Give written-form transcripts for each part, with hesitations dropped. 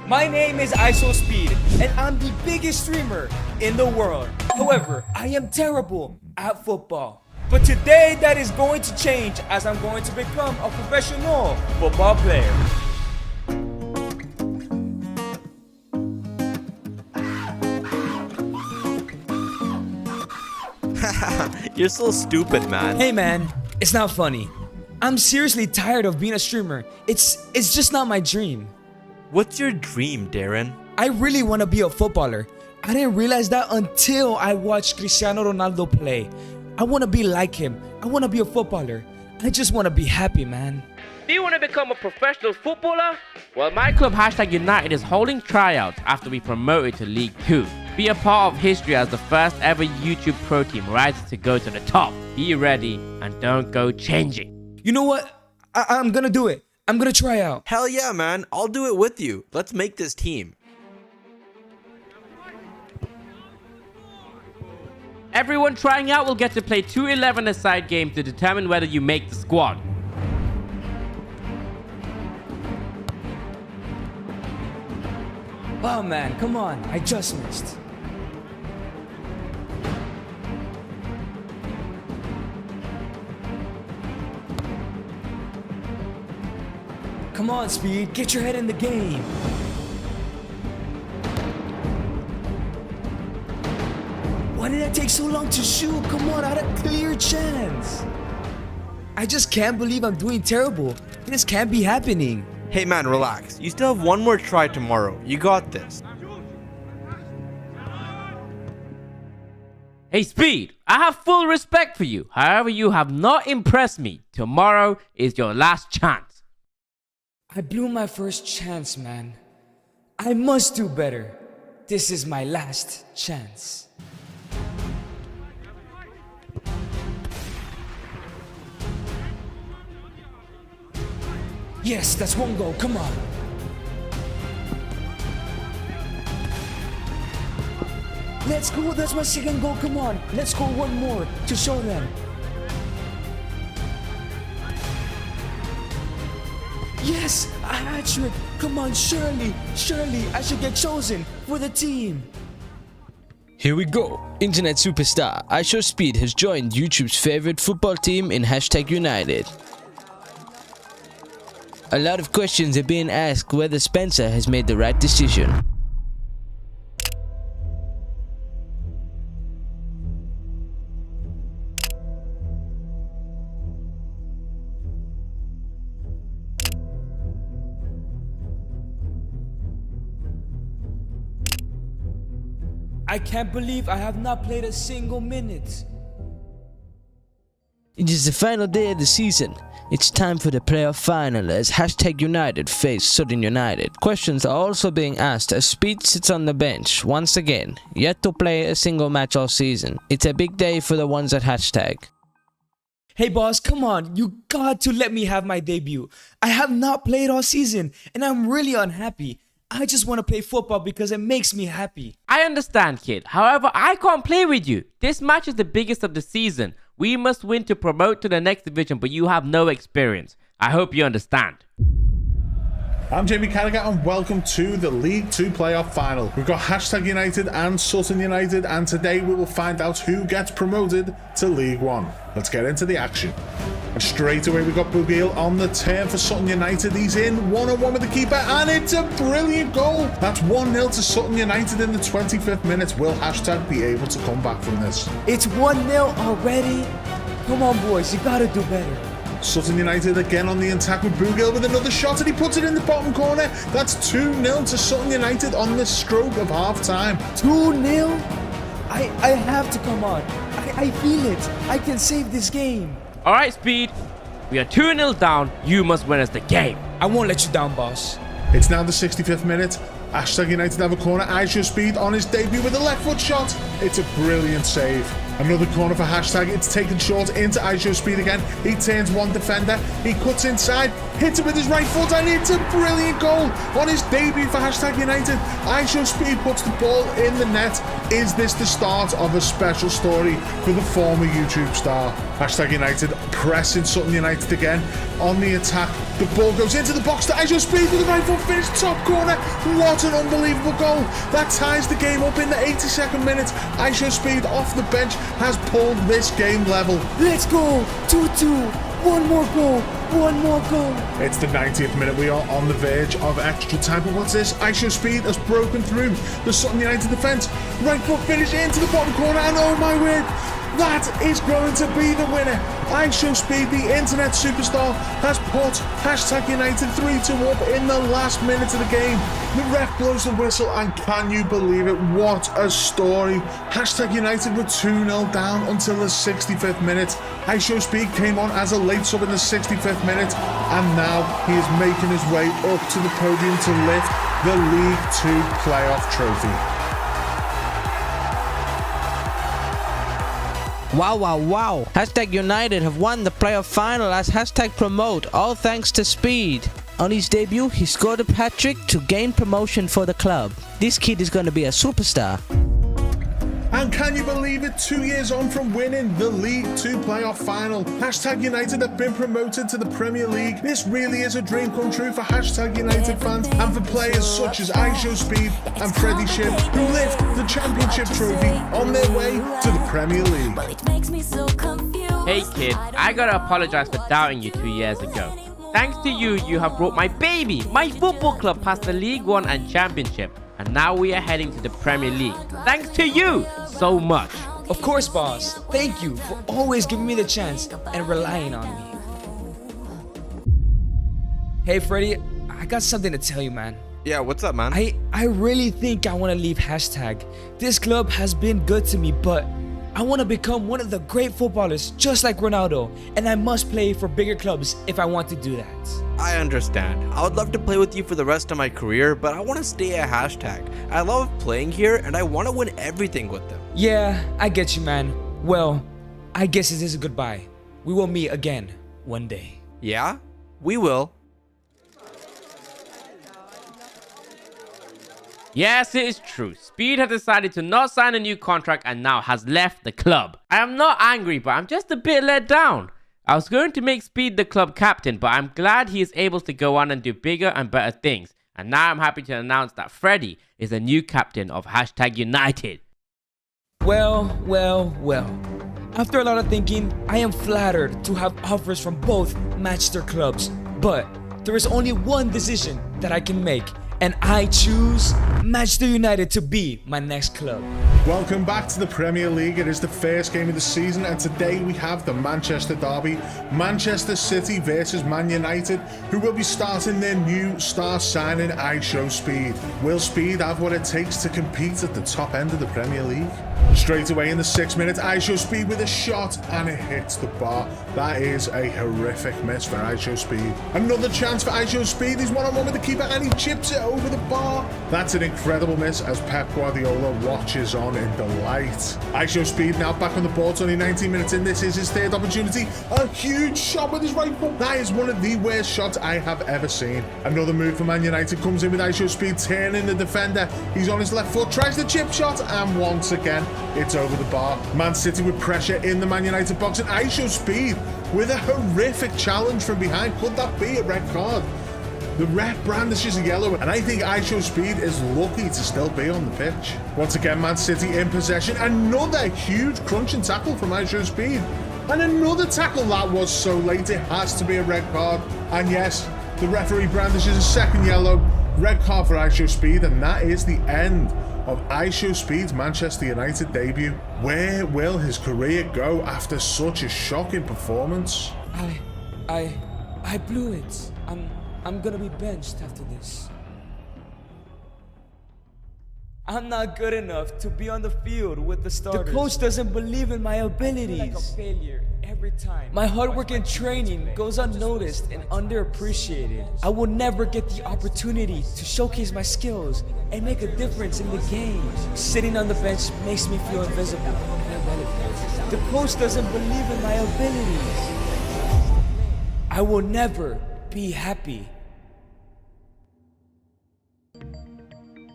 My name is IShowSpeed, and I'm the biggest streamer in the world. However, I am terrible at football. But today that is going to change as I'm going to become a professional football player. You're so stupid, man. Hey man, it's not funny. I'm seriously tired of being a streamer. It's just not my dream. What's your dream, Darren? I really want to be a footballer. I didn't realize that until I watched Cristiano Ronaldo play. I want to be like him. I want to be a footballer. I just want to be happy, man. Do you want to become a professional footballer? Well, my club #United is holding tryouts after we promoted to League 2. Be a part of history as the first ever YouTube pro team rising to go to the top. Be ready and don't go changing. You know what? I'm gonna do it. I'm gonna try out. Hell yeah, man. I'll do it with you. Let's make this team. Everyone trying out will get to play 2 11-a-side games to determine whether you make the squad. Oh man, come on. I just missed. Come on, Speed. Get your head in the game. Why did that take so long to shoot? Come on, I had a clear chance. I just can't believe I'm doing terrible. This can't be happening. Hey man, relax. You still have one more try tomorrow. You got this. Hey Speed, I have full respect for you. However, you have not impressed me. Tomorrow is your last chance. I blew my first chance, man. I must do better. This is my last chance. Yes, that's one goal. Come on. Let's go. That's my second goal. Come on. Let's score one more to show them. Yes, a hat trick. Come on, surely, I should get chosen for the team. Here we go. Internet superstar IShowSpeed has joined YouTube's favorite football team in #United. A lot of questions are being asked whether Spencer has made the right decision. I can't believe I have not played a single minute. It is the final day of the season. It's time for the playoff final as #United face Sutton United. Questions are also being asked as Speed sits on the bench once again, yet to play a single match all season. It's a big day for the ones at #. Hey boss, come on, you got to let me have my debut. I have not played all season and I'm really unhappy. I just want to play football because it makes me happy. I understand, kid. However, I can't play with you. This match is the biggest of the season. We must win to promote to the next division, but you have no experience. I hope you understand. I'm Jamie Carragher and welcome to the League 2 playoff final. We've got #United and Sutton United, and today we will find out who gets promoted to League 1. Let's get into the action. And straight away we got Bugil on the turn for Sutton United. He's in one-on-one with the keeper and it's a brilliant goal. That's 1-0 to Sutton United in the 25th minute. Will # be able to come back from this? It's 1-0 already. Come on boys, you gotta do better. Sutton United again on the attack with Bugil with another shot and he puts it in the bottom corner. That's 2-0 to Sutton United on the stroke of half-time. 2-0? I have to come on. I feel it. I can save this game. Alright, Speed. We are 2-0 down. You must win us the game. I won't let you down, boss. It's now the 65th minute. #United have a corner. IShowSpeed on his debut with a left foot shot. It's a brilliant save. Another corner for #. It's taken short into IShowSpeed again. He turns one defender. He cuts inside, hits it with his right foot, and it's a brilliant goal on his debut for #United. IShowSpeed puts the ball in the net. Is this the start of a special story for the former YouTube star? #United pressing Sutton United again on the attack. The ball goes into the box to IShowSpeed with the right foot finish, top corner. What an unbelievable goal. That ties the game up in the 82nd minute. IShowSpeed off the bench has pulled this game level. Let's go. 2-2. One more goal. One more goal. It's the 90th minute. We are on the verge of extra time. But what's this? IShowSpeed has broken through the Sutton United defence. Right foot finish into the bottom corner. And oh my word, that is going to be the winner. IShowSpeed, the internet superstar, has put #United 3-2 up in the last minute of the game. The ref blows the whistle, and can you believe it? What a story. #United were 2-0 down until the 65th minute. IShowSpeed came on as a late sub in the 65th minute, and now he is making his way up to the podium to lift the League Two playoff trophy. Wow, wow, wow. #United have won the playoff final as #promote, all thanks to Speed. On his debut, he scored a hat-trick to gain promotion for the club. This kid is going to be a superstar. And can you believe it? 2 years on from winning the League Two playoff final, #United have been promoted to the Premier League. This really is a dream come true for #United fans and for players such as IShowSpeed and Freddie Ship, who lift the championship trophy on their way to the Premier League. Hey kid, I gotta apologize for doubting you 2 years ago. Thanks to you, you have brought my baby, my football club, past the League One and Championship. And now we are heading to the Premier League. Thanks to you so much. Of course, boss. Thank you for always giving me the chance and relying on me. Hey, Freddy, I got something to tell you, man. Yeah, what's up, man? I really think I want to leave #. This club has been good to me, but I want to become one of the great footballers just like Ronaldo, and I must play for bigger clubs if I want to do that. I understand. I would love to play with you for the rest of my career, but I want to stay at #. I love playing here, and I want to win everything with them. Yeah, I get you, man. Well, I guess it is a goodbye. We will meet again one day. Yeah, we will. Yes, it is true. Speed has decided to not sign a new contract and now has left the club. I am not angry, but I'm just a bit let down. I was going to make Speed the club captain, but I'm glad he is able to go on and do bigger and better things. And now I'm happy to announce that Freddy is the new captain of #United. Well. After a lot of thinking, I am flattered to have offers from both Manchester clubs. But there is only one decision that I can make, and I choose Manchester United to be my next club. Welcome back to the Premier League. It is the first game of the season, and today we have the Manchester derby. Manchester City versus Man United, who will be starting their new star signing, IShowSpeed. Will Speed have what it takes to compete at the top end of the Premier League? Straight away in the 6th minute, IShowSpeed with a shot, and it hits the bar. That is a horrific miss for IShowSpeed. Another chance for IShowSpeed. He's one-on-one with the keeper, and he chips it over the bar. That's an incredible miss as Pep Guardiola watches on in delight. IShowSpeed now back on the ball, it's only 19 minutes in. This is his third opportunity. A huge shot with his right foot. That is one of the worst shots I have ever seen. Another move for Man United comes in with IShowSpeed turning the defender. He's on his left foot, tries the chip shot, and once again, it's over the bar. Man City with pressure in the Man United box, and IShowSpeed with a horrific challenge from behind. Could that be a red card? The ref brandishes a yellow, and I think IShowSpeed is lucky to still be on the pitch. Once again, Man City in possession. Another huge crunching tackle from IShowSpeed. And another tackle that was so late, it has to be a red card. And yes, the referee brandishes a second yellow. Red card for IShowSpeed, and that is the end of IShowSpeed's Manchester United debut. Where will his career go after such a shocking performance? I blew it. I'm gonna be benched after this. I'm not good enough to be on the field with the starters. The coach doesn't believe in my abilities. Like a failure every time. My hard work and training goes unnoticed and underappreciated. I will never get the opportunity to showcase my skills and make a difference in the game. Sitting on the bench makes me feel invisible and irrelevant. The coach doesn't believe in my abilities. I will never be happy.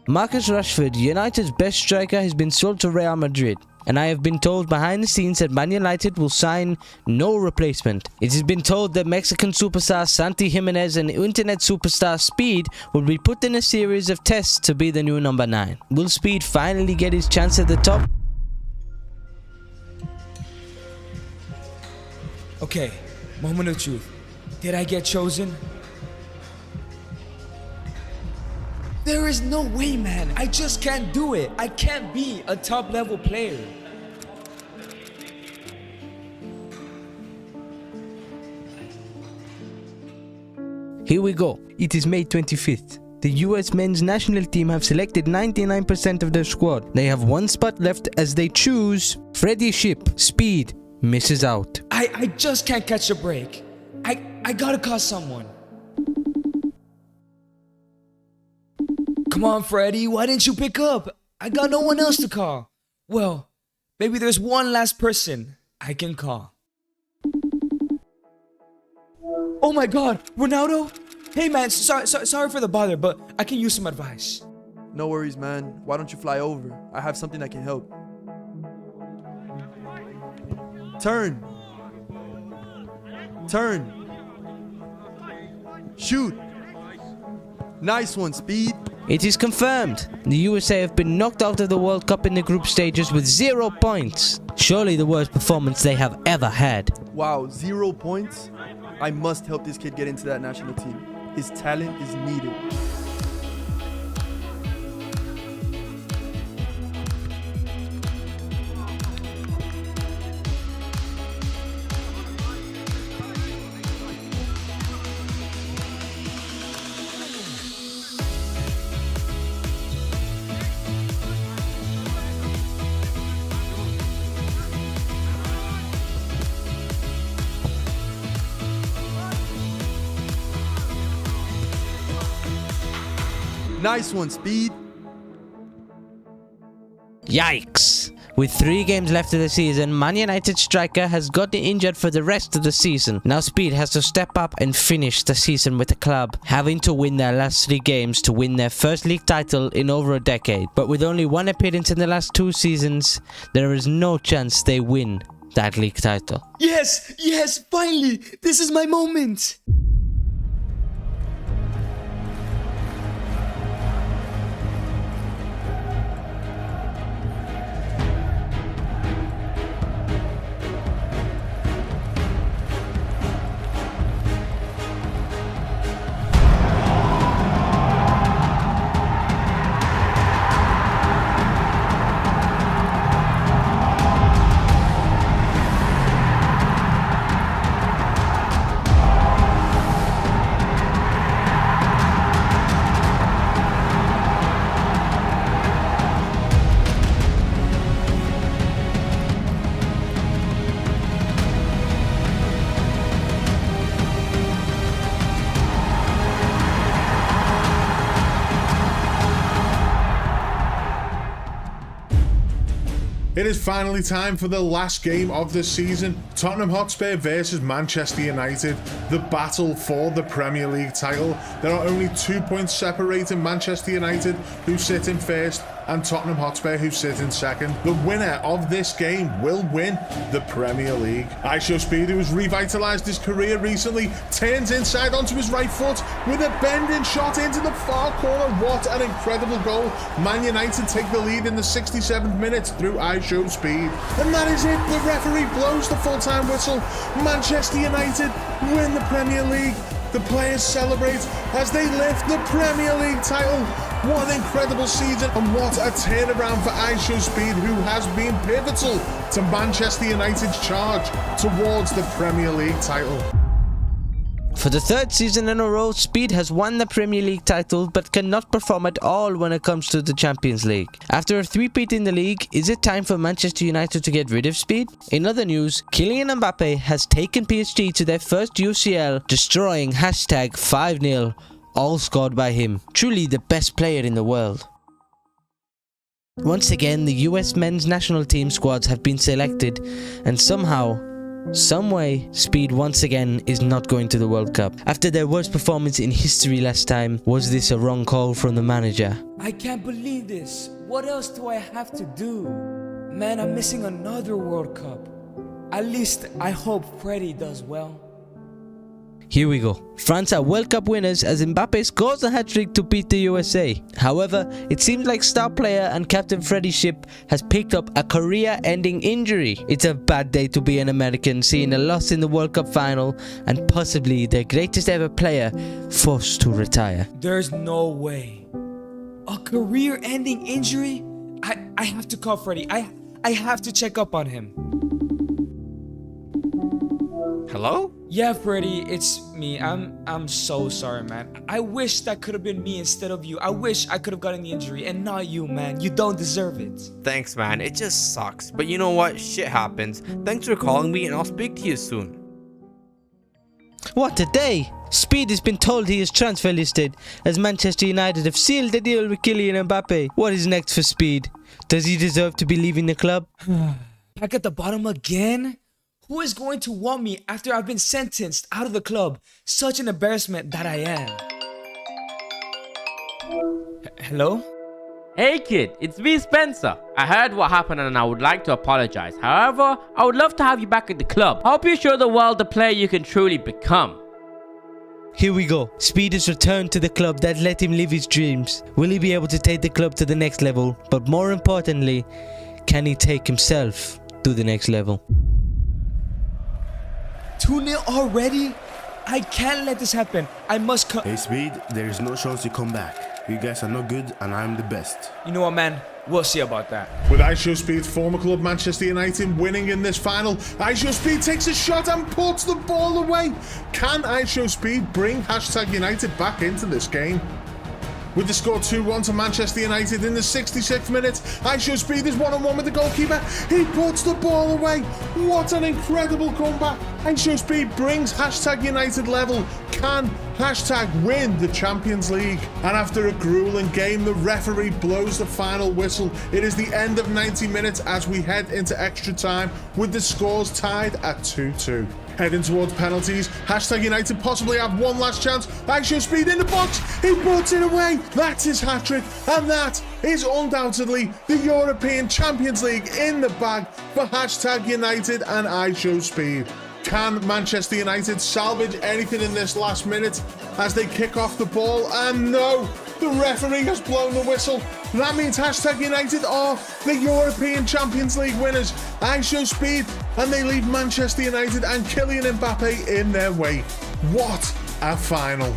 Marcus Rashford, United's best striker, has been sold to Real Madrid. And I have been told behind the scenes that Man United will sign no replacement. It has been told that Mexican superstar Santi Jimenez and internet superstar Speed will be put in a series of tests to be the new number 9. Will Speed finally get his chance at the top? Okay, moment of truth. Did I get chosen? There is no way, man. I just can't do it. I can't be a top level player. Here we go. It is May 25th. The US men's national team have selected 99% of their squad. They have one spot left as they choose Freddie Ship. Speed misses out. I just can't catch a break. I gotta call someone. Come on, Freddie, why didn't you pick up? I got no one else to call. Well, maybe there's one last person I can call. Oh my God, Ronaldo? Hey man, sorry for the bother, but I can use some advice. No worries, man. Why don't you fly over? I have something that can help. Turn. Turn. Shoot. Nice one, Speed. It is confirmed. The USA have been knocked out of the World Cup in the group stages with 0 points. Surely the worst performance they have ever had. Wow, 0 points? I must help this kid get into that national team. His talent is needed. Nice one, Speed. Yikes! With 3 games left of the season, Man United striker has gotten injured for the rest of the season. Now Speed has to step up and finish the season with the club, having to win their last 3 games to win their first league title in over a decade. But with only 1 appearance in the last 2 seasons, there is no chance they win that league title. Yes, finally! This is my moment! It is finally time for the last game of the season. Tottenham Hotspur versus Manchester United. The battle for the Premier League title. There are only 2 points separating Manchester United, who sit in first, and Tottenham Hotspur, who sit in second. The winner of this game will win the Premier League. IShowSpeed, who has revitalised his career recently, turns inside onto his right foot with a bending shot into the far corner. What an incredible goal. Man United take the lead in the 67th minute through IShowSpeed. And that is it. The referee blows the full-time whistle. Manchester United win the Premier League. The players celebrate as they lift the Premier League title. What an incredible season, and what a turnaround for IShowSpeed, who has been pivotal to Manchester United's charge towards the Premier League title. For the 3rd season in a row, Speed has won the Premier League title but cannot perform at all when it comes to the Champions League. After a 3-peat in the league, is it time for Manchester United to get rid of Speed? In other news, Kylian Mbappe has taken PSG to their first UCL, destroying #5-0, all scored by him. Truly the best player in the world. Once again, the US men's national team squads have been selected, and somehow, some way, Speed once again is not going to the World Cup. After their worst performance in history last time, was this a wrong call from the manager? I can't believe this. What else do I have to do? Man, I'm missing another World Cup. At least I hope Freddie does well. Here we go. France are World Cup winners as Mbappe scores a hat-trick to beat the USA. However, it seems like star player and captain Freddie Shipp has picked up a career-ending injury. It's a bad day to be an American, seeing a loss in the World Cup final and possibly their greatest ever player forced to retire. There's no way. A career-ending injury? I have to call Freddie. I have to check up on him. Hello? Yeah, Freddie, it's me. I'm so sorry, man. I wish that could have been me instead of you. I wish I could have gotten the injury and not you, man. You don't deserve it. Thanks, man. It just sucks. But you know what? Shit happens. Thanks for calling me and I'll speak to you soon. What a day! Speed has been told he is transfer listed as Manchester United have sealed the deal with Kylian Mbappe. What is next for Speed? Does he deserve to be leaving the club? Back at the bottom again? Who is going to want me after I've been sentenced out of the club? Such an embarrassment that I am. Hello? Hey kid, it's me Spencer. I heard what happened and I would like to apologize. However, I would love to have you back at the club. Hope you show the world the player you can truly become. Here we go. Speed has returned to the club that let him live his dreams. Will he be able to take the club to the next level? But more importantly, can he take himself to the next level? 2-0 already? I can't let this happen. I must come. Hey Speed, there is no chance you come back. You guys are not good and I'm the best. You know what, man? We'll see about that. With IShowSpeed's former club Manchester United winning in this final, IShowSpeed takes a shot and puts the ball away. Can IShowSpeed bring #United back into this game? With the score 2-1 to Manchester United in the 66th minute, IShowSpeed is one-on-one with the goalkeeper. He puts the ball away. What an incredible comeback. IShowSpeed brings #United level. Can #win the Champions League? And after a grueling game, the referee blows the final whistle. It is the end of 90 minutes as we head into extra time with the scores tied at 2-2. Heading towards penalties, #United possibly have one last chance. IShowSpeed in the box, he puts it away. That's his hat-trick, and that is undoubtedly the European Champions League in the bag for #United and IShowSpeed. Can Manchester United salvage anything in this last minute as they kick off the ball? And no, the referee has blown the whistle. That means #United are the European Champions League winners. IShowSpeed, and they leave Manchester United and Kylian Mbappe in their wake. What a final.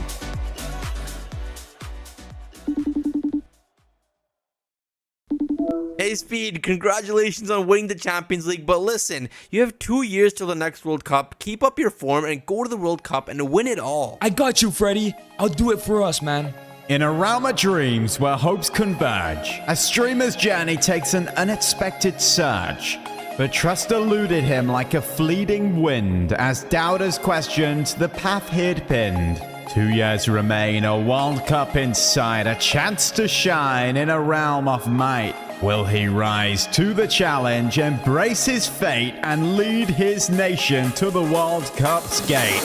Hey Speed, congratulations on winning the Champions League, but listen, you have 2 years till the next World Cup. Keep up your form and go to the World Cup and win it all. I got you, Freddie. I'll do it for us, man. In a realm of dreams where hopes converge, a streamer's journey takes an unexpected surge. But trust eluded him like a fleeting wind as doubters questioned the path he'd pinned. 2 years remain, a World Cup in sight, a chance to shine in a realm of might. Will he rise to the challenge, embrace his fate, and lead his nation to the World Cup's gate?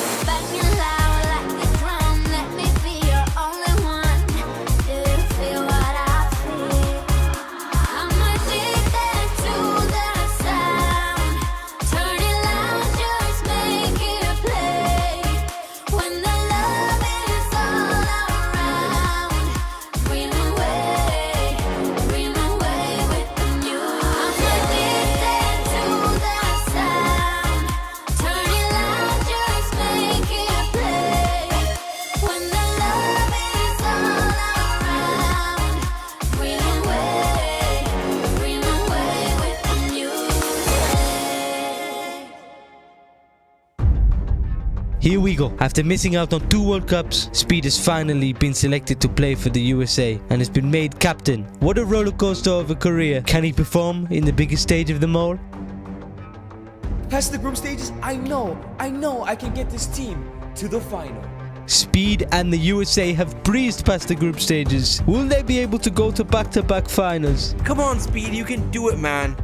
Here we go. After missing out on 2 World Cups, Speed has finally been selected to play for the USA and has been made captain. What a roller coaster of a career. Can he perform in the biggest stage of them all? Past the group stages, I know I can get this team to the final. Speed and the USA have breezed past the group stages. Will they be able to go to back-to-back finals? Come on Speed, you can do it, man.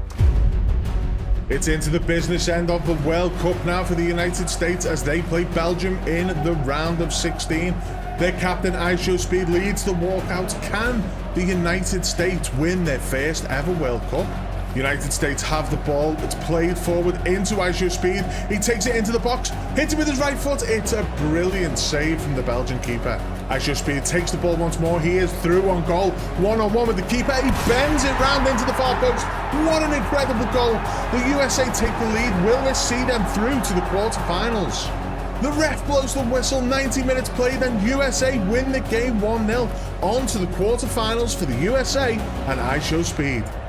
It's into the business end of the World Cup now for the United States as they play Belgium in the round of 16. Their captain IShowSpeed leads the walkout. Can the United States win their first ever World Cup? United States have the ball. It's played forward into IShowSpeed. He takes it into the box, hits it with his right foot. It's a brilliant save from the Belgian keeper. IShowSpeed takes the ball once more. He is through on goal, one-on-one with the keeper. He bends it round into the far post. What an incredible goal. The USA take the lead. Will this see them through to the quarterfinals? The ref blows the whistle, 90 minutes played, and USA win the game 1-0. On to the quarterfinals for the USA and IShowSpeed.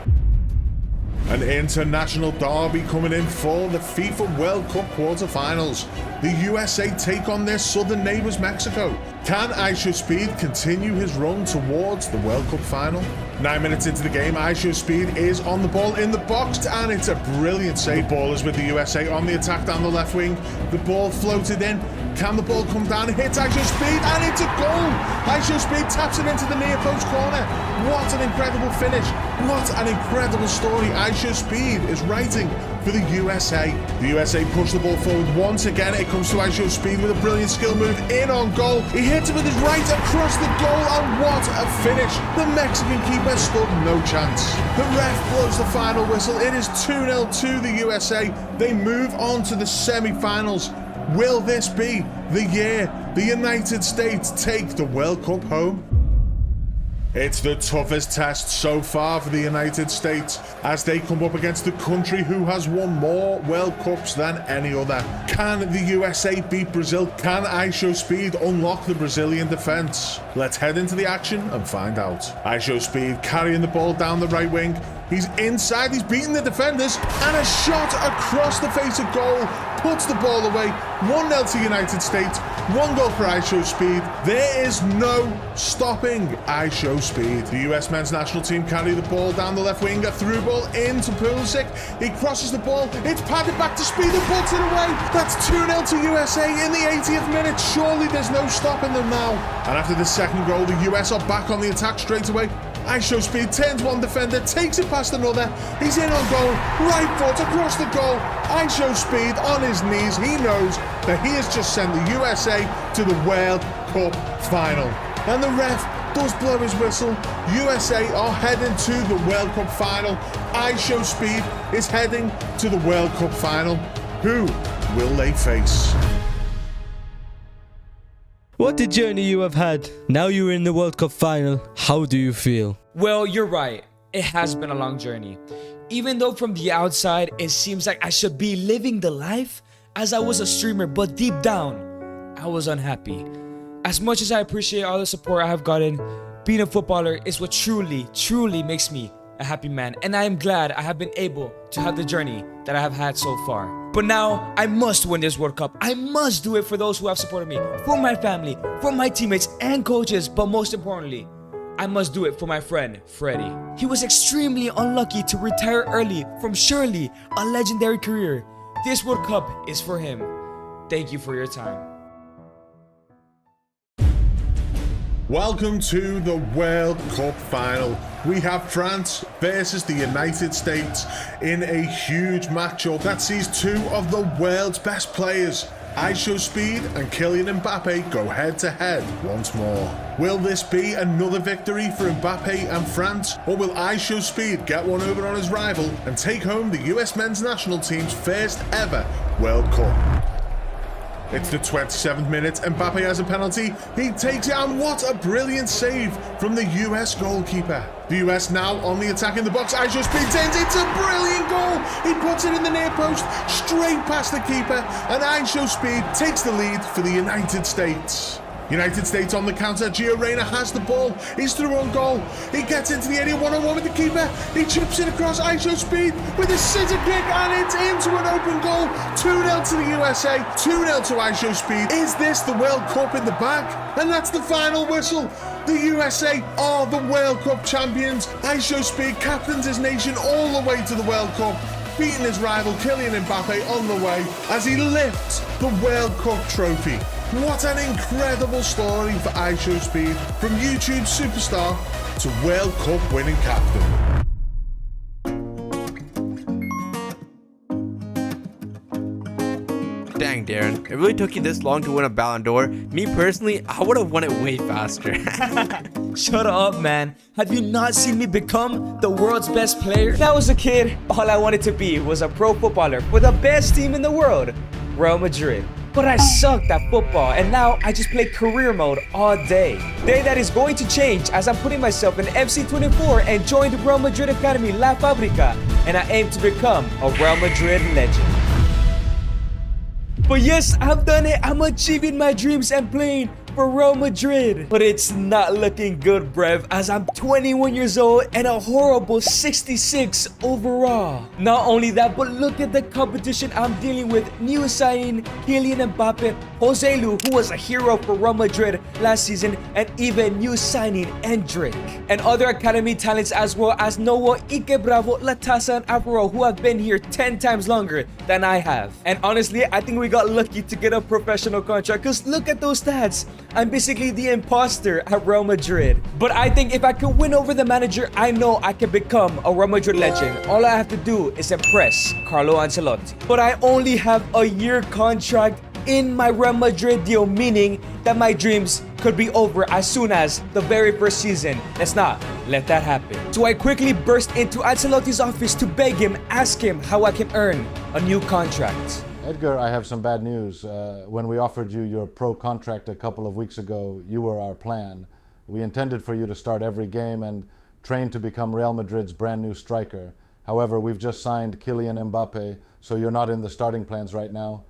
An international derby coming in for the FIFA World Cup quarterfinals. The USA take on their southern neighbours Mexico. Can IShowSpeed continue his run towards the World Cup final? 9 minutes into the game, IShowSpeed is on the ball in the box, and it's a brilliant save. The ball is with the USA on the attack down the left wing. The ball floated in. Can the ball come down? It hits IShowSpeed, and it's a goal! IShowSpeed taps it into the near post corner. What an incredible finish. What an incredible story IShowSpeed is writing for the USA. The USA push the ball forward once again. It comes to IShowSpeed with a brilliant skill move in on goal. He hits it with his right across the goal, and what a finish. The Mexican keeper stood no chance. The ref blows the final whistle. It is 2-0 to the USA. They move on to the semi-finals. Will this be the year the United States take the World Cup home? It's the toughest test so far for the United States as they come up against the country who has won more World Cups than any other. Can the USA beat Brazil? Can IShowSpeed unlock the Brazilian defense? Let's head into the action and find out. IShowSpeed carrying the ball down the right wing. He's inside, he's beating the defenders, and a shot across the face of goal puts the ball away. 1-0 to United States, 1 goal for IShowSpeed. There is no stopping IShowSpeed. The US men's national team carry the ball down the left wing, a through ball into Pulisic. He crosses the ball, it's padded back to Speed and puts it away. That's 2-0 to USA in the 80th minute. Surely there's no stopping them now. And after the second goal, the US are back on the attack straight away. IShowSpeed turns one defender, takes it past another. He's in on goal, right foot across the goal. IShowSpeed on his knees. He knows that he has just sent the USA to the World Cup final. And the ref does blow his whistle. USA are heading to the World Cup final. IShowSpeed is heading to the World Cup final. Who will they face? What a journey you have had. Now you're in the World Cup final. How do you feel? Well, you're right. It has been a long journey. Even though from the outside, it seems like I should be living the life as I was a streamer, but deep down, I was unhappy. As much as I appreciate all the support I have gotten, being a footballer is what truly makes me a happy man. And I am glad I have been able to have the journey that I have had so far. But now, I must win this World Cup. I must do it for those who have supported me, for my family, for my teammates and coaches, but most importantly, I must do it for my friend, Freddie. He was extremely unlucky to retire early from surely a legendary career. This World Cup is for him. Thank you for your time. Welcome to the World Cup final. We have France versus the United States in a huge matchup that sees two of the world's best players, IShowSpeed and Kylian Mbappe, go head to head once more. Will this be another victory for Mbappe and France, or will IShowSpeed get one over on his rival and take home the US men's national team's first ever World Cup? It's the 27th minute, Mbappe has a penalty, he takes it, and what a brilliant save from the US goalkeeper. The US now on the attack in the box, IShowSpeed turns, it's a brilliant goal! He puts it in the near post, straight past the keeper, and IShowSpeed takes the lead for the United States. United States on the counter, Gio Reyna has the ball, he's through on goal, he gets into the area one-on-one with the keeper, he chips it across IShowSpeed with a scissor kick, and it's into an open goal. 2-0 to the USA, 2-0 to IShowSpeed. Is this the World Cup in the bag? And that's the final whistle. The USA are the World Cup champions. IShowSpeed captains his nation all the way to the World Cup, beating his rival Kylian Mbappe on the way as he lifts the World Cup trophy. What an incredible story for IShowSpeed, from YouTube superstar to World Cup winning captain. Dang, Darren, it really took you this long to win a Ballon d'Or. Me personally, I would have won it way faster. Shut up, man. Have you not seen me become the world's best player? When I was a kid, all I wanted to be was a pro footballer for the best team in the world, Real Madrid. But I sucked at football, and now I just play career mode all day. Day that is going to change as I'm putting myself in FC24 and joined the Real Madrid Academy La Fabrica, and I aim to become a Real Madrid legend. But yes, I've done it. I'm achieving my dreams and playing for Real Madrid. But it's not looking good, bruv, as I'm 21 years old and a horrible 66 overall. Not only that, but look at the competition I'm dealing with. New signing Kylian Mbappe, Jose Lu, who was a hero for Real Madrid last season, and even new signing Endrick. And other academy talents as well as Noah, Ike Bravo, Latasa, and Avro, who have been here 10 times longer than I have. And honestly, I think we got lucky to get a professional contract, because look at those stats. I'm basically the imposter at Real Madrid. But I think if I could win over the manager, I know I can become a Real Madrid legend. All I have to do is impress Carlo Ancelotti. But I only have a year contract in my Real Madrid deal, meaning that my dreams could be over as soon as the very first season. Let's not let that happen. So I quickly burst into Ancelotti's office to beg him, ask him how I can earn a new contract. Edgar, I have some bad news. When we offered you your pro contract a couple of weeks ago, you were our plan. We intended for you to start every game and train to become Real Madrid's brand new striker. However, we've just signed Kylian Mbappe, so you're not in the starting plans right now.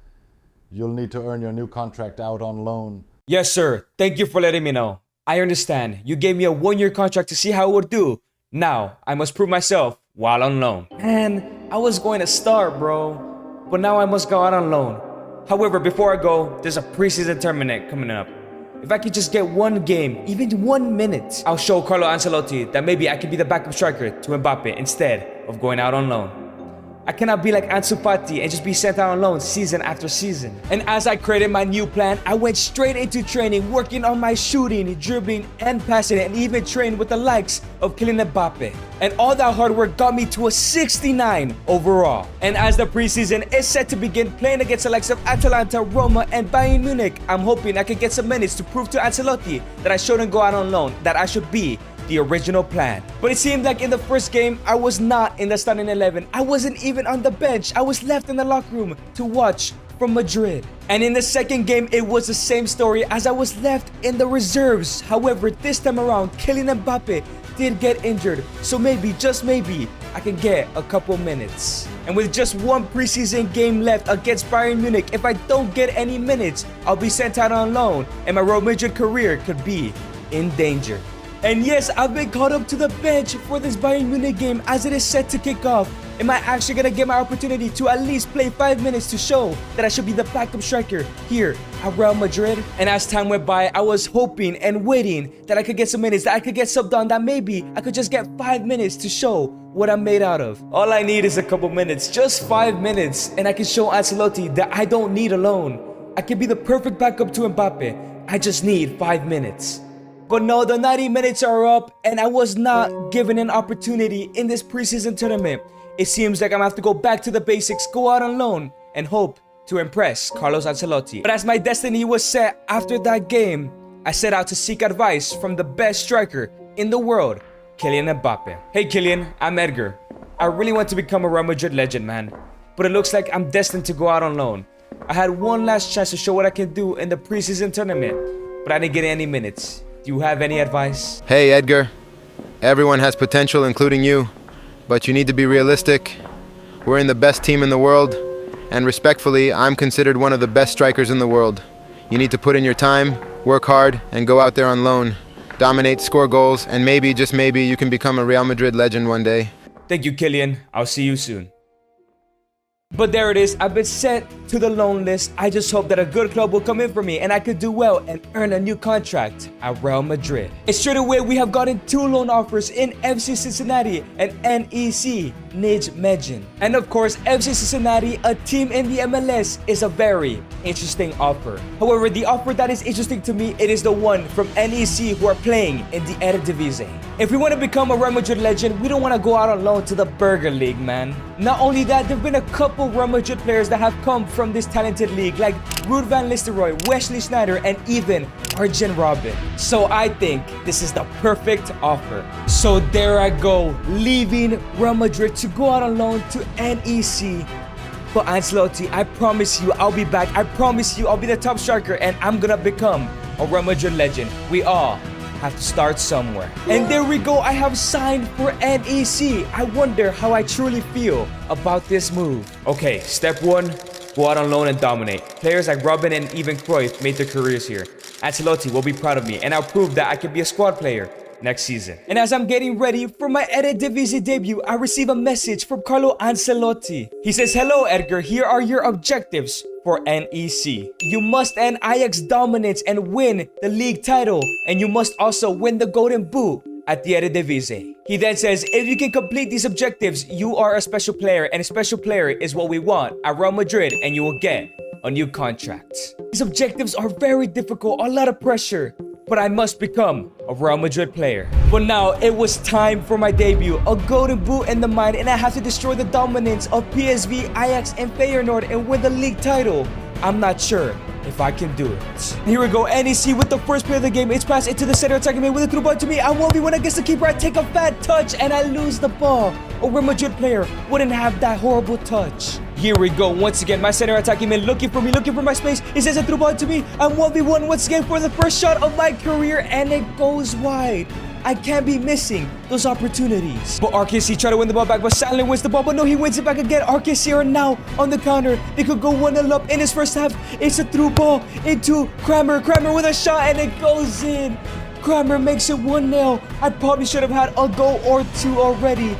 You'll need to earn your new contract out on loan. Yes, sir. Thank you for letting me know. I understand. You gave me a one-year contract to see how it would do. Now, I must prove myself while on loan. Man, I was going to start, bro. But now I must go out on loan. However, before I go, there's a preseason tournament coming up. If I could just get one game, even 1 minute, I'll show Carlo Ancelotti that maybe I can be the backup striker to Mbappe instead of going out on loan. I cannot be like Ansu Fati and just be sent out on loan season after season. And as I created my new plan, I went straight into training, working on my shooting, dribbling, and passing, and even trained with the likes of Kylian Mbappe. And all that hard work got me to a 69 overall. And as the preseason is set to begin, playing against the likes of Atalanta, Roma, and Bayern Munich, I'm hoping I can get some minutes to prove to Ancelotti that I shouldn't go out on loan, that I should be the original plan. But it seemed like in the first game, I was not in the starting 11. I wasn't even on the bench. I was left in the locker room to watch from Madrid. And in the second game, it was the same story, as I was left in the reserves. However, this time around, Kylian Mbappe did get injured. So maybe, just maybe, I can get a couple minutes. And with just one preseason game left against Bayern Munich, if I don't get any minutes, I'll be sent out on loan, and my Real Madrid career could be in danger. And yes, I've been called up to the bench for this Bayern Munich game as it is set to kick off. Am I actually gonna get my opportunity to at least play 5 minutes to show that I should be the backup striker here at Real Madrid? And as time went by, I was hoping and waiting that I could get some minutes, that I could get subbed on, that maybe I could just get 5 minutes to show what I'm made out of. All I need is a couple minutes, just 5 minutes, and I can show Ancelotti that I don't need a loan. I can be the perfect backup to Mbappe. I just need 5 minutes. But no, the 90 minutes are up, and I was not given an opportunity in this preseason tournament. It seems like I'm gonna have to go back to the basics, go out on loan, and hope to impress Carlos Ancelotti. But as my destiny was set after that game, I set out to seek advice from the best striker in the world, Kylian Mbappe. Hey Kylian, I'm Edgar. I really want to become a Real Madrid legend, man. But it looks like I'm destined to go out on loan. I had one last chance to show what I can do in the preseason tournament, but I didn't get any minutes. Do you have any advice? Hey Edgar, everyone has potential, including you, but you need to be realistic. We're in the best team in the world, and respectfully, I'm considered one of the best strikers in the world. You need to put in your time, work hard, and go out there on loan. Dominate, score goals, and maybe, just maybe, you can become a Real Madrid legend one day. Thank you, Kylian. I'll see you soon. But there it is, I've been sent to the loan list. I just hope that a good club will come in for me and I could do well and earn a new contract at Real Madrid. And straight away, we have gotten 2 loan offers in FC Cincinnati and NEC Nijmegen. And of course, FC Cincinnati, a team in the MLS, is a very interesting offer. However, the offer that is interesting to me, it is the one from NEC who are playing in the Eredivisie. If we want to become a Real Madrid legend, we don't want to go out on loan to the Burger League, man. Not only that, there have been a couple Real Madrid players that have come from this talented league, like Ruud van Nistelrooy, Wesley Sneijder, and even Arjen Robben. So I think this is the perfect offer. So there I go, leaving Real Madrid to go out on loan to NEC. But Ancelotti, I promise you I'll be back. I promise you I'll be the top striker and I'm gonna become a Real Madrid legend. We all have to start somewhere. And there we go, I have signed for NEC. I wonder how I truly feel about this move. Okay, step one, go out on loan and dominate. Players like Robben and even Cruyff made their careers here. Ancelotti will be proud of me and I'll prove that I can be a squad player next season. And as I'm getting ready for my Eredivisie debut, I receive a message from Carlo Ancelotti. He says, "Hello Edgar, here are your objectives for NEC. You must end Ajax dominance and win the league title, and you must also win the Golden Boot at the Eredivisie." He then says, "If you can complete these objectives, you are a special player, and a special player is what we want at Real Madrid, and you will get a new contract." These objectives are very difficult, a lot of pressure, but I must become a Real Madrid player. But now it was time for my debut, a Golden Boot in the mind, and I have to destroy the dominance of PSV, Ajax, and Feyenoord and win the league title. I'm not sure if I can do it. Here we go, NEC with the first play of the game. It's passed into the center attacking mid with a through ball to me. I 1v1 against the keeper. I take a fat touch and I lose the ball. A Real Madrid player wouldn't have that horrible touch. Here we go, once again, my center attacking mid looking for me, looking for my space. He says a through ball to me. I'm 1v1 once again for the first shot of my career and it goes wide. I can't be missing those opportunities. But RKC try to win the ball back, but Sadler wins the ball, but no, he wins it back again. RKC are now on the counter. They could go 1-0 up in his first half. It's a through ball into Kramer. Kramer with a shot and it goes in. Kramer makes it 1-0. I probably should have had a goal or two already.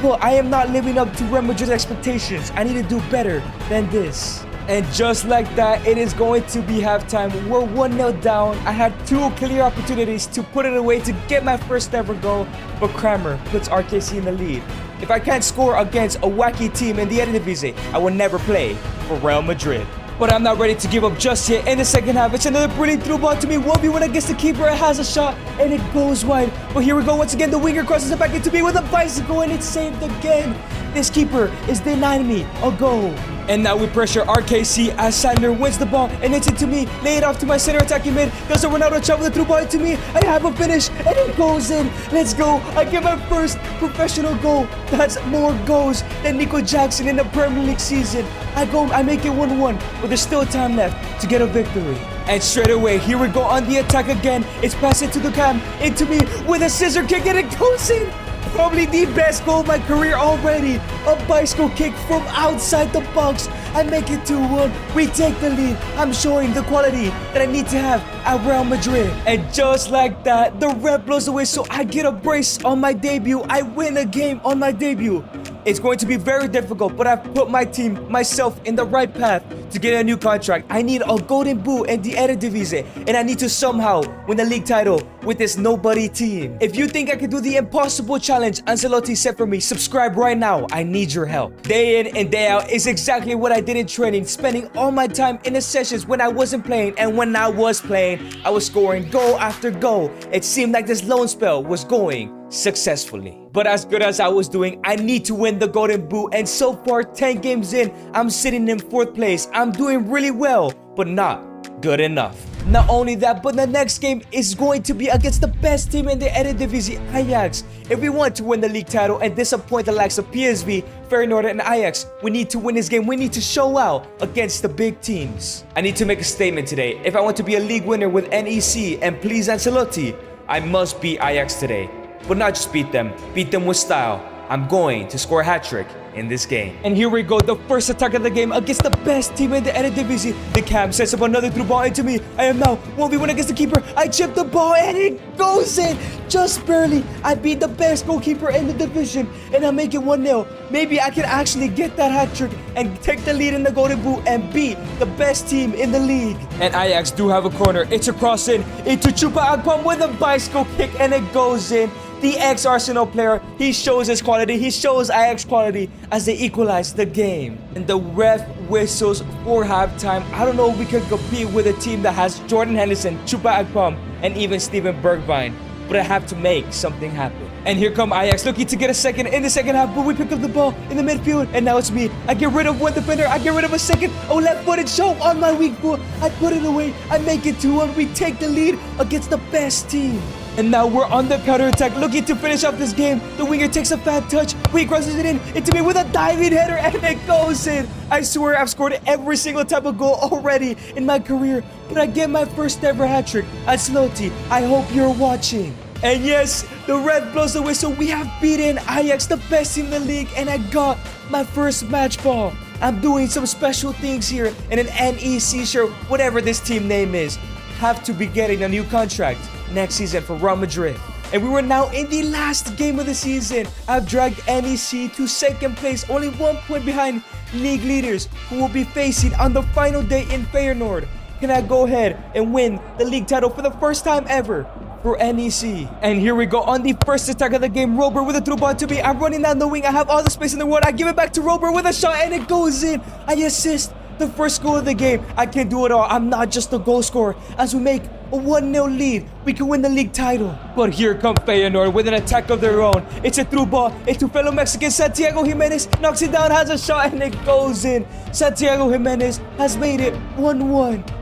But I am not living up to Real Madrid's expectations. I need to do better than this. And just like that, it is going to be halftime. We're 1-0 down. I had two clear opportunities to put it away to get my first ever goal, but Kramer puts RKC in the lead. If I can't score against a wacky team in the Eredivisie, I will never play for Real Madrid. But I'm not ready to give up just yet. In the second half, it's another brilliant through ball to me. 1v1 against the keeper. It has a shot and it goes wide. But here we go once again. The winger crosses it back into me with a bicycle and it's saved again. This keeper is denying me a goal. And now we pressure RKC as Sandler wins the ball and hits it to me. Lay it off to my center attacking mid. Does a Ronaldo chop with a through ball to me. I have a finish and it goes in. Let's go. I get my first professional goal. That's more goals than Nico Jackson in the Premier League season. I make it 1-1, but there's still time left to get a victory. And straight away, here we go on the attack again. It's passed into the cam, into me with a scissor kick and it goes in. Probably the best goal of my career already. A bicycle kick from outside the box. I make it 2-1. We take the lead. I'm showing the quality that I need to have at Real Madrid. And just like that, the ref blows away, so I get a brace on my debut. I win a game on my debut. It's going to be very difficult, but I've put my team, myself, in the right path to get a new contract. I need a Golden Boot in the Eredivisie, and I need to somehow win the league title with this nobody team. If you think I can do the impossible challenge Ancelotti set for me, subscribe right now. I need your help. Day in and day out is exactly what I did in training, spending all my time in the sessions when I wasn't playing, and when I was playing, I was scoring goal after goal. It seemed like this loan spell was going successfully. But as good as I was doing, I need to win the Golden Boot, and so far 10 games in, I'm sitting in 4th place. I'm doing really well, but not good enough. Not only that, but the next game is going to be against the best team in the Eredivisie, Ajax. If we want to win the league title and disappoint the likes of PSV, Feyenoord, and Ajax, we need to win this game. We need to show out against the big teams. I need to make a statement today. If I want to be a league winner with NEC and please Ancelotti, I must beat Ajax today. But not just beat them with style. I'm going to score a hat-trick in this game. And here we go, the first attack of the game against the best team in the Eredivisie. The cam sets up another through ball into me. I am now 1v1 against the keeper. I chip the ball and it goes in. Just barely. I beat the best goalkeeper in the division and I make it 1-0. Maybe I can actually get that hat-trick and take the lead in the Golden Boot and beat the best team in the league. And Ajax do have a corner. It's a cross in into Chupa Akpom with a bicycle kick and it goes in. The ex-Arsenal player, he shows his quality, he shows Ajax quality as they equalize the game. And the ref whistles for halftime. I don't know if we can compete with a team that has Jordan Henderson, Chupa Akpom, and even Steven Bergwijn, but I have to make something happen. And here come Ajax looking to get a second in the second half, but we pick up the ball in the midfield, and now it's me. I get rid of one defender, I get rid of a second. Oh, left-footed shot on my weak foot. I put it away, I make it 2-1. We take the lead against the best team. And now we're on the counter-attack, looking to finish off this game. The winger takes a fat touch, he crosses it in into me with a diving header, and it goes in. I swear I've scored every single type of goal already in my career, but I get my first ever hat-trick. Ancelotti, I hope you're watching. And yes, the ref blows the whistle. We have beaten Ajax, the best team in the league, and I got my first match ball. I'm doing some special things here in an NEC shirt, whatever this team name is. Have to be getting a new contract next season for Real Madrid. And we were now in the last game of the season. I've dragged NEC to second place, only 1 point behind league leaders who will be facing on the final day in Feyenoord. Can I go ahead and win the league title for the first time ever for NEC? And here we go on the first attack of the game. Robert with a through ball to me. I'm running down the wing. I have all the space in the world. I give it back to Robert with a shot, and it goes in. I assist the first goal of the game. I can do it all. I'm not just a goal scorer. As we make a 1-0 lead, we can win the league title. But here come Feyenoord with an attack of their own. It's a through ball. It's to fellow Mexican Santiago Jimenez. Knocks it down, has a shot, and it goes in. Santiago Jimenez has made it 1-1.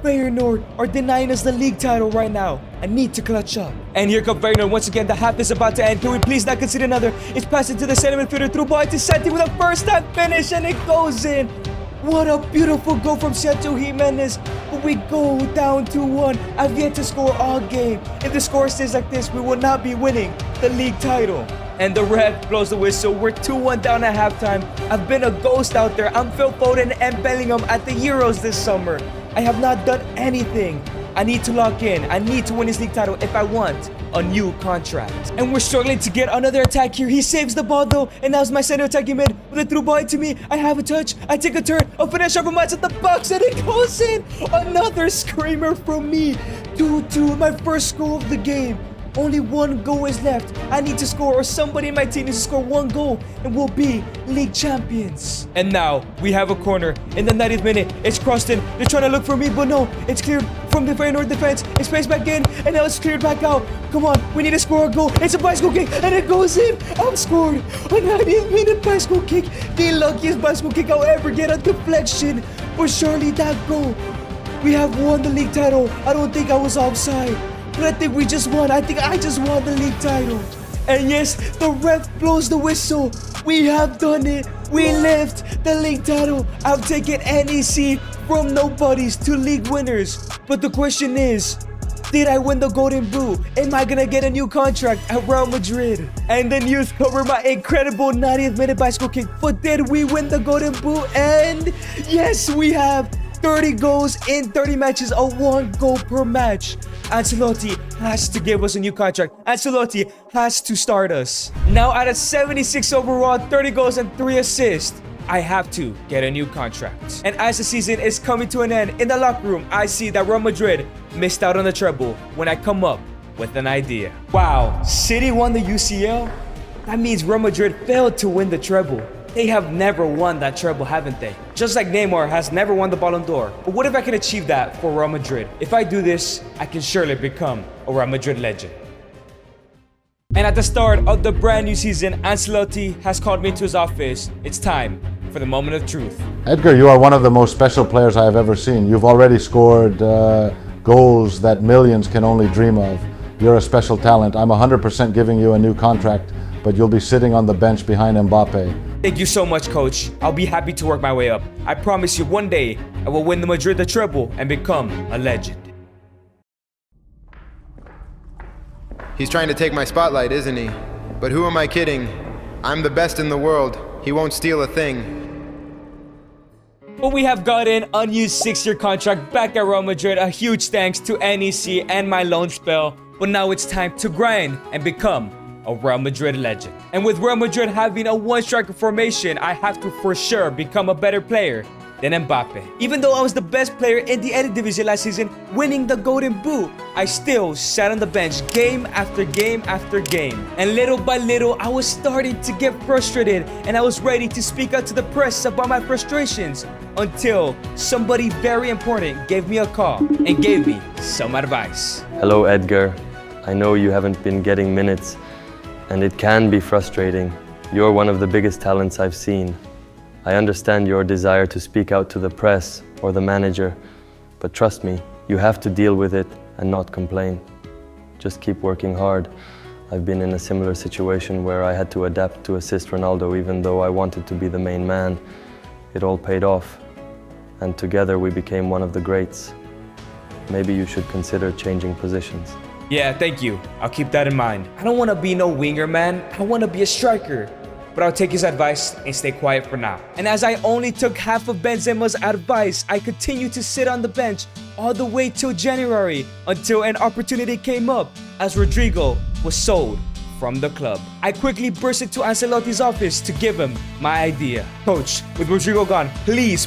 Feyenoord are denying us the league title right now. I need to clutch up. And here comes Feyenoord once again. The half is about to end. Can we please not concede another? It's passed into the center midfielder, through ball to Santi with a first time finish, and it goes in. What a beautiful goal from Santiago Jimenez. But we go down 2-1. I've yet to score all game. If the score stays like this, we will not be winning the league title. And the ref blows the whistle. We're 2-1 down at halftime. I've been a ghost out there. I'm Phil Foden and Bellingham at the Euros this summer. I have not done anything. I need to lock in. I need to win this league title if I want a new contract. And we're struggling to get another attack here. He saves the ball though, and now's my center attacking mid with a through ball to me. I have a touch. I take a turn. A finish over at the box, and it goes in. Another screamer from me. 2-2, my first goal of the game. Only one goal is left. I need to score, or somebody in my team needs to score one goal, and we'll be league champions. And now we have a corner in the 90th minute. It's crossed in. They're trying to look for me, but no. It's cleared from the Feyenoord defense. It's placed back in, and now it's cleared back out. Come on, we need to score a goal. It's a bicycle kick, and it goes in. I've scored a 90th minute bicycle kick. The luckiest bicycle kick I'll ever get. A deflection, but surely that goal. We have won the league title. I don't think I was offside. But I think we just won. I think I just won the league title. And yes, the ref blows the whistle. We have done it. We lift the league title. I've taken NEC from nobodies to league winners. But the question is, did I win the Golden Boot? Am I gonna get a new contract at Real Madrid? And the news cover my incredible 90th minute bicycle kick. But did we win the Golden Boot? And yes, we have. 30 goals in 30 matches, a 1 goal per match. Ancelotti has to give us a new contract. Ancelotti has to start us. Now at a 76 overall, 30 goals and 3 assists, I have to get a new contract. And as the season is coming to an end, in the locker room, I see that Real Madrid missed out on the treble when I come up with an idea. Wow, City won the UCL? That means Real Madrid failed to win the treble. They have never won that treble, haven't they? Just like Neymar has never won the Ballon d'Or. But what if I can achieve that for Real Madrid? If I do this, I can surely become a Real Madrid legend. And at the start of the brand new season, Ancelotti has called me to his office. It's time for the moment of truth. Edgar, you are one of the most special players I have ever seen. You've already scored goals that millions can only dream of. You're a special talent. I'm 100% giving you a new contract, but you'll be sitting on the bench behind Mbappe. Thank you so much, coach. I'll be happy to work my way up. I promise you one day I will win the Madrid the treble and become a legend. He's trying to take my spotlight, isn't he? But who am I kidding? I'm the best in the world. He won't steal a thing. But we have gotten an unused 6-year contract back at Real Madrid. A huge thanks to NEC and my loan spell. But now it's time to grind and become a Real Madrid legend. And with Real Madrid having a one-striker formation, I have to for sure become a better player than Mbappe. Even though I was the best player in the Eredivisie last season, winning the Golden Boot, I still sat on the bench game after game after game. And little by little, I was starting to get frustrated, and I was ready to speak out to the press about my frustrations until somebody very important gave me a call and gave me some advice. Hello, Edgar. I know you haven't been getting minutes, and it can be frustrating. You're one of the biggest talents I've seen. I understand your desire to speak out to the press or the manager, but trust me, you have to deal with it and not complain. Just keep working hard. I've been in a similar situation where I had to adapt to assist Ronaldo even though I wanted to be the main man. It all paid off, and together we became one of the greats. Maybe you should consider changing positions. Yeah, thank you. I'll keep that in mind. I don't want to be no winger, man. I want to be a striker. But I'll take his advice and stay quiet for now. And as I only took half of Benzema's advice, I continued to sit on the bench all the way till January until an opportunity came up as Rodrigo was sold from the club. I quickly burst into Ancelotti's office to give him my idea. Coach, with Rodrigo gone, please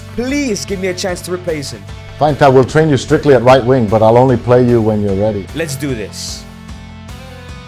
give me a chance to replace him. Fine, Tad, we'll train you strictly at right wing, but I'll only play you when you're ready. Let's do this.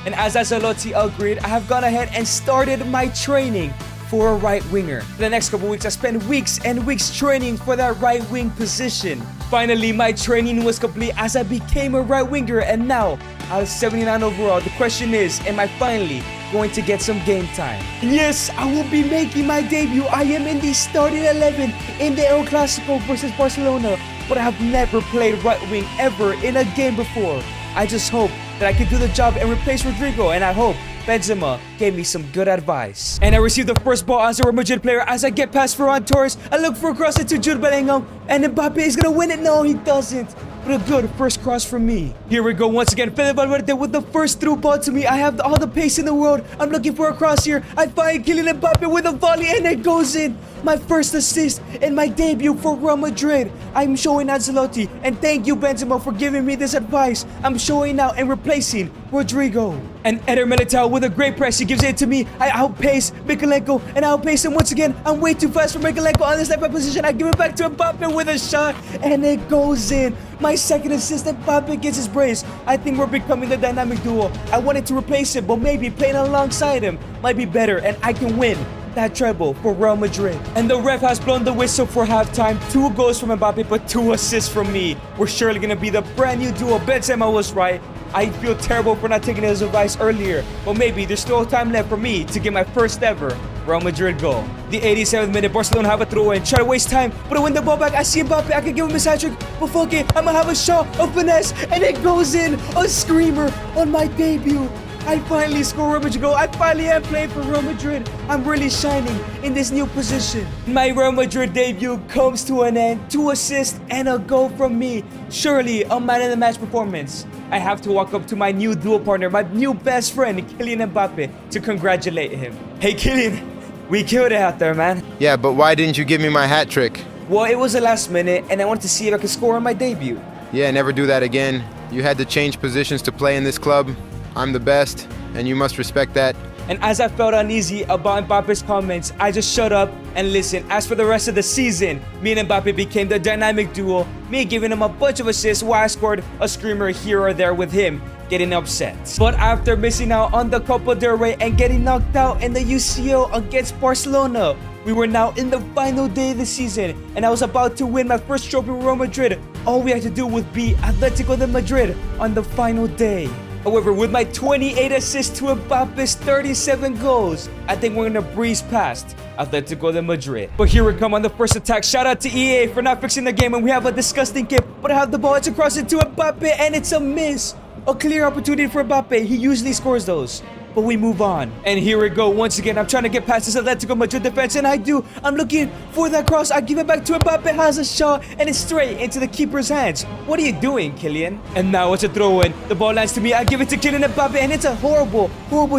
And as Ancelotti agreed, I have gone ahead and started my training for a right winger. For the next couple weeks, I spent weeks and weeks training for that right wing position. Finally, my training was complete as I became a right winger, and now, out of 79 overall, the question is, am I finally going to get some game time? Yes, I will be making my debut. I am in the starting 11 in the El Clasico versus Barcelona, but I have never played right wing ever in a game before. I just hope that I can do the job and replace Rodrigo, and I hope Benzema gave me some good advice. And I received the first ball as a Real Madrid player. As I get past Ferran Torres, I look for a cross into Jude Bellingham, and Mbappe is gonna win it. No, he doesn't. But a good first cross from me. Here we go once again. Fede Valverde with the first through ball to me. I have all the pace in the world. I'm looking for a cross here. I find Kylian Mbappe with a volley, and it goes in. My first assist in my debut for Real Madrid. I'm showing Ancelotti, and thank you Benzema for giving me this advice. I'm showing out and replacing Rodrigo. And Eder Militao with a great press, he gives it to me. I outpace Mikalenko, and I outpace him once again. I'm way too fast for Mikalenko on this type of position. I give it back to Mbappe with a shot, and it goes in. My second assist, Mbappe gets his brace. I think we're becoming the dynamic duo. I wanted to replace him, but maybe playing alongside him might be better, and I can win that treble for Real Madrid. And the ref has blown the whistle for halftime. 2 goals from Mbappe, but 2 assists from me. We're surely gonna be the brand new duo. Benzema was right. I feel terrible for not taking his advice earlier, but maybe there's still time left for me to get my first ever Real Madrid goal. The 87th minute, Barcelona have a throw in. Try to waste time, but I win the ball back. I see Mbappe, I can give him his hat-trick, but fuck it, I'm gonna have a shot of finesse, and it goes in. A screamer on my debut. I finally score a Real Madrid goal. I finally am playing for Real Madrid. I'm really shining in this new position. My Real Madrid debut comes to an end. 2 assists and a goal from me. Surely a man in the match performance. I have to walk up to my new duo partner, my new best friend, Kylian Mbappe, to congratulate him. Hey Kylian, we killed it out there, man. Yeah, but why didn't you give me my hat trick? Well, it was the last minute, and I wanted to see if I could score on my debut. Yeah, never do that again. You had to change positions to play in this club. I'm the best, and you must respect that. And as I felt uneasy about Mbappe's comments, I just shut up and listened. As for the rest of the season, me and Mbappe became the dynamic duo, me giving him a bunch of assists while I scored a screamer here or there with him getting upset. But after missing out on the Copa del Rey and getting knocked out in the UCL against Barcelona, we were now in the final day of the season, and I was about to win my first trophy with Real Madrid. All we had to do was beat Atletico de Madrid on the final day. However, with my 28 assists to Mbappe's 37 goals, I think we're gonna breeze past Atletico de Madrid. But here we come on the first attack. Shout out to EA for not fixing the game, and we have a disgusting kick. But I have the ball, it's across into Mbappe, and it's a miss. A clear opportunity for Mbappe. He usually scores those. But we move on. And here we go. Once again, I'm trying to get past this Atletico Madrid defense, and I do. I'm looking for that cross. I give it back to Mbappe. Has a shot, and it's straight into the keeper's hands. What are you doing, Kylian? And now it's a throw-in. The ball lands to me. I give it to Kylian Mbappe, and it's a horrible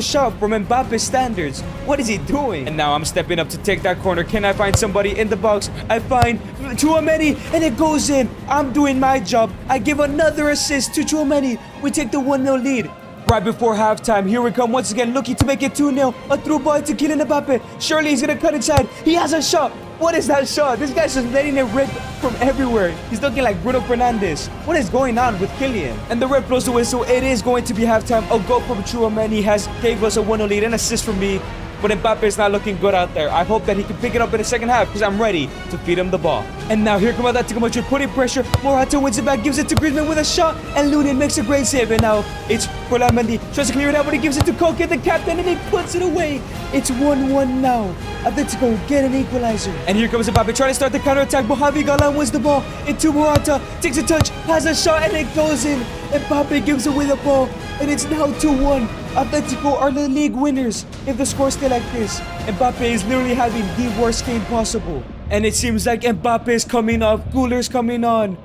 shot from Mbappe's standards. What is he doing? And now I'm stepping up to take that corner. Can I find somebody in the box? I find Tchouaméni, and it goes in. I'm doing my job. I give another assist to Tchouaméni. We take the 1-0 lead. Right before halftime, here we come once again, looking to make it 2-0. A through ball to Kylian Mbappe. Surely he's gonna cut inside. He has a shot. What is that shot? This guy's just letting it rip from everywhere. He's looking like Bruno Fernandes. What is going on with Kylian? And the ref blows the whistle. It is going to be halftime. A goal from Tchouaméni has gave us a 1-0 lead, an assist from me. but Mbappe is not looking good out there. I hope that he can pick it up in the second half because I'm ready to feed him the ball. And now here come Atletico Madrid putting pressure. Morata wins it back, gives it to Griezmann with a shot, and Lunin makes a great save. And now it's Ferland Mendy. Tries to clear it out, but he gives it to Koke, the captain, and he puts it away. It's 1-1 now. Atletico get an equalizer. And here comes Mbappe trying to start the counter-attack, but Javi Galan wins the ball into Morata, takes a touch, has a shot, and it goes in. Mbappe gives away the ball, and it's now 2-1. Atletico are the league winners if the score stays like this. Mbappe is literally having the worst game possible. And it seems like Mbappe is coming off, Guller's coming on.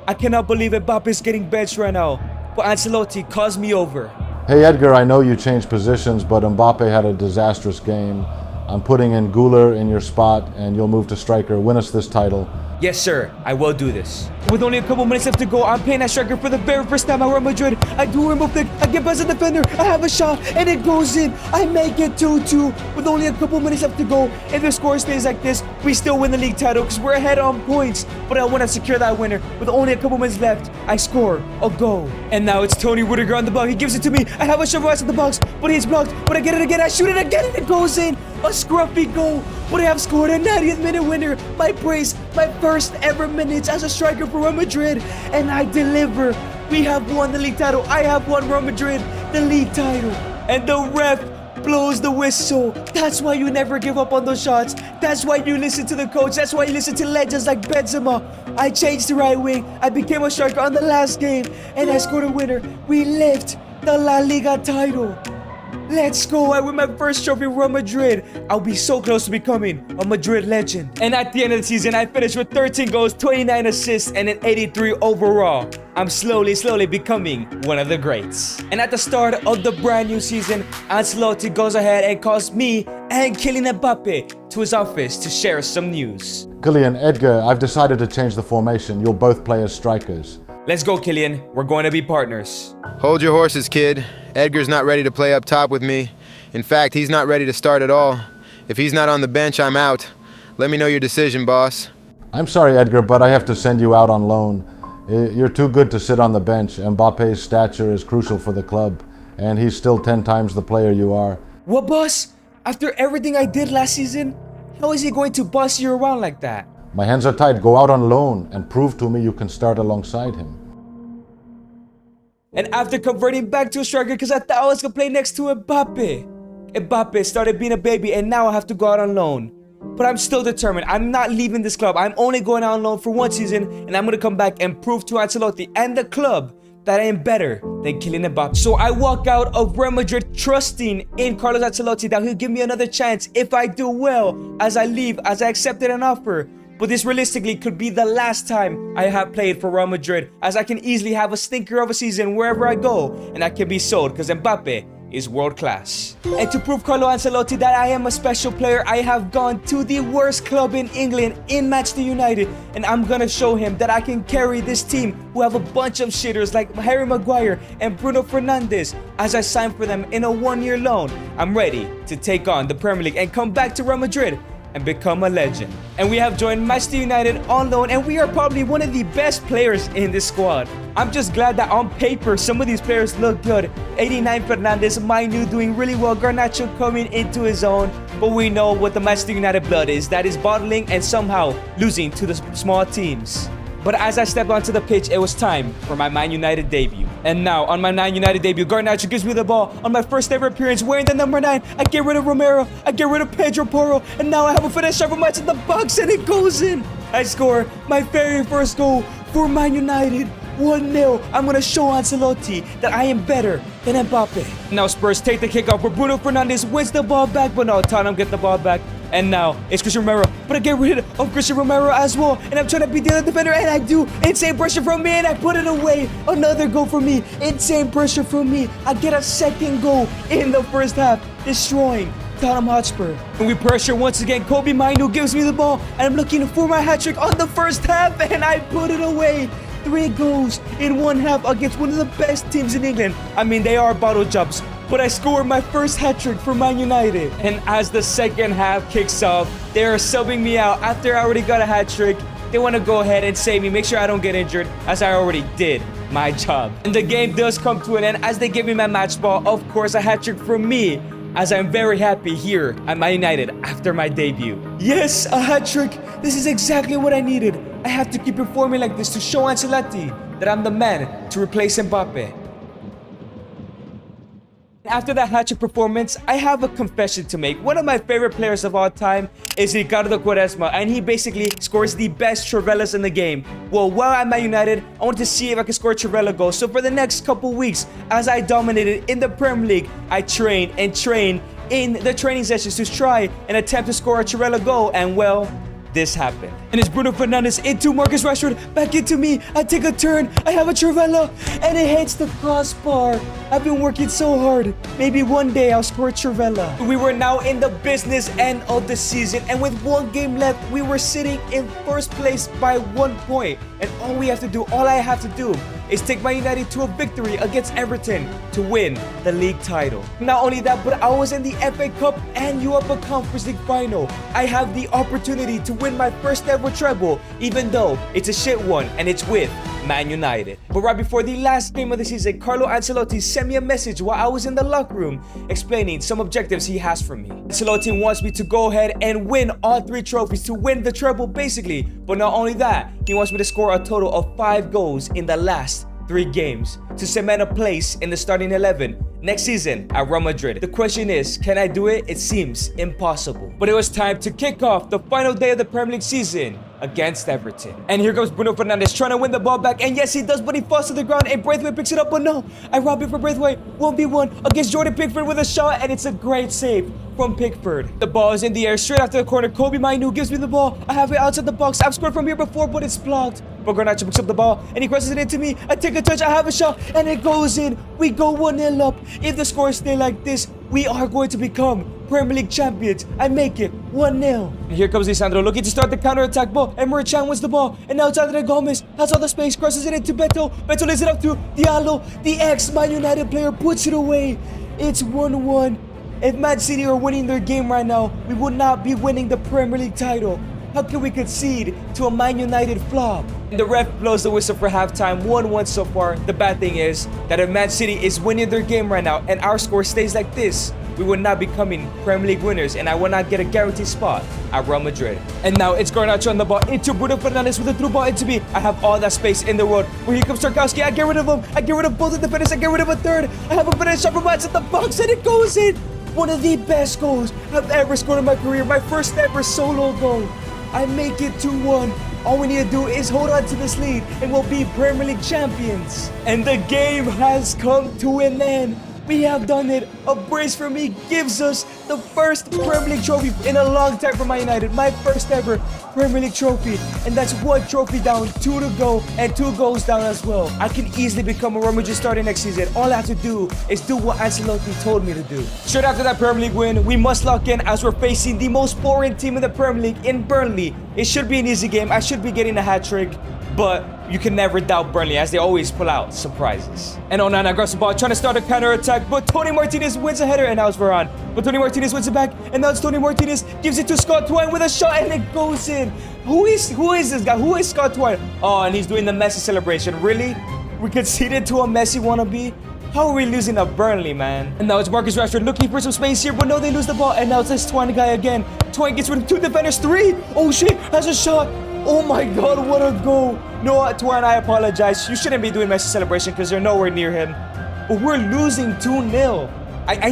I cannot believe Mbappe is getting benched right now. But Ancelotti calls me over. Hey Edgar, I know you changed positions, but Mbappe had a disastrous game. I'm putting in Guler in your spot, and you'll move to striker. Win us this title. Yes, sir. I will do this. With only a couple minutes left to go, I'm playing at striker for the very first time at Real Madrid. I do remove pick. I get past the defender. I have a shot, and it goes in. I make it 2-2 with only a couple minutes left to go. If the score stays like this, we still win the league title because we're ahead on points. But I want to secure that winner. With only a couple minutes left, I score a goal. And now it's Tony Rudiger on the ball. He gives it to me. I have a shot right in the box, but he's blocked. But I get it again. I shoot it again, and it goes in. A scruffy goal. But I have scored a 90th minute winner. My brace, my first ever minutes as a striker for Real Madrid. And I deliver. We have won the league title. I have won Real Madrid the league title. And the ref blows the whistle. That's why you never give up on those shots. That's why you listen to the coach. That's why you listen to legends like Benzema. I changed to right wing. I became a striker on the last game. And I scored a winner. We lift the La Liga title. Let's go. I win my first trophy with Real Madrid. I'll be so close to becoming a Madrid legend. And at the end of the season, I finished with 13 goals, 29 assists, and an 83 overall. I'm slowly becoming one of the greats. And at the start of the brand new season, Ancelotti goes ahead and calls me and Kylian Mbappe to his office to share some news. Kylian, Edgar, I've decided to change the formation. You'll both play as strikers. Let's go, Kylian. We're going to be partners. Hold your horses, kid. Edgar's not ready to play up top with me. In fact, he's not ready to start at all. If he's not on the bench, I'm out. Let me know your decision, boss. I'm sorry, Edgar, but I have to send you out on loan. You're too good to sit on the bench. Mbappe's stature is crucial for the club, and he's still 10 times the player you are. What, boss? After everything I did last season, how is he going to boss you around like that? My hands are tied. Go out on loan and prove to me you can start alongside him. And after converting back to a striker because I thought I was going to play next to Mbappe started being a baby, and now I have to go out on loan. But I'm still determined. I'm not leaving this club. I'm only going out on loan for one season, and I'm going to come back and prove to Ancelotti and the club that I am better than Kylian Mbappe. So I walk out of Real Madrid trusting in Carlos Ancelotti that he'll give me another chance if I do well as I leave, as I accepted an offer. But this realistically could be the last time I have played for Real Madrid, as I can easily have a stinker of a season wherever I go, and I can be sold because Mbappe is world class. And to prove Carlo Ancelotti that I am a special player, I have gone to the worst club in England, in Manchester United, and I'm gonna show him that I can carry this team who have a bunch of shitters like Harry Maguire and Bruno Fernandes as I sign for them in a one-year loan. I'm ready to take on the Premier League and come back to Real Madrid and become a legend. And we have joined Manchester United on loan, and we are probably one of the best players in this squad. I'm just glad that on paper some of these players look good. 89 Fernandes, Mainu doing really well, Garnacho coming into his own, but we know what the Manchester United blood is. That is bottling and somehow losing to the small teams. But as I stepped onto the pitch, it was time for my Man United debut. And now, on my Man United debut, Garnacho gives me the ball. On my first ever appearance, wearing the number 9, I get rid of Romero, I get rid of Pedro Porro, and now I have a finesse shot from match in the box, and it goes in. I score my very first goal for Man United. 1-0. I'm going to show Ancelotti that I am better than Mbappe. Now Spurs take the kickoff where Bruno Fernandes wins the ball back, but no, Tottenham get the ball back. And now it's Christian Romero, but I get rid of Christian Romero as well, and I'm trying to beat the other defender, and I do. Insane pressure from me, and I put it away. Another goal from me. Insane pressure from me. I get a second goal in the first half, destroying Tottenham Hotspur. And we pressure once again. Kobe Mainu gives me the ball, and I'm looking for my hat trick on the first half, and I put it away. 3 goals in one half against one of the best teams in England. I mean, they are bottle jobs, but I scored my first hat-trick for Man United. And as the second half kicks off, they are subbing me out after I already got a hat-trick. They want to go ahead and save me, make sure I don't get injured, as I already did my job. And the game does come to an end as they give me my match ball. Of course, a hat-trick from me. as I'm very happy here at Man United after my debut. Yes, a hat trick. This is exactly what I needed. I have to keep performing like this to show Ancelotti that I'm the man to replace Mbappe. After that hat-trick performance, I have a confession to make. One of my favorite players of all time is Ricardo Quaresma, and he basically scores the best Trivelas in the game. Well, while I'm at United, I want to see if I can score a Trivela goal. So for the next couple weeks, as I dominated in the Premier League, I trained in the training sessions to try and attempt to score a Trivela goal, and well, this happened. And it's Bruno Fernandes into Marcus Rashford, back into me. I take a turn, I have a Trivela, and it hits the crossbar. I've been working so hard. Maybe one day I'll score a Trivela. We were now in the business end of the season, and with one game left, we were sitting in first place by 1 point. And all I have to do is take Man United to a victory against Everton to win the league title. Not only that, but I was in the FA Cup and Europa Conference League final. I have the opportunity to win my first ever treble, even though it's a shit one and it's with Man United. But right before the last game of the season, Carlo Ancelotti sent me a message while I was in the locker room explaining some objectives he has for me. Ancelotti wants me to go ahead and win all 3 trophies to win the treble basically. But not only that, he wants me to score a total of 5 goals in the last 3 games to cement a place in the starting 11 next season at Real Madrid. The question is, can I do it? It seems impossible. But it was time to kick off the final day of the Premier League season against Everton. And here comes Bruno Fernandes trying to win the ball back. And yes, he does, but he falls to the ground and Braithwaite picks it up. But no, I rob it for Braithwaite. 1v1 against Jordan Pickford with a shot, and it's a great save from Pickford. The ball is in the air straight after the corner. Kobe Mainu gives me the ball. I have it outside the box. I've scored from here before, but it's blocked. But Garnacho picks up the ball and he crosses it into me. I take a touch, I have a shot, and it goes in. We go 1-0 up. If the scores stay like this, we are going to become Premier League champions. I make it 1-0. And here comes Lisandro looking to start the counter-attack ball, and Murichan wins the ball. And now it's Andre Gomez has all the space, crosses it into Beto. Beto lays it up to Diallo. The ex-Man United player puts it away. It's 1-1. If Man City are winning their game right now, we would not be winning the Premier League title. How can we concede to a Man United flop? And the ref blows the whistle for halftime, 1-1 so far. The bad thing is that if Man City is winning their game right now and our score stays like this, we will not be becoming Premier League winners, and I will not get a guaranteed spot at Real Madrid. And now it's Garnacho on the ball into Bruno Fernandes with a through ball into me. I have all that space in the world. Where here comes Tarkowski. I get rid of him. I get rid of both the defenders. I get rid of a third. I have a finish shot from outside the box, and it goes in. One of the best goals I've ever scored in my career. My first ever solo goal. I make it 2-1. All we need to do is hold on to this lead and we'll be Premier League champions. And the game has come to an end. We have done it. A brace for me gives us the first Premier League trophy in a long time for Man United. My first ever Premier League trophy. And that's 1 trophy down, 2 to go, and 2 goals down as well. I can easily become a Real Madrid starter next season. All I have to do is do what Ancelotti told me to do. Straight after that Premier League win, we must lock in as we're facing the most boring team in the Premier League in Burnley. It should be an easy game. I should be getting a hat trick. But you can never doubt Burnley as they always pull out surprises. And Onana grabs the ball trying to start a counter-attack, but Tony Martinez wins a header, and now it's Varane. But Tony Martinez wins it back, and now it's Tony Martinez, gives it to Scott Twine with a shot, and it goes in. Who is this guy? Who is Scott Twine? Oh, and he's doing the Messi celebration. Really? We conceded to a Messi wannabe? How are we losing to Burnley, man? And now it's Marcus Rashford looking for some space here, but no, they lose the ball, and now it's this Twine guy again. Twine gets rid of 2 defenders, 3. Oh shit, has a shot. Oh my god, what a goal. No, Twine, I apologize. You shouldn't be doing Messi celebration because you're nowhere near him. But we're losing 2-0. I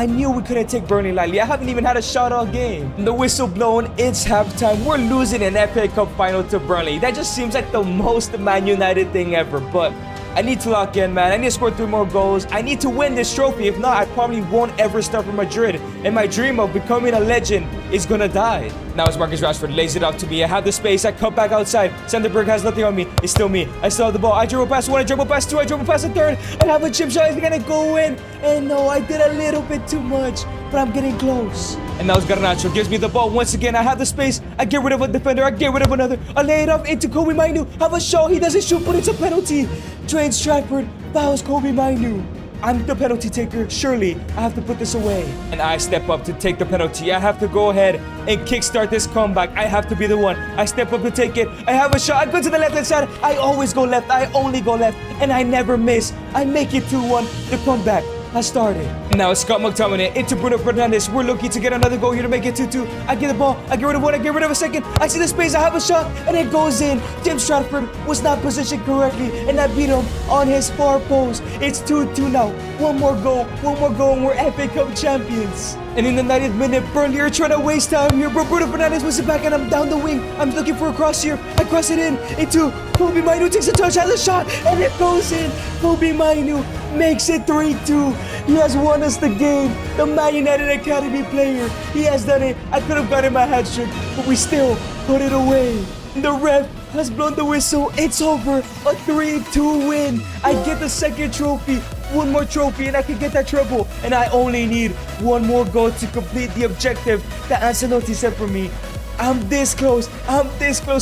knew we couldn't take Burnley lightly. I haven't even had a shot all game. And the whistle blown, it's halftime. We're losing an FA Cup final to Burnley. That just seems like the most Man United thing ever. But I need to lock in, man. I need to score 3 more goals. I need to win this trophy. If not, I probably won't ever start for Madrid. And my dream of becoming a legend is gonna die. Now it's Marcus Rashford, lays it up to me. I have the space. I cut back outside. Sanderberg has nothing on me. It's still me. I still have the ball. I dribble past 1. I dribble past 2. I dribble past a 3rd. I have a chip shot. It's gonna go in. And no, I did a little bit too much. But I'm getting close. And now it's Garnacho. Gives me the ball once again. I have the space. I get rid of a defender. I get rid of another. I lay it up into Kobe Mainu. Have a shot. He doesn't shoot, but it's a penalty. Trent Stratford fouls Kobe Mainu. I'm the penalty taker. Surely I have to put this away. And I step up to take the penalty. I have to go ahead and kickstart this comeback. I have to be the one. I step up to take it. I have a shot. I go to the left-hand side. I always go left. I only go left. And I never miss. I make it 2-1. The comeback has started. Now it's Scott McTominay into Bruno Fernandes. We're looking to get another goal here to make it 2-2. I get the ball, I get rid of one, I get rid of a second. I see the space, I have a shot, and it goes in. Tim Stratford was not positioned correctly, and I beat him on his far post. It's 2-2 now. One more goal, and we're FA Cup champions. And in the 90th minute, Burnley are trying to waste time here, but Bruno Fernandes was it back, and I'm down the wing. I'm looking for a cross here. I cross it in into Kobe Mainu, takes a touch, has a shot, and it goes in. Kobe Mainu makes it 3-2. He has won us the game. The Man United Academy player. He has done it. I could have gotten my hat trick, but we still put it away. The ref has blown the whistle. It's over. A 3-2 win. I get the second trophy. One more trophy and I can get that treble. And I only need one more goal to complete the objective that Ancelotti set for me. I'm this close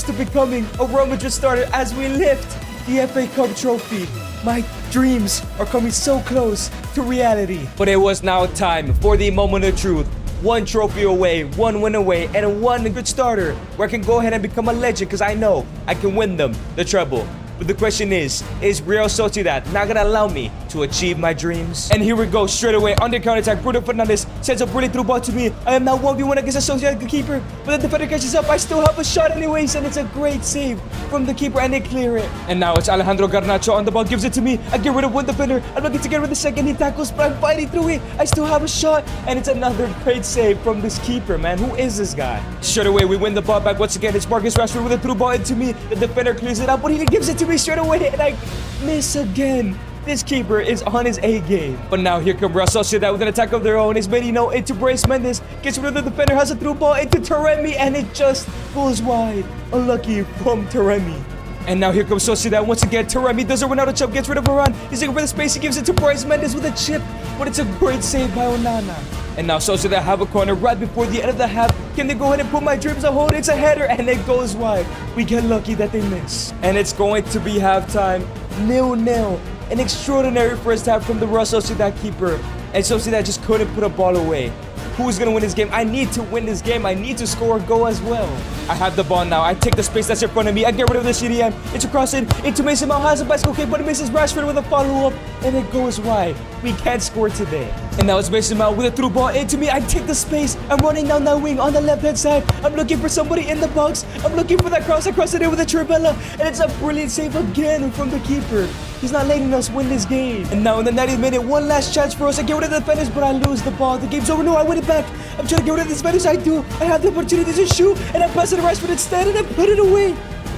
to becoming a Real Madrid starter as we lift the FA Cup trophy. My dreams are coming so close to reality. But it was now time for the moment of truth. One trophy away, one win away, and one good starter where I can go ahead and become a legend because I know I can win them the treble. But the question is Real Sociedad not gonna allow me to achieve my dreams? And here we go, straight away, under counter-attack, Bruno Fernandes sends a brilliant through ball to me. I am now 1v1 against a Sociedad keeper, but the defender catches up. I still have a shot anyways, and it's a great save from the keeper, and they clear it. And now it's Alejandro Garnacho on the ball, gives it to me. I get rid of one defender. I'm looking to get rid of the second. He tackles, but I'm fighting through it. I still have a shot, and it's another great save from this keeper, man. Who is this guy? Straight away, we win the ball back once again. It's Marcus Rashford with a through ball into me. The defender clears it out, but he gives it to me straight away, and I miss again. This keeper is on his A game. But now here come Real Sociedad with an attack of their own. It's Merino into Bryce Mendes. Gets rid of the defender, has a through ball into Taremi, and it just goes wide. Unlucky from Taremi. And now here comes Sociedad once again. Taremi does a Ronaldo chip, gets rid of Varane. He's looking for the space, he gives it to Bryce Mendes with a chip. But it's a great save by Onana. And now Sociedad have a corner right before the end of the half. Can they go ahead and put my dreams on hold? It's a header, and it goes wide. We get lucky that they miss. And it's going to be halftime. 0-0. An extraordinary first half from the Real Sociedad keeper. And Sociedad just couldn't put a ball away. Who's going to win this game? I need to win this game. I need to score a goal as well. I have the ball now. I take the space that's in front of me. I get rid of the CDM. It's across it into Mason Mount. Has a bicycle kick, but it misses Rashford with a follow-up. And it goes wide. We can't score today. And now it's Mason Mount with a through ball into me. I take the space. I'm running down that wing on the left-hand side. I'm looking for somebody in the box. I'm looking for that cross. I cross it in with a Trivella. And it's a brilliant save again from the keeper. He's not letting us win this game. And now in the 90th minute, one last chance for us. I get rid of the defenders, but I lose the ball. The game's over. No, I win it back. I'm trying to get rid of the defenders. I do. I have the opportunity to shoot, and I pass it to Rashford instead, and I put it away.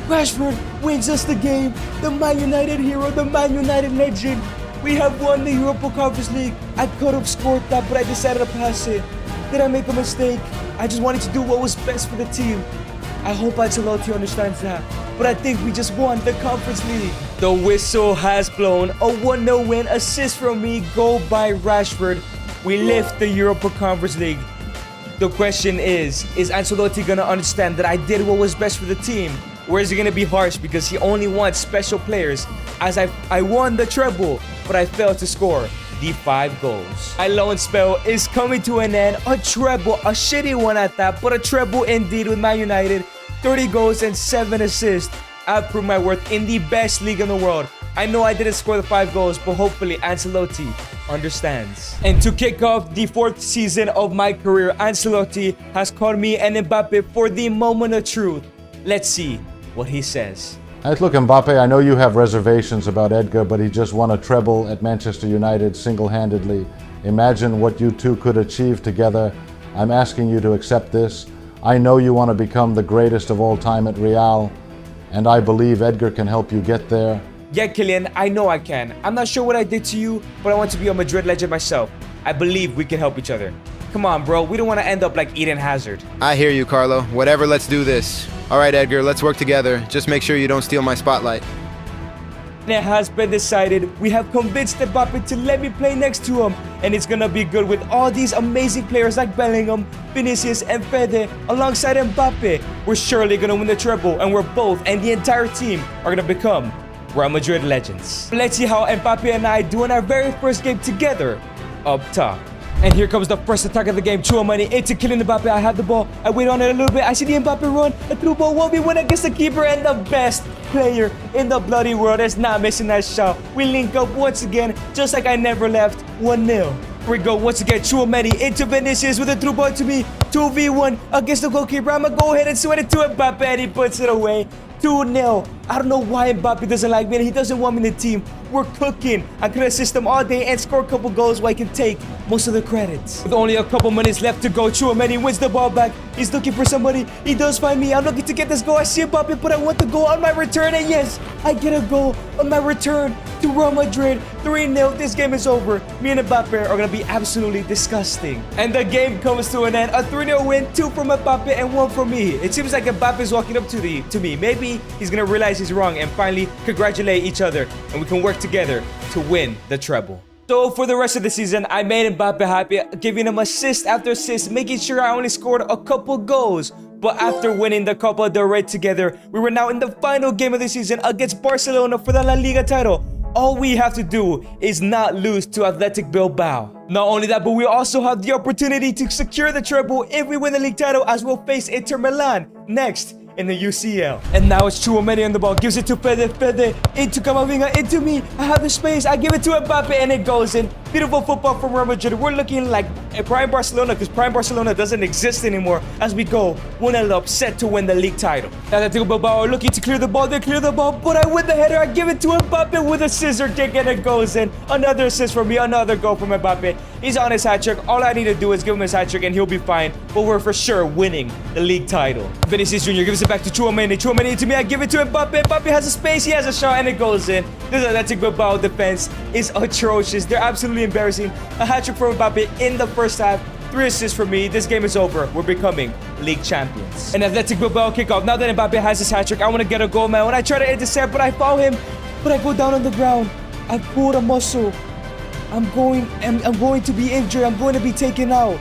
Rashford wins us the game. The Man United hero, the Man United legend. We have won the Europa Conference League. I could have scored that, but I decided to pass it. Did I make a mistake? I just wanted to do what was best for the team. I hope Ancelotti understands that. But I think we just won the Conference League. The whistle has blown. A 1-0 win. Assist from me. Goal by Rashford. We lift the Europa Conference League. The question is Ancelotti going to understand that I did what was best for the team? Or is he going to be harsh because he only wants special players? As I won the treble, but I failed to score the 5 goals. My loan spell is coming to an end. A treble, a shitty one at that, but a treble indeed with Man United. 30 goals and 7 assists. I've proved my worth in the best league in the world. I know I didn't score the 5 goals, but hopefully Ancelotti understands. And to kick off the 4th season of my career, Ancelotti has called me and Mbappe for the moment of truth. Let's see what he says. Look, Mbappe, I know you have reservations about Edgar, but he just won a treble at Manchester United single-handedly. Imagine what you two could achieve together. I'm asking you to accept this. I know you want to become the greatest of all time at Real, and I believe Edgar can help you get there. Yeah, Kylian, I know I can. I'm not sure what I did to you, but I want to be a Madrid legend myself. I believe we can help each other. Come on, bro. We don't want to end up like Eden Hazard. I hear you, Carlo. Whatever, let's do this. All right, Edgar, let's work together. Just make sure you don't steal my spotlight. It has been decided. We have convinced Mbappe to let me play next to him, and it's gonna be good with all these amazing players like Bellingham, Vinicius, and Fede alongside Mbappe. We're surely gonna win the treble, and we're both and the entire team are gonna become Real Madrid legends. Let's see how Mbappe and I do in our very first game together up top. And here comes the first attack of the game. Chouamani into Kylian Mbappe. I have the ball. I wait on it a little bit. I see the Mbappe run. A through ball 1v1 against the keeper, and the best player in the bloody world is not missing that shot. We link up once again, just like I never left. 1-0. Here we go once again. Chouamani into Vinicius with a through ball to me. 2v1 against the goalkeeper. I'm gonna go ahead and sweat it to Mbappe, and he puts it away. 2-0. I don't know why Mbappe doesn't like me and he doesn't want me in the team. We're cooking. I could assist him all day and score a couple goals where I can take most of the credits. With only a couple minutes left to go, Chouamani wins the ball back. He's looking for somebody. He does find me. I'm looking to get this goal. I see Mbappe, but I want the goal on my return. And yes, I get a goal on my return to Real Madrid. 3-0. This game is over. Me and Mbappe are going to be absolutely disgusting. And the game comes to an end. A 3-0 win. 2 from Mbappe and 1 from me. It seems like Mbappe is walking up to me. Maybe he's going to realize he's wrong and finally congratulate each other. And we can work together to win the treble. So for the rest of the season, I made Mbappe happy, giving him assist after assist, making sure I only scored a couple goals. But after winning the Copa del Rey together, we were now in the final game of the season against Barcelona for the La Liga title. All we have to do is not lose to Athletic Bilbao. Not only that, but we also have the opportunity to secure the treble if we win the league title, as we'll face Inter Milan next in the UCL. And now it's Chouamani on the ball, gives it to Fede, into Camavinga, into me. I have the space, I give it to Mbappe, and it goes in. Beautiful football from Real Madrid. We're looking like a prime Barcelona, because prime Barcelona doesn't exist anymore, as we go 1-0 up, set to win the league title. Athletic Bilbao are looking to clear the ball. They clear the ball, but I win the header. I give it to Mbappe with a scissor kick, and it goes in. Another assist from me, another goal from Mbappe. He's on his hat trick. All I need to do is give him his hat trick, and he'll be fine. But we're for sure winning the league title. Vinicius Jr. gives it back to Chouamani. Chouamani to me. I give it to Mbappe. Mbappe has a space. He has a shot, and it goes in. This Athletic Bilbao defense is atrocious. They're absolutely embarrassing. A hat-trick from Mbappe in the first half. 3 assists for me. This game is over. We're becoming league champions. An Athletic Bilbao kickoff. Now that Mbappe has his hat-trick, I want to get a goal, man. When I try to intercept, but I foul him. But I go down on the ground. I pulled a muscle. I'm going to be injured. I'm going to be taken out.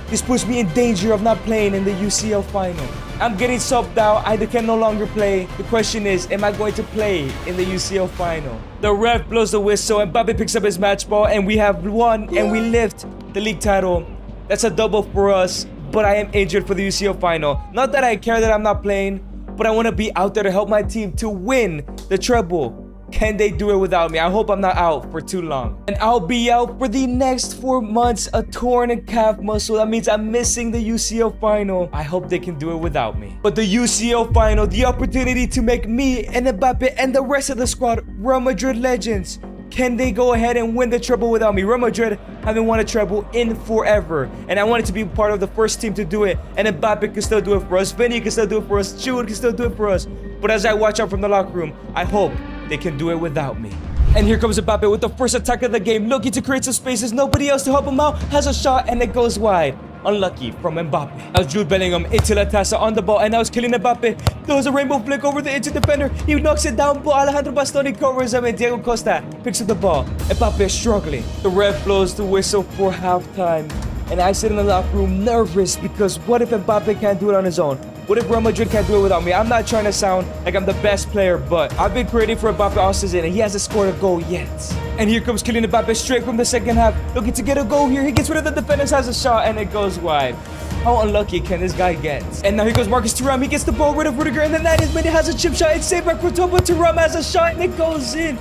This puts me in danger of not playing in the UCL final. I'm getting subbed out. I can no longer play. The question is, am I going to play in the UCL final? The ref blows the whistle, and Mbappe picks up his match ball, and we have won, and we lift the league title. That's a double for us, but I am injured for the UCL final. Not that I care that I'm not playing, but I want to be out there to help my team to win the treble. Can they do it without me? I hope I'm not out for too long. And I'll be out for the next 4 months, a torn calf muscle. That means I'm missing the UCL final. I hope they can do it without me. But the UCL final, the opportunity to make me and Mbappe and the rest of the squad Real Madrid legends. Can they go ahead and win the treble without me? Real Madrid haven't won a treble in forever. And I wanted to be part of the first team to do it. And Mbappe can still do it for us. Vinny can still do it for us. Jude can still do it for us. But as I watch out from the locker room, I hope they can do it without me. And here comes Mbappe with the first attack of the game, looking to create some spaces. Nobody else to help him out. Has a shot, and it goes wide. Unlucky from Mbappe. Now Jude Bellingham into Latasa on the ball, and now it's Kylian Mbappe. Throws a rainbow flick over the Inter defender. He knocks it down, but Alejandro Bastoni covers him, and Diego Costa picks up the ball. Mbappe is struggling. The ref blows the whistle for halftime. And I sit in the locker room nervous, because what if Mbappe can't do it on his own? What if Real Madrid can't do it without me? I'm not trying to sound like I'm the best player, but I've been creating for Mbappe all season, and he hasn't scored a goal yet. And here comes Kylian Mbappe straight from the second half, looking to get a goal here. He gets rid of the defenders, has a shot, and it goes wide. How unlucky can this guy get? And now here goes Marcus Thuram. He gets the ball rid of Rudiger, and the 90th minute has a chip shot. It's saved by Courtois, but Thuram has a shot, and it goes in.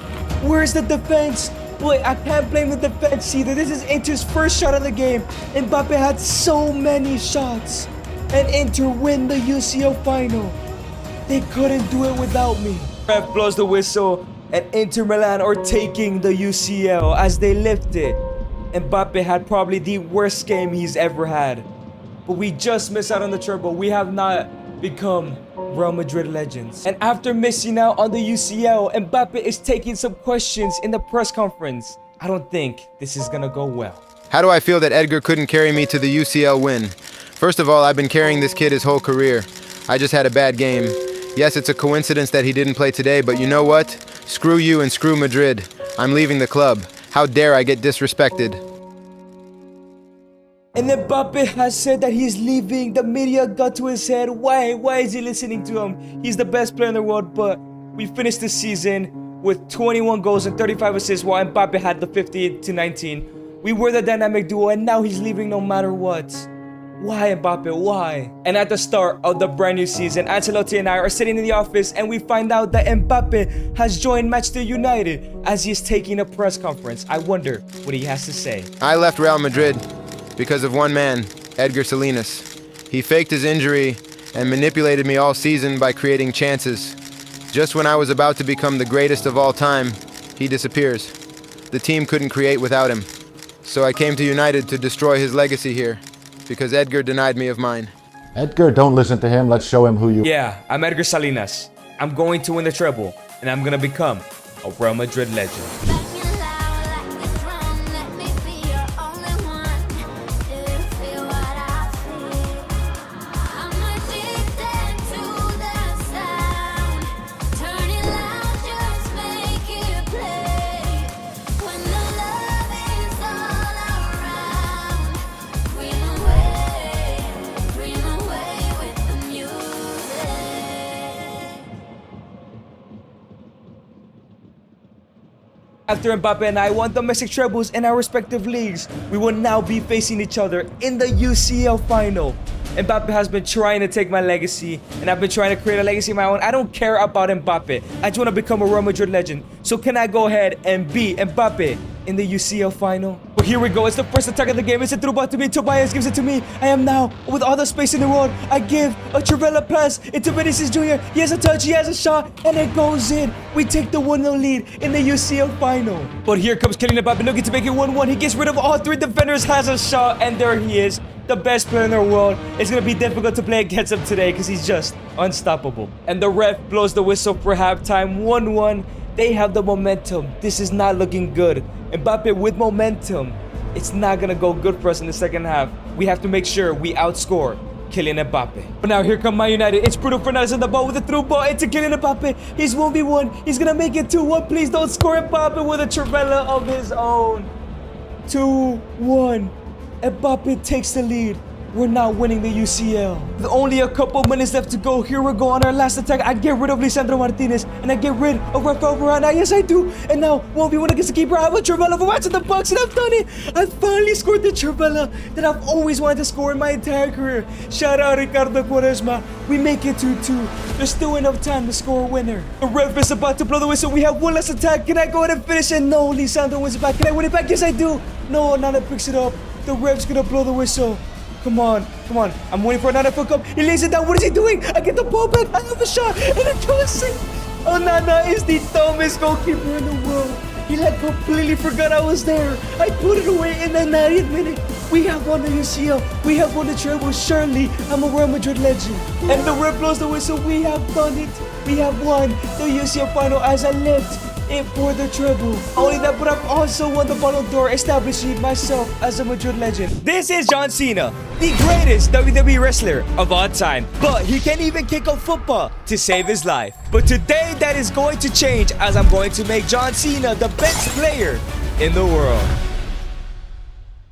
Where's the defense? Wait, I can't blame the defense either. This is Inter's first shot of the game. Mbappe had so many shots. And Inter win the UCL final. They couldn't do it without me. Ref blows the whistle, and Inter Milan are taking the UCL as they lift it. Mbappe had probably the worst game he's ever had. But we just missed out on the treble. We have not become Real Madrid legends. And after missing out on the UCL, Mbappe is taking some questions in the press conference. I don't think this is gonna go well. How do I feel that Edgar couldn't carry me to the UCL win? First of all, I've been carrying this kid his whole career. I just had a bad game. Yes, it's a coincidence that he didn't play today, but you know what? Screw you and screw Madrid. I'm leaving the club. How dare I get disrespected? And Mbappe has said that he's leaving. The media got to his head. Why is he listening to him? He's the best player in the world, but we finished the season with 21 goals and 35 assists, while Mbappe had the 50 to 19. We were the dynamic duo, and now he's leaving no matter what. Why, Mbappe? Why? And at the start of the brand new season, Ancelotti and I are sitting in the office and we find out that Mbappe has joined Manchester United as he's taking a press conference. I wonder what he has to say. I left Real Madrid because of one man, Edgar Salinas. He faked his injury and manipulated me all season by creating chances. Just when I was about to become the greatest of all time, he disappears. The team couldn't create without him. So I came to United to destroy his legacy here, because Edgar denied me of mine. Edgar, don't listen to him. Let's show him who you are. Yeah, I'm Edgar Salinas. I'm going to win the treble, and I'm gonna become a Real Madrid legend. After Mbappe and I won domestic trebles in our respective leagues, we will now be facing each other in the UCL final. Mbappe has been trying to take my legacy, and I've been trying to create a legacy of my own. I don't care about Mbappe. I just want to become a Real Madrid legend. So can I go ahead and beat Mbappe in the UCL final? Well, here we go. It's the first attack of the game. It's a through ball to me. Tobias gives it to me. I am now with all the space in the world. I give a Trivela pass into Vinicius Jr. He has a touch. He has a shot, and it goes in. We take the 1-0 lead in the UCL final. But here comes Kylian Mbappe looking to make it 1-1. He gets rid of all three defenders, has a shot, and there he is. The best player in the world. It's going to be difficult to play against him today because he's just unstoppable. And the ref blows the whistle for halftime. 1-1. They have the momentum. This is not looking good. Mbappe with momentum. It's not going to go good for us in the second half. We have to make sure we outscore Kylian Mbappe. But now here come Man United. It's Bruno Fernandes on the ball with a through ball into Kylian Mbappe. He's 1v1. He's going to make it 2-1. Please don't score Mbappe with a Trivela of his own. 2-1. Mbappe takes the lead. We're not winning the UCL. With only a couple minutes left to go, here we go on our last attack. I get rid of Lisandro Martinez and I get rid of Rafael Varane. Yes, I do. And now 1v1 against the keeper. I have a Trivela for watching the box, and I've done it. I finally scored the Trivela that I've always wanted to score in my entire career. Shout out Ricardo Quaresma. We make it 2-2. There's still enough time to score a winner. The ref is about to blow the whistle. We have one last attack. Can I go ahead and finish it? No, Lisandro wins it back. Can I win it back? Yes, I do. No, Nana picks it up. The ref's gonna blow the whistle. Come on, come on. I'm waiting for another fuck up. He lays it down. What is he doing? I get the ball back. I have a shot. And it goes in. Oh, Nana is the dumbest goalkeeper in the world. He like completely forgot I was there. I put it away in the 90th minute. We have won the UCL. We have won the treble. Surely, I'm a Real Madrid legend. And the ref blows the whistle. We have done it. We have won the UCL final as I left it for the treble. Only that, but I've also won the Ballon d'Or, establishing myself as a Madrid legend. This is John Cena, the greatest WWE wrestler of all time. But he can't even kick a football to save his life. But today that is going to change, as I'm going to make John Cena the best player in the world.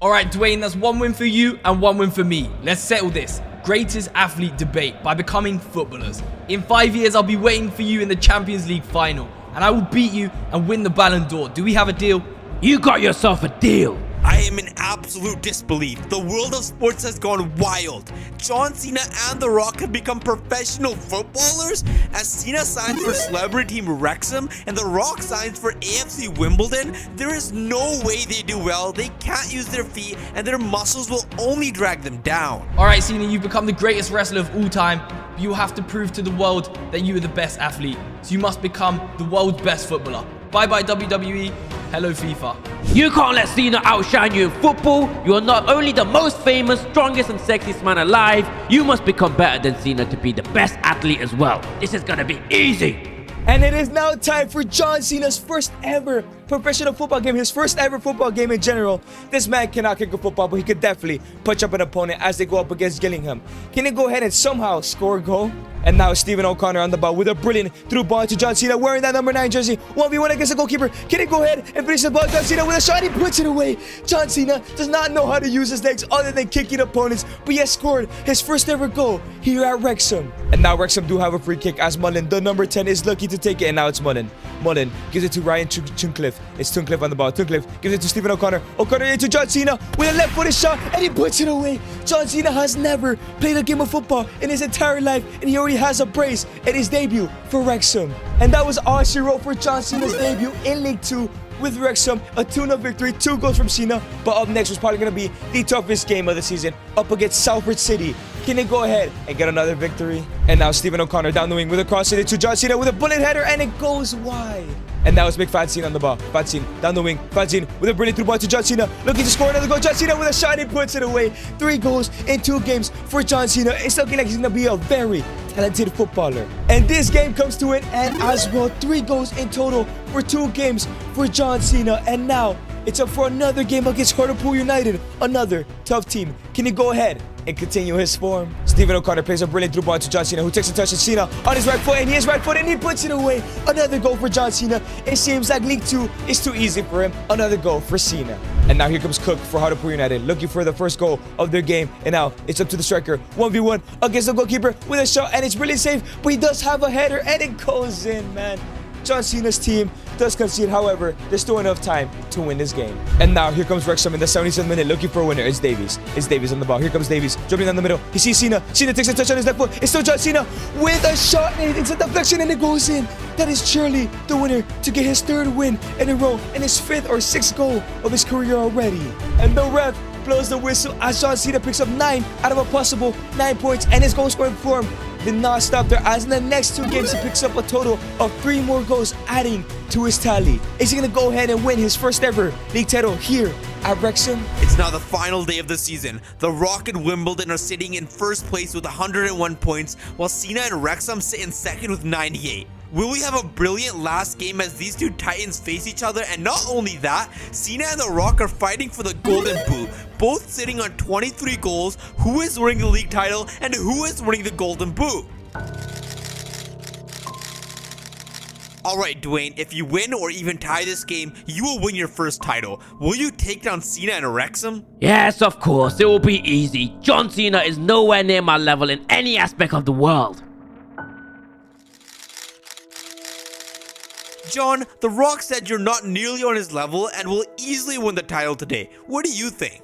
Alright, Dwayne, that's one win for you and one win for me. Let's settle this. Greatest athlete debate by becoming footballers. In 5 years, I'll be waiting for you in the Champions League final, and I will beat you and win the Ballon d'Or. Do we have a deal? You got yourself a deal. I am in absolute disbelief. The world of sports has gone wild. John Cena and The Rock have become professional footballers as Cena signs for celebrity team Wrexham and The Rock signs for AFC Wimbledon. There is no way they do well. They can't use their feet and their muscles will only drag them down. Alright, Cena, you've become the greatest wrestler of all time. But you have to prove to the world that you are the best athlete. So you must become the world's best footballer. Bye-bye WWE. Hello FIFA. You can't let Cena outshine you in football. You are not only the most famous, strongest and sexiest man alive, you must become better than Cena to be the best athlete as well. This is gonna be easy. And it is now time for John Cena's first ever professional football game, his first ever football game in general. This man cannot kick a football, but he could definitely punch up an opponent as they go up against Gillingham. Can he go ahead and somehow score a goal? And now Stephen O'Connor on the ball with a brilliant through ball to John Cena wearing that number 9 jersey. 1v1 against the goalkeeper. Can he go ahead and finish the ball? John Cena with a shot. He puts it away. John Cena does not know how to use his legs other than kicking opponents, but he has scored his first ever goal here at Wrexham. And now Wrexham do have a free kick as Mullen, the number 10, is lucky to take it. And now it's Mullen. Mullen gives it to Ryan Chunkliffe. It's Tuncliffe on the ball. Tuncliffe gives it to Stephen O'Connor. O'Connor into John Cena with a left-footed shot, and he puts it away. John Cena has never played a game of football in his entire life, and he already has a brace in his debut for Wrexham. And that was all she wrote for John Cena's debut in League 2 with Wrexham. A 2-0 victory, 2 goals from Cena. But up next was probably going to be the toughest game of the season, up against Salford City. Can they go ahead and get another victory? And now Stephen O'Connor down the wing with a cross into John Cena with a bullet header, and it goes wide. And that was big Fanzine on the ball. Fanzine down the wing. Fanzine with a brilliant through ball to John Cena. Looking to score another goal. John Cena with a shot and puts it away. 3 goals in 2 games for John Cena. It's looking like he's going to be a very talented footballer. And this game comes to an end as well. 3 goals in total for 2 games for John Cena. And now it's up for another game against Hartlepool United. Another tough team. Can he go ahead and continue his form? Stephen O'Connor plays a brilliant through ball to John Cena, who takes a touch of Cena on his right foot, and he is right foot, and he puts it away. Another goal for John Cena. It seems like League 2 is too easy for him. Another goal for Cena. And now here comes Cook for Hartlepool United, looking for the first goal of their game. And now it's up to the striker, 1v1 against the goalkeeper with a shot, and it's really safe, but he does have a header, and it goes in, man. John Cena's team does concede, however, there's still enough time to win this game. And now here comes Wrexham in the 77th minute looking for a winner. It's Davies. It's Davies on the ball. Here comes Davies, dribbling down the middle. He sees Cena. Cena takes a touch on his left foot. It's still John Cena with a shot, and it's a deflection, and it goes in. That is surely the winner to get his 3rd win in a row and his 5th or 6th goal of his career already. And the ref blows the whistle as John Cena picks up 9 out of a possible 9 points, and his goal scoring form did not stop there, as in the next 2 games he picks up a total of 3 more goals, adding to his tally. Is he going to go ahead and win his first ever league title here at Wrexham? It's now the final day of the season. The Rock and Wimbledon are sitting in first place with 101 points, while Cena and Wrexham sit in second with 98. Will we have a brilliant last game as these 2 titans face each other? And not only that, Cena and The Rock are fighting for the Golden Boot, both sitting on 23 goals. Who is winning the league title and who is winning the Golden Boot? Alright, Dwayne, if you win or even tie this game, you will win your first title. Will you take down Cena and Wrexham? Yes, of course, it will be easy. John Cena is nowhere near my level in any aspect of the world. John, The Rock said you're not nearly on his level and will easily win the title today. What do you think?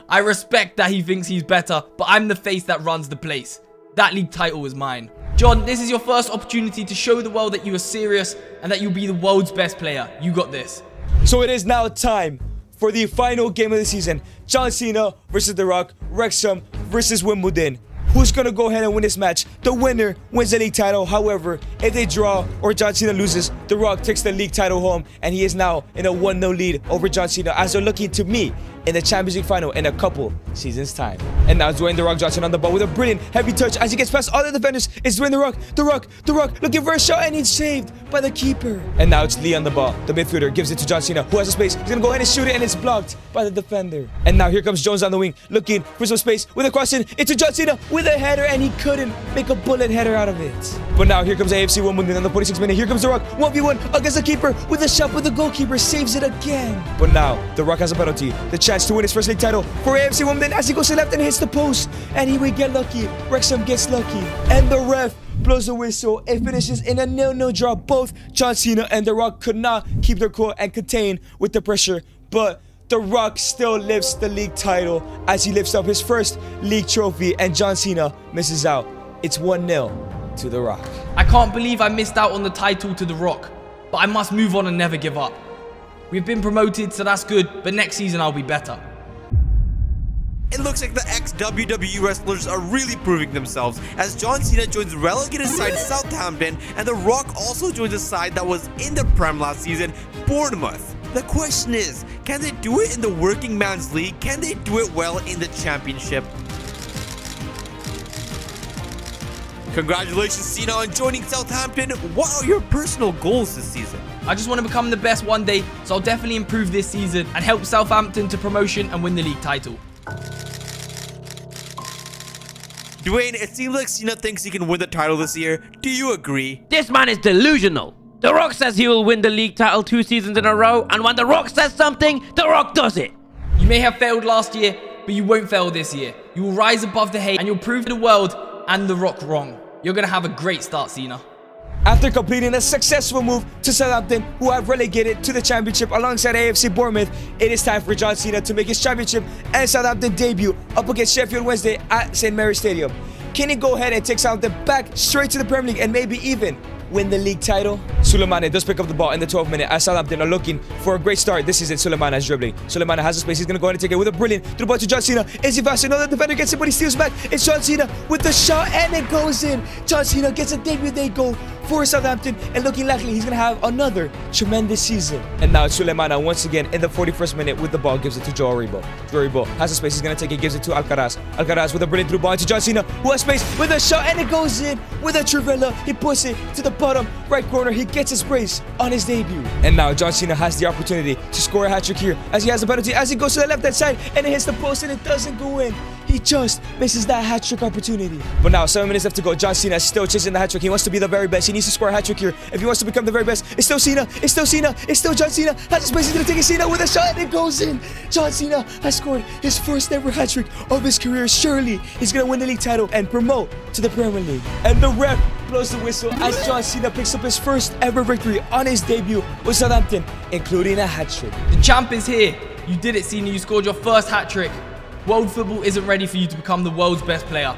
I respect that he thinks he's better, but I'm the face that runs the place. That league title is mine. John, this is your first opportunity to show the world that you are serious and that you'll be the world's best player. You got this. So it is now time for the final game of the season. John Cena versus The Rock, Wrexham versus Wimbledon. Who's going to go ahead and win this match? The winner wins the league title. However, if they draw or John Cena loses, The Rock takes the league title home, and he is now in a 1-0 lead over John Cena, as they're looking to meet in the Champions League final in a couple seasons time. And now Dwayne The Rock Johnson on the ball with a brilliant heavy touch as he gets past all the defenders. It's Dwayne The Rock looking for a shot, and he's saved by the keeper. And now it's Lee on the ball. The midfielder gives it to John Cena, who has a space. He's gonna go ahead and shoot it, and it's blocked by the defender. And now here comes Jones on the wing, looking for some space with a cross in into John Cena with a header, and he couldn't make a bullet header out of it. But now here comes AFC Wimbledon on the 46th minute. Here comes The Rock, 1v1 against the keeper with a shot, but the goalkeeper saves it again. But now The Rock has a penalty, the chance to win his first league title for AFC Wimbledon, as he goes to left and hits the post, and he will get lucky. Wrexham gets lucky, and the ref blows the whistle. It finishes in a 0-0 draw. Both John Cena and The Rock could not keep their cool and contain with the pressure, but The Rock still lifts the league title as he lifts up his first league trophy, and John Cena misses out. It's 1-0 to The Rock. I can't believe I missed out on the title to The Rock, but I must move on and never give up. We've been promoted, so that's good, but next season I'll be better. It looks like the ex-WWE wrestlers are really proving themselves, as John Cena joins relegated side Southampton, and The Rock also joins a side that was in the Prem last season, Bournemouth. The question is, can they do it in the working man's league? Can they do it well in the championship? Congratulations, Cena, on joining Southampton. What are your personal goals this season? I just want to become the best one day, so I'll definitely improve this season and help Southampton to promotion and win the league title. Dwayne, it seems like Cena thinks he can win the title this year. Do you agree? This man is delusional. The Rock says he will win the league title 2 seasons in a row, and when The Rock says something, The Rock does it. You may have failed last year, but you won't fail this year. You will rise above the hate, and you'll prove the world and The Rock wrong. You're going to have a great start, Cena. After completing a successful move to Southampton, who have relegated to the Championship alongside AFC Bournemouth, it is time for John Cena to make his Championship and Southampton debut up against Sheffield Wednesday at St. Mary's Stadium. Can he go ahead and take Southampton back straight to the Premier League and maybe even win the league title? Sulemana does pick up the ball in the 12th minute as Southampton are looking for a great start. This is it. Sulemana is dribbling. Sulemana has a space. He's going to go ahead and take it with a brilliant through the ball to John Cena. Is he fast? Another defender gets it, but he steals back. It's John Cena with the shot, and it goes in. John Cena gets a debut. They go for Southampton, and looking likely he's going to have another tremendous season. And now it's Sulemana once again in the 41st minute with the ball, gives it to Joe Aribo. Joe Aribo has a space. He's going to take it, gives it to Alcaraz. Alcaraz with a brilliant through ball to John Cena, who has space with a shot, and it goes in with a Trivela. He puts it to the bottom right corner. He gets his brace on his debut. And now John Cena has the opportunity to score a hat-trick here as he has a penalty as he goes to the left-hand side, and it hits the post and it doesn't go in. He just misses that hat-trick opportunity. But now 7 minutes left to go. John Cena is still chasing the hat-trick. He wants to be the very best. He needs to score a hat-trick here if he wants to become the very best. It's still Cena. It's still Cena. It's still John Cena. Has a space. He's going to take it. Cena with a shot, and it goes in. John Cena has scored his first ever hat-trick of his career. Surely he's going to win the league title and promote to the Premier League. And the ref blows the whistle as John Cena picks up his first ever victory on his debut with Southampton, including a hat-trick. The champ is here. You did it, Cena. You scored your first hat-trick. World football isn't ready for you to become the world's best player.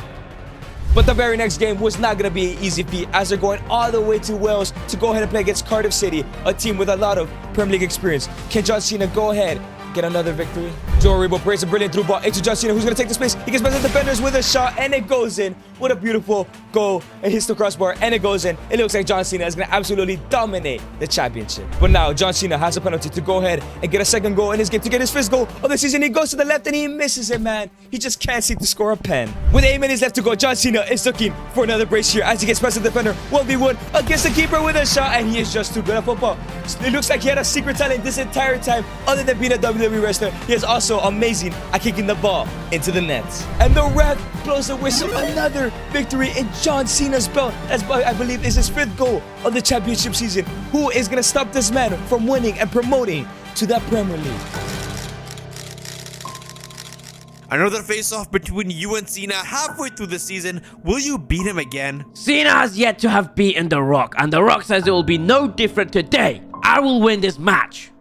But the very next game was not going to be an easy feat as they're going all the way to Wales to go ahead and play against Cardiff City, a team with a lot of Premier League experience. Can John Cena go ahead get another victory? Joe Aribo plays a brilliant through ball into John Cena, who's going to take the space. He gets past the defenders with a shot, and it goes in. What a beautiful goal. It hits the crossbar, and it goes in. It looks like John Cena is going to absolutely dominate the championship. But now John Cena has a penalty to go ahead and get a second goal in his game to get his first goal of the season. He goes to the left, and he misses it, man. He just can't seem to score a pen. With 8 minutes left to go, John Cena is looking for another brace here as he gets past the defender 1v1 against the keeper with a shot, and he is just too good at football. It looks like he had a secret talent this entire time. Other than being a WWE wrestler, he is also amazing at kicking the ball into the nets. And the ref blows the whistle. Another victory in John Cena's belt. That's, I believe, is his 5th goal of the championship season. Who is going to stop this man from winning and promoting to the Premier League? Another face-off between you and Cena halfway through the season. Will you beat him again? Cena has yet to have beaten The Rock, and The Rock says it will be no different today. I will win this match.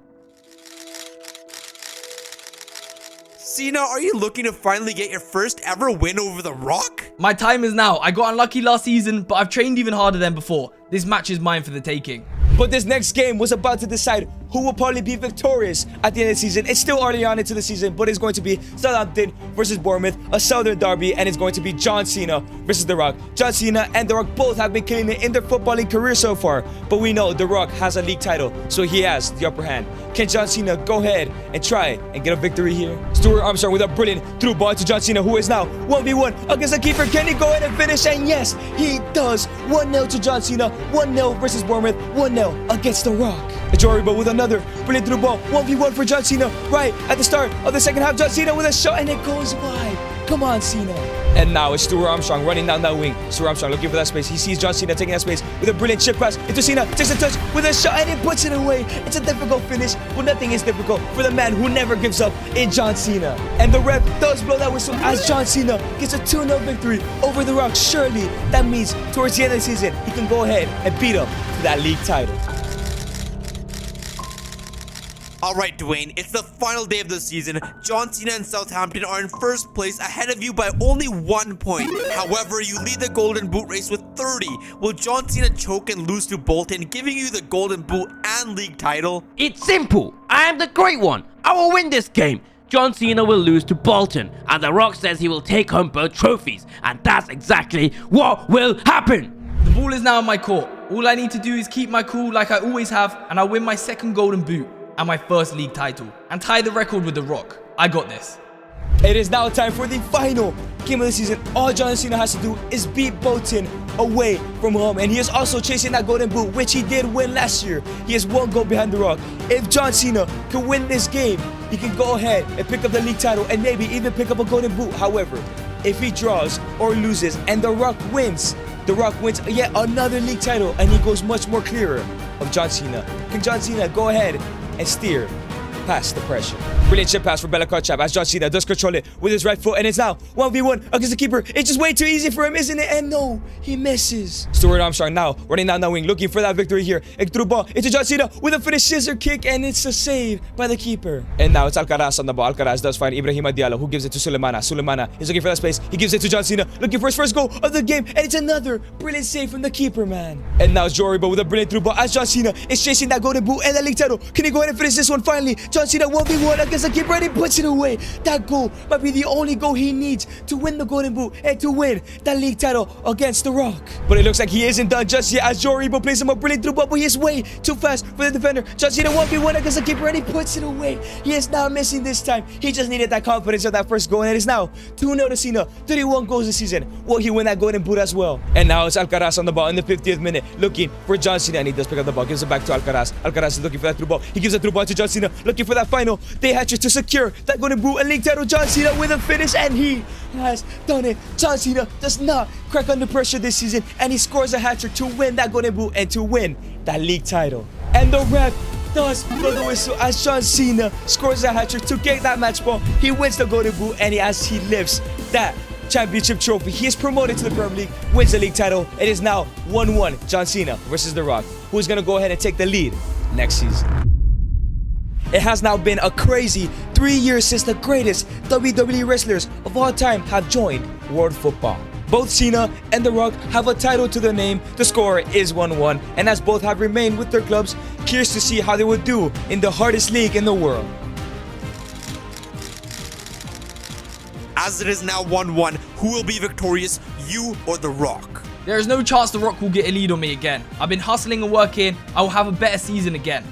Cena, are you looking to finally get your first ever win over The Rock? My time is now. I got unlucky last season, but I've trained even harder than before. This match is mine for the taking. But this next game was about to decide who will probably be victorious at the end of the season. It's still early on into the season, but it's going to be Southampton versus Bournemouth, a Southern derby, and it's going to be John Cena versus The Rock. John Cena and The Rock both have been killing it in their footballing career so far, but we know The Rock has a league title, so he has the upper hand. Can John Cena go ahead and try and get a victory here? Stuart Armstrong with a brilliant through ball to John Cena, who is now 1v1 against the keeper. Can he go ahead and finish? And yes, he does. 1-0 to John Cena, 1-0 versus Bournemouth, 1-0 against The Rock. Joe Aribo with another brilliant through ball, 1v1 for John Cena right at the start of the second half. John Cena with a shot, and it goes wide. Come on, Cena. And now it's Stuart Armstrong running down that wing. Stuart Armstrong looking for that space. He sees John Cena taking that space with a brilliant chip pass into Cena. Takes a touch with a shot, and it puts it away. It's a difficult finish, but nothing is difficult for the man who never gives up in John Cena. And the ref does blow that whistle as John Cena gets a 2-0 victory over The Rock. Surely that means towards the end of the season, he can go ahead and beat him to that league title. Alright, Dwayne, it's the final day of the season. John Cena and Southampton are in first place, ahead of you by only 1 point. However, you lead the Golden Boot race with 30. Will John Cena choke and lose to Bolton, giving you the Golden Boot and league title? It's simple. I am the great one. I will win this game. John Cena will lose to Bolton, and The Rock says he will take home both trophies, and that's exactly what will happen. The ball is now in my court. All I need to do is keep my cool like I always have, and I'll win my 2nd Golden Boot and my 1st league title, and tie the record with The Rock. I got this. It is now time for the final game of the season. All John Cena has to do is beat Bolton away from home, and he is also chasing that Golden Boot, which he did win last year. He is 1 goal behind The Rock. If John Cena can win this game, he can go ahead and pick up the league title and maybe even pick up a Golden Boot. However, if he draws or loses and The Rock wins yet another league title, and he goes much more clearer of John Cena. Can John Cena go ahead and steer past the pressure. Brilliant chip pass for Bella Kotchap as John Cena does control it with his right foot, and it's now 1v1 against the keeper. It's just way too easy for him, isn't it? And no, he misses. Stuart Armstrong now running down the wing, looking for that victory here. And through ball into John Cena with a finished scissor kick, and it's a save by the keeper. And now it's Alcaraz on the ball. Alcaraz does find Ibrahima Diallo, who gives it to Sulemana. Sulemana is looking for that space. He gives it to John Cena, looking for his first goal of the game, and it's another brilliant save from the keeper, man. And now it's Joe Aribo with a brilliant through ball as John Cena is chasing that golden boot and that league title. Can he go ahead and finish this one finally? John Cena 1v1 against the keeper, and he puts it away. That goal might be the only goal he needs to win the golden boot and to win that league title against The Rock. But it looks like he isn't done just yet as Joe Aribo plays him a brilliant through ball, but he is way too fast for the defender. John Cena 1v1 against the keeper, and he puts it away. He is now missing this time. He just needed that confidence of that first goal, and it is now 2-0 to Cena. 31 goals this season. Will he win that golden boot as well? And now it's Alcaraz on the ball in the 50th minute, looking for John Cena, and he does pick up the ball, gives it back to Alcaraz. Alcaraz is looking for that through ball. He gives a through ball to John Cena, looking for that final day hat-trick to secure that golden boot and league title. John Cena with a finish, and he has done it. John Cena does not crack under pressure this season, and he scores a hat-trick to win that golden boot and to win that league title. And the ref does blow the whistle as John Cena scores a hat-trick to get that match ball. He wins the golden boot, and he lifts that championship trophy. He is promoted to the Premier League, wins the league title. It is now 1-1 John Cena versus The Rock, who is going to go ahead and take the lead next season. It has now been a crazy 3 years since the greatest WWE wrestlers of all time have joined World Football. Both Cena and The Rock have a title to their name. The score is 1-1, and as both have remained with their clubs, curious to see how they would do in the hardest league in the world. As it is now 1-1, who will be victorious, you or The Rock? There is no chance The Rock will get a lead on me again. I've been hustling and working. I will have a better season again.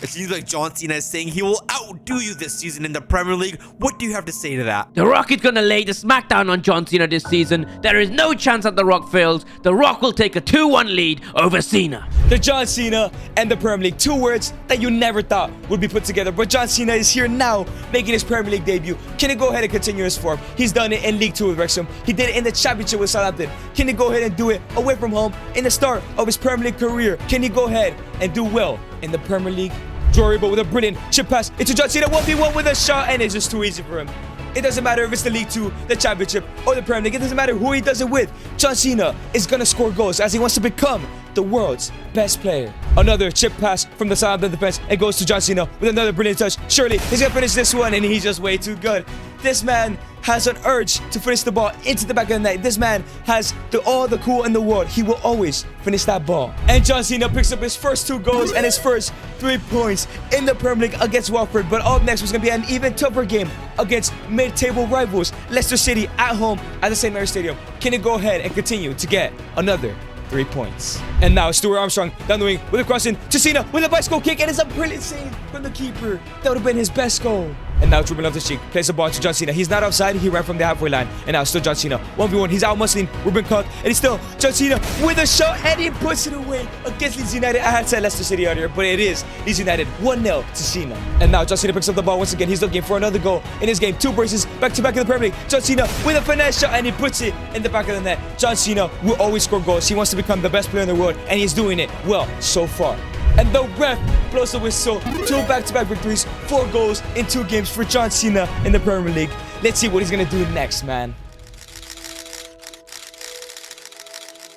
It seems like John Cena is saying he will outdo you this season in the Premier League. What do you have to say to that? The Rock is gonna lay the smackdown on John Cena this season. There is no chance that The Rock fails. The Rock will take a 2-1 lead over Cena. The John Cena and the Premier League, two words that you never thought would be put together. But John Cena is here now, making his Premier League debut. Can he go ahead and continue his form? He's done it in League 2 with Wrexham. He did it in the Championship with Southampton. Can he go ahead and do it away from home in the start of his Premier League career? Can he go ahead and do well in the Premier League? Joe Aribo with a brilliant chip pass into John Cena 1v1 with a shot, and it's just too easy for him. It doesn't matter if it's the League 2, the Championship, or the Premier League. It doesn't matter who he does it with. John Cena is gonna score goals as he wants to become the world's best player. Another chip pass from the Southampton defense, and goes to John Cena with another brilliant touch. Surely he's gonna finish this one, and he's just way too good. This man has an urge to finish the ball into the back of the net. This man has all the cool in the world. He will always finish that ball. And John Cena picks up his first 2 goals and his first 3 points in the Premier League against Watford. But up next was going to be an even tougher game against mid-table rivals Leicester City at home at the St. Mary's Stadium. Can he go ahead and continue to get another 3 points? And now Stuart Armstrong down the wing with a cross in to Cena with a bicycle kick, and it's a brilliant save from the keeper. That would have been his best goal. And now Ruben Loftus-Cheek plays the ball to John Cena. He's not offside. He ran from the halfway line. And now still John Cena. 1v1. He's out muscling Ruben Cook. And it's still John Cena with a shot. And he puts it away against Leeds United. I had said Leicester City earlier, but it is Leeds United 1-0 to Cena. And now John Cena picks up the ball once again. He's looking for another goal in his game. 2 braces back-to-back in the Premier League. John Cena with a finesse shot, and he puts it in the back of the net. John Cena will always score goals. He wants to become the best player in the world, and he's doing it well so far. And the ref blows the whistle. 2 back-to-back victories, 4 goals in 2 games for John Cena in the Premier League. Let's see what he's gonna do next, man.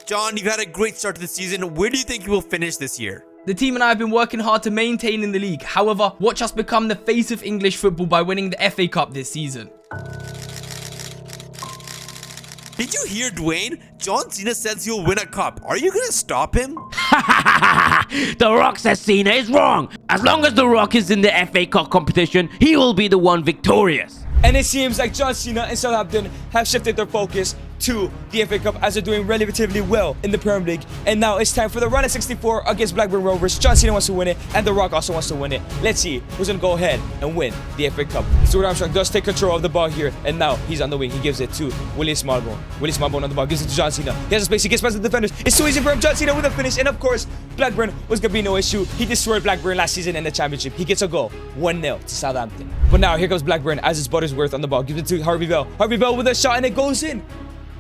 John, you've had a great start to the season. Where do you think you will finish this year? The team and I have been working hard to maintain in the league. However, watch us become the face of English football by winning the FA Cup this season. Did you hear, Dwayne? John Cena says he'll win a cup. Are you gonna stop him? The Rock says Cena is wrong. As long as The Rock is in the FA Cup competition, he will be the one victorious. And it seems like John Cena and Southampton have shifted their focus to the FA Cup as they're doing relatively well in the Premier League. And now it's time for the run at 64 against Blackburn Rovers. John Cena wants to win it, and The Rock also wants to win it. Let's see who's going to go ahead and win the FA Cup. Stuart Armstrong does take control of the ball here, and now he's on the wing. He gives it to Willie Smallbone. Willie Smallbone on the ball, gives it to John Cena. He has a space, he gets past the defenders. It's too easy for him. John Cena with a finish, and of course, Blackburn was going to be no issue. He destroyed Blackburn last season in the Championship. He gets a goal, 1-0 to Southampton. But now here comes Blackburn as his Buttersworth on the ball. Gives it to Harvey Bell. Harvey Bell with a shot, and it goes in.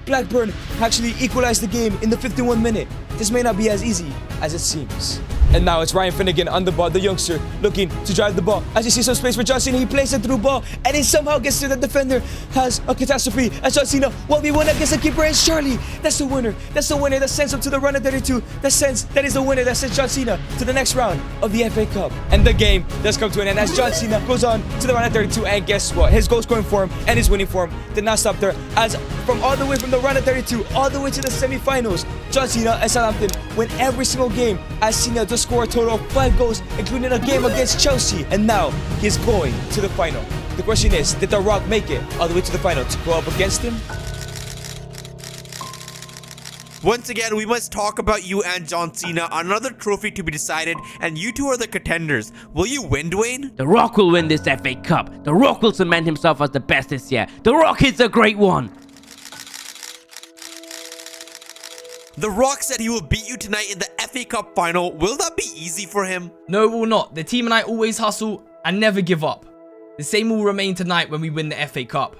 Blackburn actually equalized the game in the 51st minute. This may not be as easy as it seems. And now it's Ryan Finnegan on the ball, the youngster, looking to drive the ball. As you see some space for John Cena, he plays it through ball, and he somehow gets to the defender. Has a catastrophe as John Cena 1v1 against the keeper, and surely that's the winner. That's the winner that sends him to the run of 32. That is the winner that sends John Cena to the next round of the FA Cup. And the game does come to an end as John Cena goes on to the round of 32, and guess what? His goal scoring form and his winning form did not stop there, as from all the way from the round of 32 all the way to the semi-finals, John Cena and Southampton win every single game, as Cena just scored a total of 5 goals, including a game against Chelsea, and now he's going to the final. The question is, did The Rock make it all the way to the final to go up against him? Once again, we must talk about you and John Cena. Another trophy to be decided, and you two are the contenders. Will you win, Dwayne? The Rock will win this FA Cup. The Rock will cement himself as the best this year. The Rock is a great one. The Rock said he will beat you tonight in the FA Cup final. Will that be easy for him? No, it will not. The team and I always hustle and never give up. The same will remain tonight when we win the FA Cup.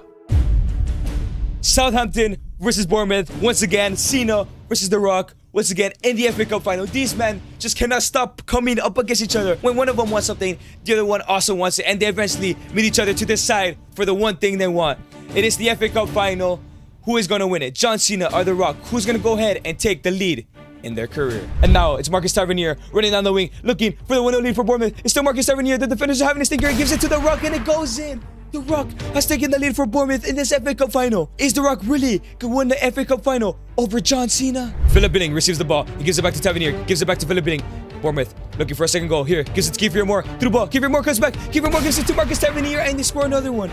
Southampton versus Bournemouth. Once again, Cena versus The Rock. Once again, in the FA Cup final. These men just cannot stop coming up against each other. When one of them wants something, the other one also wants it, and they eventually meet each other to decide for the one thing they want. It is the FA Cup final. Who is going to win it? John Cena or The Rock? Who's going to go ahead and take the lead in their career? And now it's Marcus Tavernier running down the wing, looking for the 1-0 lead for Bournemouth. It's still Marcus Tavernier. The defenders are having a stinker. He gives it to The Rock, and it goes in. The Rock has taken the lead for Bournemouth in this FA Cup final. Is The Rock really going to win the FA Cup final over John Cena? Philip Billing receives the ball. He gives it back to Tavernier. Gives it back to Philip Billing. Bournemouth looking for a second goal. Here, gives it to Kiefer Moore. Through ball. Kiefer Moore comes back. Kiefer Moore gives it to Marcus Tavernier, and they score another one.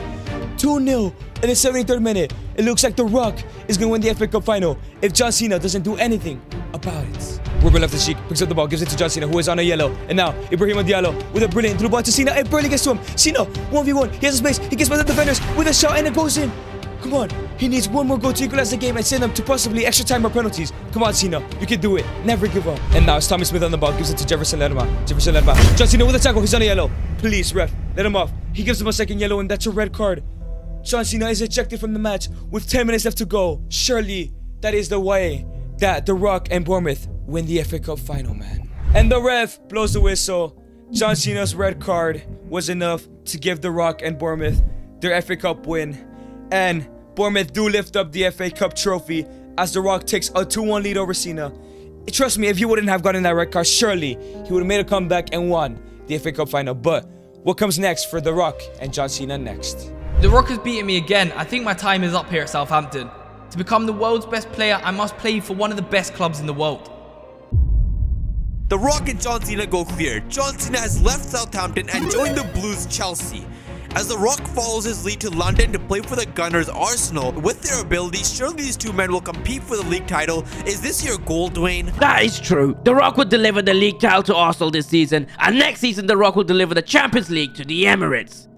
2-0 in the 73rd minute. It looks like The Rock is going to win the FA Cup final if John Cena doesn't do anything about it. Ruben Loftus-Cheek picks up the ball, gives it to John Cena, who is on a yellow. And now Ibrahima Diallo with a brilliant through ball to Cena. It barely gets to him. Cena 1v1. He has a space. He gets by the defenders with a shot, and it goes in. Come on. He needs one more goal to equalize the game and send them to possibly extra time or penalties. Come on, Cena. You can do it. Never give up. And now it's Tommy Smith on the ball. Gives it to Jefferson Lerma. John Cena with a tackle. He's on a yellow. Please, ref. Let him off. He gives him a second yellow, and that's a red card. John Cena is ejected from the match with 10 minutes left to go. Surely that is the way that The Rock and Bournemouth win the FA Cup final, man. And the ref blows the whistle. John Cena's red card was enough to give The Rock and Bournemouth their FA Cup win. And Bournemouth do lift up the FA Cup trophy as The Rock takes a 2-1 lead over Cena. Trust me, if he wouldn't have gotten that red card, surely he would have made a comeback and won the FA Cup final. But what comes next for The Rock and John Cena next? The Rock has beaten me again. I think my time is up here at Southampton. To become the world's best player, I must play for one of the best clubs in the world. The Rock and John Cena go clear. John Cena has left Southampton and joined the Blues Chelsea. As The Rock follows his lead to London to play for the Gunners Arsenal, with their abilities, surely these two men will compete for the league title. Is this your goal, Dwayne? That is true. The Rock will deliver the league title to Arsenal this season, and next season The Rock will deliver the Champions League to the Emirates.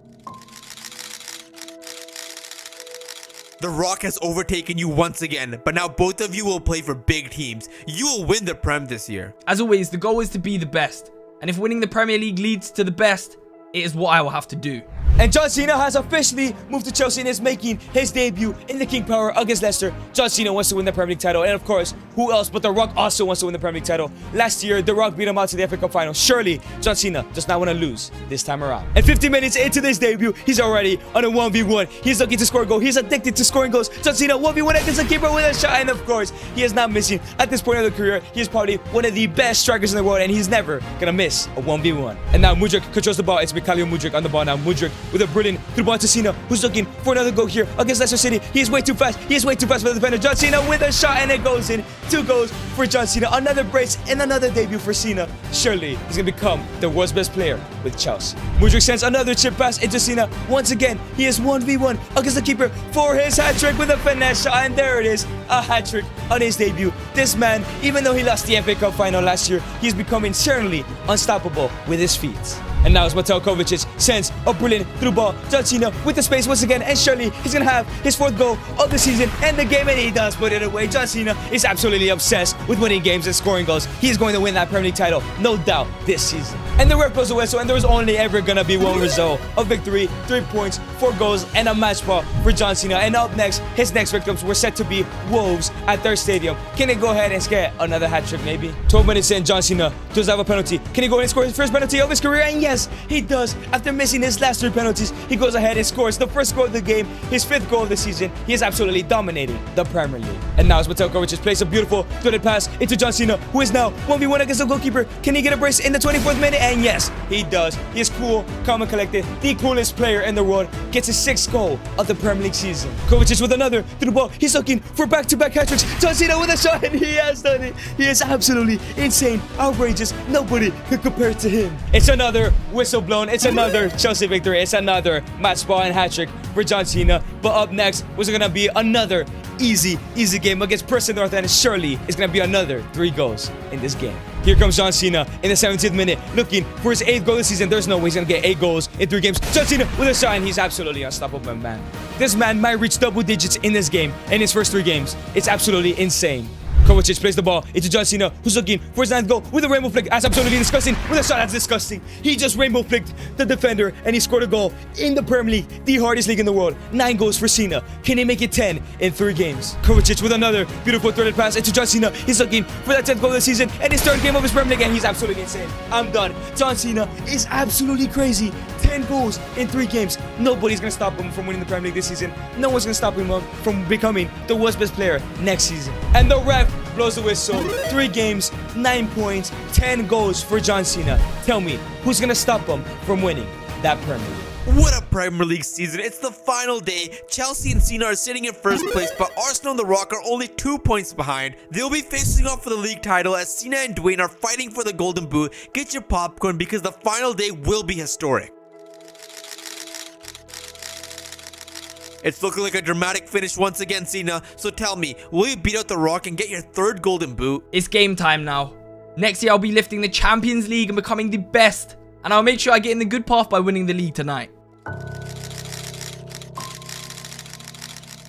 The Rock has overtaken you once again, but now both of you will play for big teams. You will win the Prem this year. As always, the goal is to be the best. And if winning the Premier League leads to the best, it is what I will have to do. And John Cena has officially moved to Chelsea and is making his debut in the King Power against Leicester. John Cena wants to win the Premier League title, and of course, who else but The Rock also wants to win the Premier League title. Last year, The Rock beat him out to the FA Cup final. Surely, John Cena does not want to lose this time around. And 50 minutes into this debut, he's already on a 1v1. He's looking to score a goal. He's addicted to scoring goals. John Cena 1v1 against the keeper with a shot, and of course, he is not missing. At this point of the career, he is probably one of the best strikers in the world, and he's never gonna miss a 1v1. And now Mudryk controls the ball. It's Mikhailo Mudryk on the ball now. Mudryk with a brilliant through ball to Cena, who's looking for another goal here against Leicester City. He is way too fast. He is way too fast for the defender. John Cena with a shot, and it goes in. 2 goals for John Cena. Another brace and another debut for Cena. Surely he's gonna become the world's best player with Chelsea. Mudryk sends another chip pass into Cena. Once again, he is 1v1 against the keeper for his hat-trick with a finesse shot, and there it is, a hat-trick on his debut. This man, even though he lost the FA Cup final last year, he's becoming certainly unstoppable with his feet. And now it's Mateo Kovacic sends a brilliant through ball. John Cena with the space once again, and surely he's gonna have his 4th goal of the season and the game, and he does put it away. John Cena is absolutely obsessed with winning games and scoring goals. He is going to win that Premier League title, no doubt, this season. And the ref blows the whistle, and there was only ever gonna be one result: a victory, 3 points, 4 goals, and a match ball for John Cena. And up next, his next victims were set to be Wolves at their stadium. Can he go ahead and get another hat trick, maybe? 12 minutes in, John Cena does have a penalty. Can he go ahead and score his first penalty of his career? And yes, he does. After missing his last 3 penalties, he goes ahead and scores the first goal of the game, his 5th goal of the season. He is absolutely dominating the Premier League. And now as Mateo Kovacic plays a beautiful threaded pass into John Cena, who is now 1v1 against the goalkeeper. Can he get a brace in the 24th minute? And yes, he does. He is cool, calm and collected. The coolest player in the world. Gets his 6th goal of the Premier League season. Kovacic with another through the ball. He's looking for back-to-back hat tricks. John Cena with a shot, and he has done it. He is absolutely insane, outrageous. Nobody could compare to him. It's another whistle blown. It's another Chelsea victory. It's another match ball and hat trick for John Cena. But up next was gonna be another easy game against Preston North End. Surely it's gonna be another 3 goals in this game. Here comes John Cena in the 17th minute, looking for his 8th goal this season. There's no way he's gonna get 8 goals in 3 games. John Cena with a shot, and he's absolutely unstoppable, man. This man might reach double digits in this game in his first 3 games. It's absolutely insane. Kovacic plays the ball into John Cena, who's looking for his 9th goal with a rainbow flick. That's absolutely disgusting. With a shot, that's disgusting. He just rainbow flicked the defender, and he scored a goal in the Premier League, the hardest league in the world. 9 goals for Cena. Can he make it 10 in 3 games? Kovacic with another beautiful threaded pass into John Cena. He's looking for that 10th goal of the season and his 3rd game of his Premier League, and he's absolutely insane. I'm done. John Cena is absolutely crazy. 10 goals in 3 games. Nobody's gonna stop him from winning the Premier League this season. No one's gonna stop him from becoming the world's best player next season. And the ref blows the whistle. 3 games, 9 points, 10 goals for John Cena. Tell me, who's gonna stop him from winning that Premier League? What a Premier League season. It's the final day. Chelsea and Cena are sitting in first place, but Arsenal and The Rock are only 2 points behind. They'll be facing off for the league title as Cena and Dwayne are fighting for the Golden Boot. Get your popcorn because the final day will be historic. It's looking like a dramatic finish once again, Cena. So tell me, will you beat out The Rock and get your 3rd Golden Boot? It's game time now. Next year, I'll be lifting the Champions League and becoming the best. And I'll make sure I get in the good path by winning the league tonight.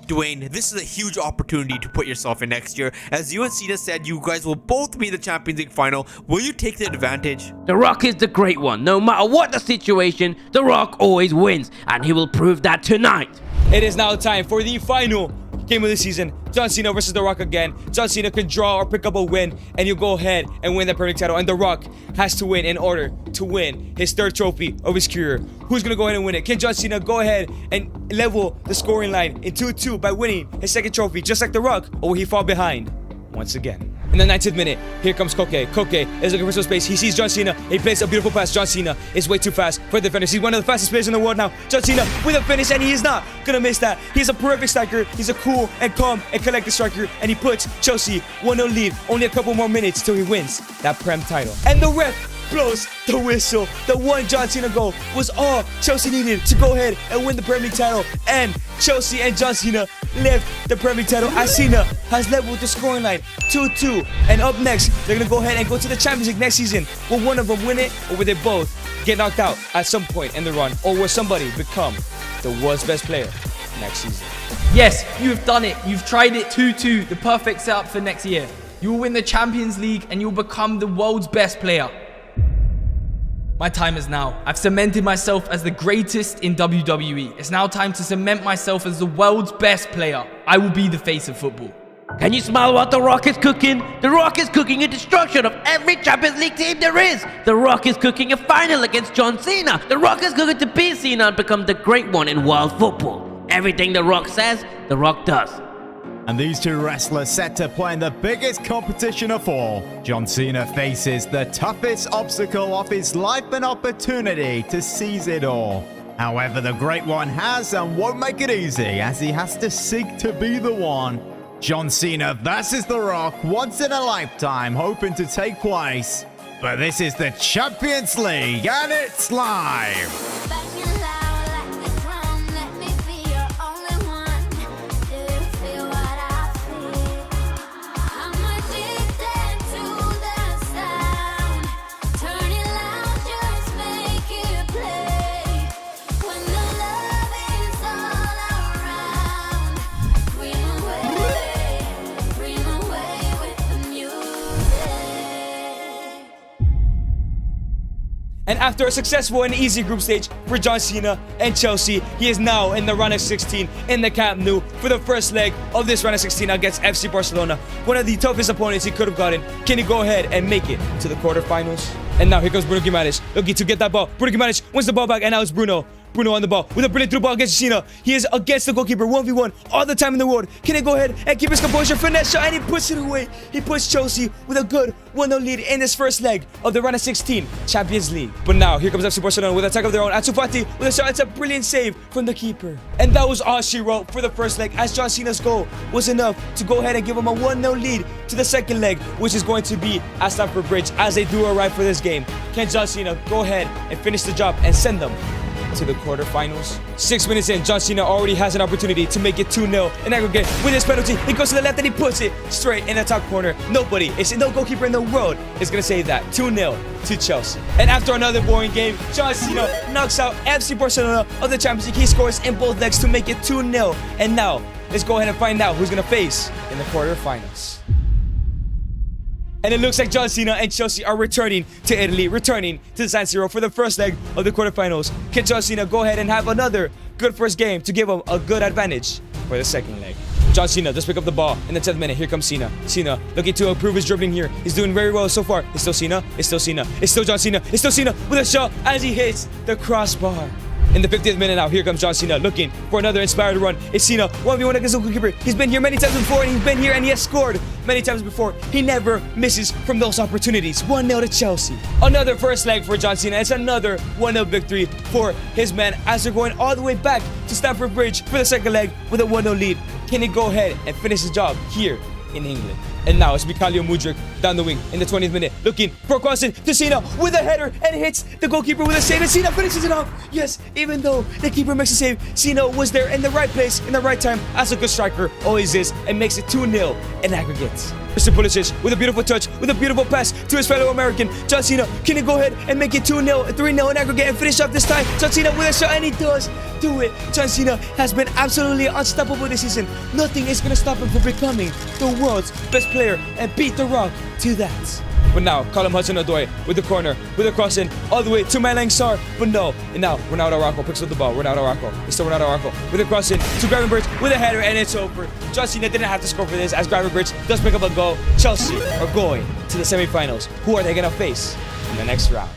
Dwayne, this is a huge opportunity to put yourself in next year. As you and Cena said, you guys will both be in the Champions League final. Will you take the advantage? The Rock is the great one. No matter what the situation, The Rock always wins, and he will prove that tonight. It is now time for the final game of the season. John Cena versus The Rock again. John Cena can draw or pick up a win, and you go ahead and win the Premier League title. And The Rock has to win in order to win his 3rd trophy of his career. Who's going to go ahead and win it? Can John Cena go ahead and level the scoring line in 2-2 by winning his 2nd trophy, just like The Rock? Or will he fall behind once again? In the 19th minute, here comes Koke. Koke is looking for some space. He sees John Cena. He plays a beautiful pass. John Cena is way too fast for the defenders. He's one of the fastest players in the world now. John Cena with a finish, and he is not gonna miss that. He's a perfect striker. He's a cool and calm and collected striker, and he puts Chelsea 1-0 lead. Only a couple more minutes till he wins that Prem title. And the ref blows the whistle. The one John Cena goal was all Chelsea needed to go ahead and win the Premier League title. And Chelsea and John Cena lift the Premier League title as Cena has leveled the scoring line 2-2. And up next, they're going to go ahead and go to the Champions League next season. Will one of them win it, or will they both get knocked out at some point in the run? Or will somebody become the world's best player next season? Yes, you have done it. You've tried it 2-2, the perfect setup for next year. You will win the Champions League and you'll become the world's best player. My time is now. I've cemented myself as the greatest in WWE. It's now time to cement myself as the world's best player. I will be the face of football. Can you smell what The Rock is cooking? The Rock is cooking a destruction of every Champions League team there is. The Rock is cooking a final against John Cena. The Rock is cooking to beat Cena and become the great one in world football. Everything The Rock says, The Rock does. And these 2 wrestlers set to play in the biggest competition of all. John Cena faces the toughest obstacle of his life, an opportunity to seize it all. However, the Great One has and won't make it easy, as he has to seek to be the one. John Cena versus The Rock, once in a lifetime, hoping to take place. But this is the Champions League, and it's live! And after a successful and easy group stage for John Cena and Chelsea, he is now in the round of 16 in the Camp Nou for the first leg of this round of 16 against FC Barcelona, one of the toughest opponents he could have gotten. Can he go ahead and make it to the quarterfinals? And now here comes Bruno Guimaraes, looking to get that ball. Bruno Guimaraes wins the ball back, and now it's Bruno. Bruno on the ball with a brilliant through ball against Cena. He is against the goalkeeper, 1v1 all the time in the world. Can he go ahead and keep his composure? Finesse shot, and he puts it away. He puts Chelsea with a good 1-0 lead in this first leg of the round of 16 Champions League. But now here comes FC Barcelona with an attack of their own. Ansu Fati with a shot. It's a brilliant save from the keeper. And that was all she wrote for the first leg, as John Cena's goal was enough to go ahead and give him a 1-0 lead to the second leg, which is going to be at Stamford Bridge as they do arrive for this game. Can John Cena go ahead and finish the job and send them to the quarterfinals? 6 minutes in, John Cena already has an opportunity to make it 2-0 in aggregate with his penalty. He goes to the left and he puts it straight in the top corner. No goalkeeper in the world is going to save that. 2-0 to Chelsea. And after another boring game, John Cena knocks out FC Barcelona of the Champions League. He scores in both legs to make it 2-0. And now, let's go ahead and find out who's going to face in the quarterfinals. And it looks like John Cena and Chelsea are returning to Italy, returning to the San Siro for the first leg of the quarterfinals. Can John Cena go ahead and have another good first game to give him a good advantage for the second leg? John Cena does pick up the ball in the 10th minute. Here comes Cena. Cena looking to improve his dribbling here. He's doing very well so far. It's still Cena. It's still Cena. It's still John Cena. It's still Cena with a shot as he hits the crossbar. In the 50th minute now, here comes John Cena looking for another inspired run. It's Cena, 1v1 against the goalkeeper. He's been here many times before, and he's been here and he has scored many times before. He never misses from those opportunities. 1-0 to Chelsea. Another first leg for John Cena. It's another 1-0 victory for his men as they're going all the way back to Stamford Bridge for the second leg with a 1-0 lead. Can he go ahead and finish his job here in England? And now it's Mikhailo Mudryk down the wing in the 20th minute, looking for a cross in to Cena with a header and hits the goalkeeper with a save, and Cena finishes it off. Yes, even though the keeper makes a save, Cena was there in the right place, in the right time, as a good striker always is, and makes it 2-0 in aggregate. Mr. Pulisic with a beautiful touch, with a beautiful pass to his fellow American, John Cena. Can he go ahead and make it 2-0, 3-0 in aggregate and finish off this time? John Cena with a shot, and he does do it. John Cena has been absolutely unstoppable this season. Nothing is going to stop him from becoming the world's best player and beat The Rock to that. But now, Callum Hudson-Odoi with the corner, with a cross in, all the way to Malang Sarr. But no, and now Ronaldo Araujo picks up the ball. Ronaldo Araujo, it's still Ronaldo Araujo with a cross in to Gravenberch with a header, and it's over. John Cena didn't have to score for this, as Gravenberch does pick up a goal. Chelsea are going to the semifinals. Who are they going to face in the next round?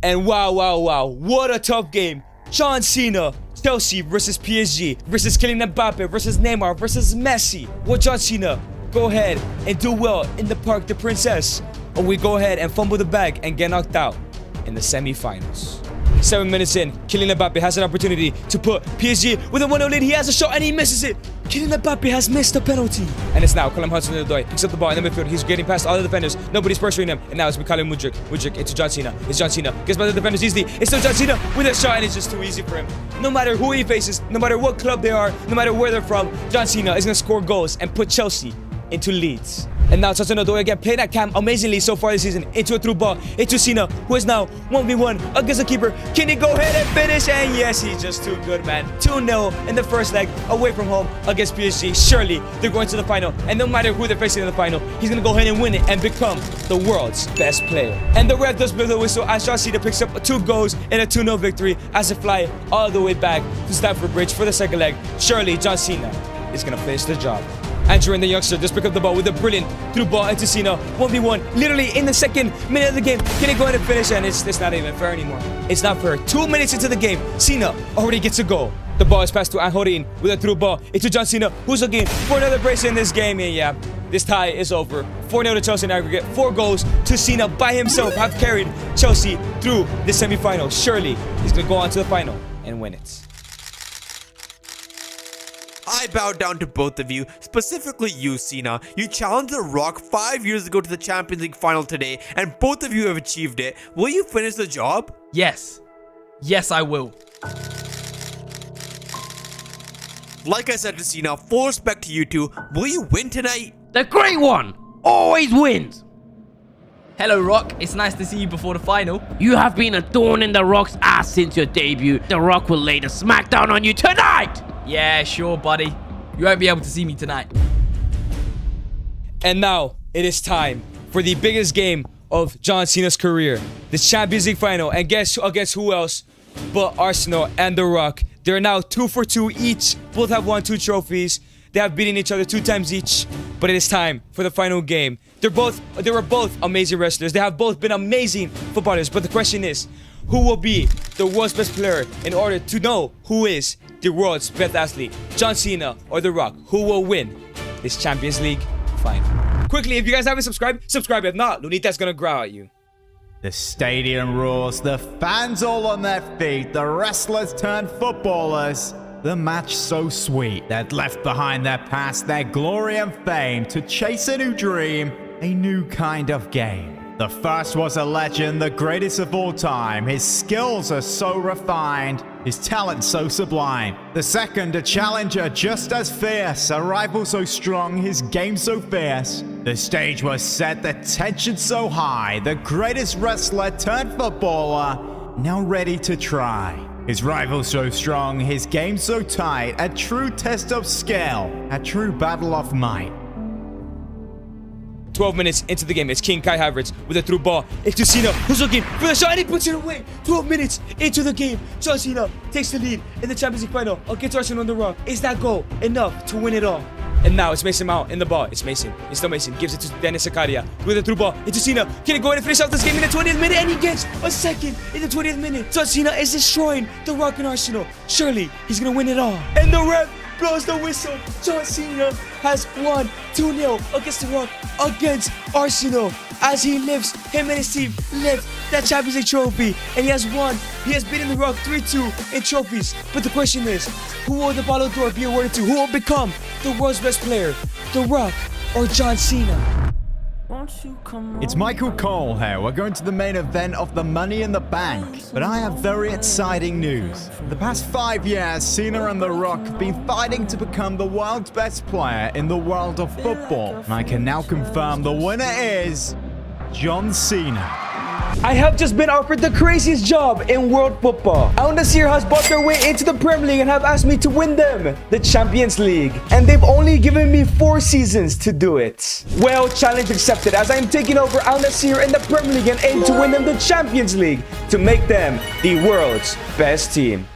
And wow, what a tough game. John Cena, Chelsea versus PSG, versus Kylian Mbappe, versus Neymar, versus Messi. Will John Cena go ahead and do well in the Parc des Princes, or we go ahead and fumble the bag and get knocked out in the semifinals? 7 minutes in, Kylian Mbappe has an opportunity to put PSG with a 1-0 lead. He has a shot and he misses it. Kylian Mbappe has missed a penalty. And it's now Callum Hudson-Odoi picks up the ball in the midfield. He's getting past all the defenders. Nobody's pressuring him. And now it's Mikhailo Mudryk. Mudryk into John Cena. It's John Cena. Gets by the defenders easily. It's still John Cena with a shot, and it's just too easy for him. No matter who he faces, no matter what club they are, no matter where they're from, John Cena is going to score goals and put Chelsea into leads. And now Hudson-Odoi again playing that cam amazingly so far this season. Into a through ball, into Cena, who is now 1v1 against the keeper. Can he go ahead and finish? And yes, he's just too good, man. 2-0 in the first leg away from home against PSG. Surely they're going to the final, and no matter who they're facing in the final, he's gonna go ahead and win it and become the world's best player. And the ref does blow the whistle as John Cena picks up 2 goals in a 2-0 victory as they fly all the way back to Stamford Bridge for the second leg. Surely John Cena is gonna finish the job. Andrew and the youngster just pick up the ball with a brilliant through ball into Cena. 1v1, literally in the second minute of the game. Can he go ahead and finish? And it's not even fair anymore. It's not fair. 2 minutes into the game, Cena already gets a goal. The ball is passed to Anjorin with a through ball into John Cena, who's looking for another brace in this game. And yeah, this tie is over. 4-0 to Chelsea in aggregate. 4 goals to Cena by himself have carried Chelsea through the semifinals. Surely he's going to go on to the final and win it. I bow down to both of you, specifically you, Cena. You challenged The Rock 5 years ago to the Champions League final today, and both of you have achieved it. Will you finish the job? Yes. Yes, I will. Like I said to Cena, full respect to you two. Will you win tonight? The great one always wins. Hello, Rock. It's nice to see you before the final. You have been a thorn in The Rock's ass since your debut. The Rock will lay the smackdown on you tonight. Yeah, sure, buddy. You won't be able to see me tonight. And now, it is time for the biggest game of John Cena's career. The Champions League final. And guess against who else but Arsenal and The Rock. They're now 2 for 2 each. Both have won 2 trophies. They have beaten each other 2 times each. But it is time for the final game. They were both amazing wrestlers. They have both been amazing footballers. But the question is, who will be the world's best player in order to know who is the world's best athlete? John Cena or The Rock? Who will win this Champions League final? Quickly, if you guys haven't subscribed, subscribe. If not, Lunita's gonna growl at you. The stadium roars, the fans all on their feet, the wrestlers turn footballers. The match so sweet that left behind their past, their glory and fame to chase a new dream, a new kind of game. The first was a legend, the greatest of all time. His skills are so refined, his talent so sublime. The second, a challenger just as fierce, a rival so strong, his game so fierce. The stage was set, the tension so high, the greatest wrestler turned footballer, now ready to try. His rival so strong, his game so tight, a true test of skill, a true battle of might. 12 minutes into the game, it's King Kai Havertz with a through ball. It's to Cena, who's looking for the shot, and he puts it away. 12 minutes into the game, John Cena takes the lead in the Champions League final against Arsenal on The Rock. Is that goal enough to win it all? And now it's Mason Mount in the ball. It's Mason. It's still Mason. Gives it to Dennis Zakaria with a through ball. It's to Cena. Can he go in and finish off this game in the 20th minute? And he gets a second in the 20th minute. John Cena is destroying The Rock and Arsenal. Surely he's going to win it all. And the ref blows the whistle. John Cena has won 2-0 against The Rock, against Arsenal, as he lifts, him and his team lift that Champions League trophy. And he has won. He has beaten The Rock 3-2 in trophies. But the question is, who will the Ballon d'Or be awarded to? Who will become the world's best player? The Rock or John Cena? It's Michael Cole here. We're going to the main event of the Money in the Bank. But I have very exciting news. For the past 5 years, Cena and The Rock have been fighting to become the world's best player in the world of football. And I can now confirm the winner is John Cena. I have just been offered the craziest job in world football. Al Nassr has bought their way into the Premier League and have asked me to win them the Champions League. And they've only given me 4 seasons to do it. Well, challenge accepted, as I am taking over Al Nassr in the Premier League and aim to win them the Champions League to make them the world's best team.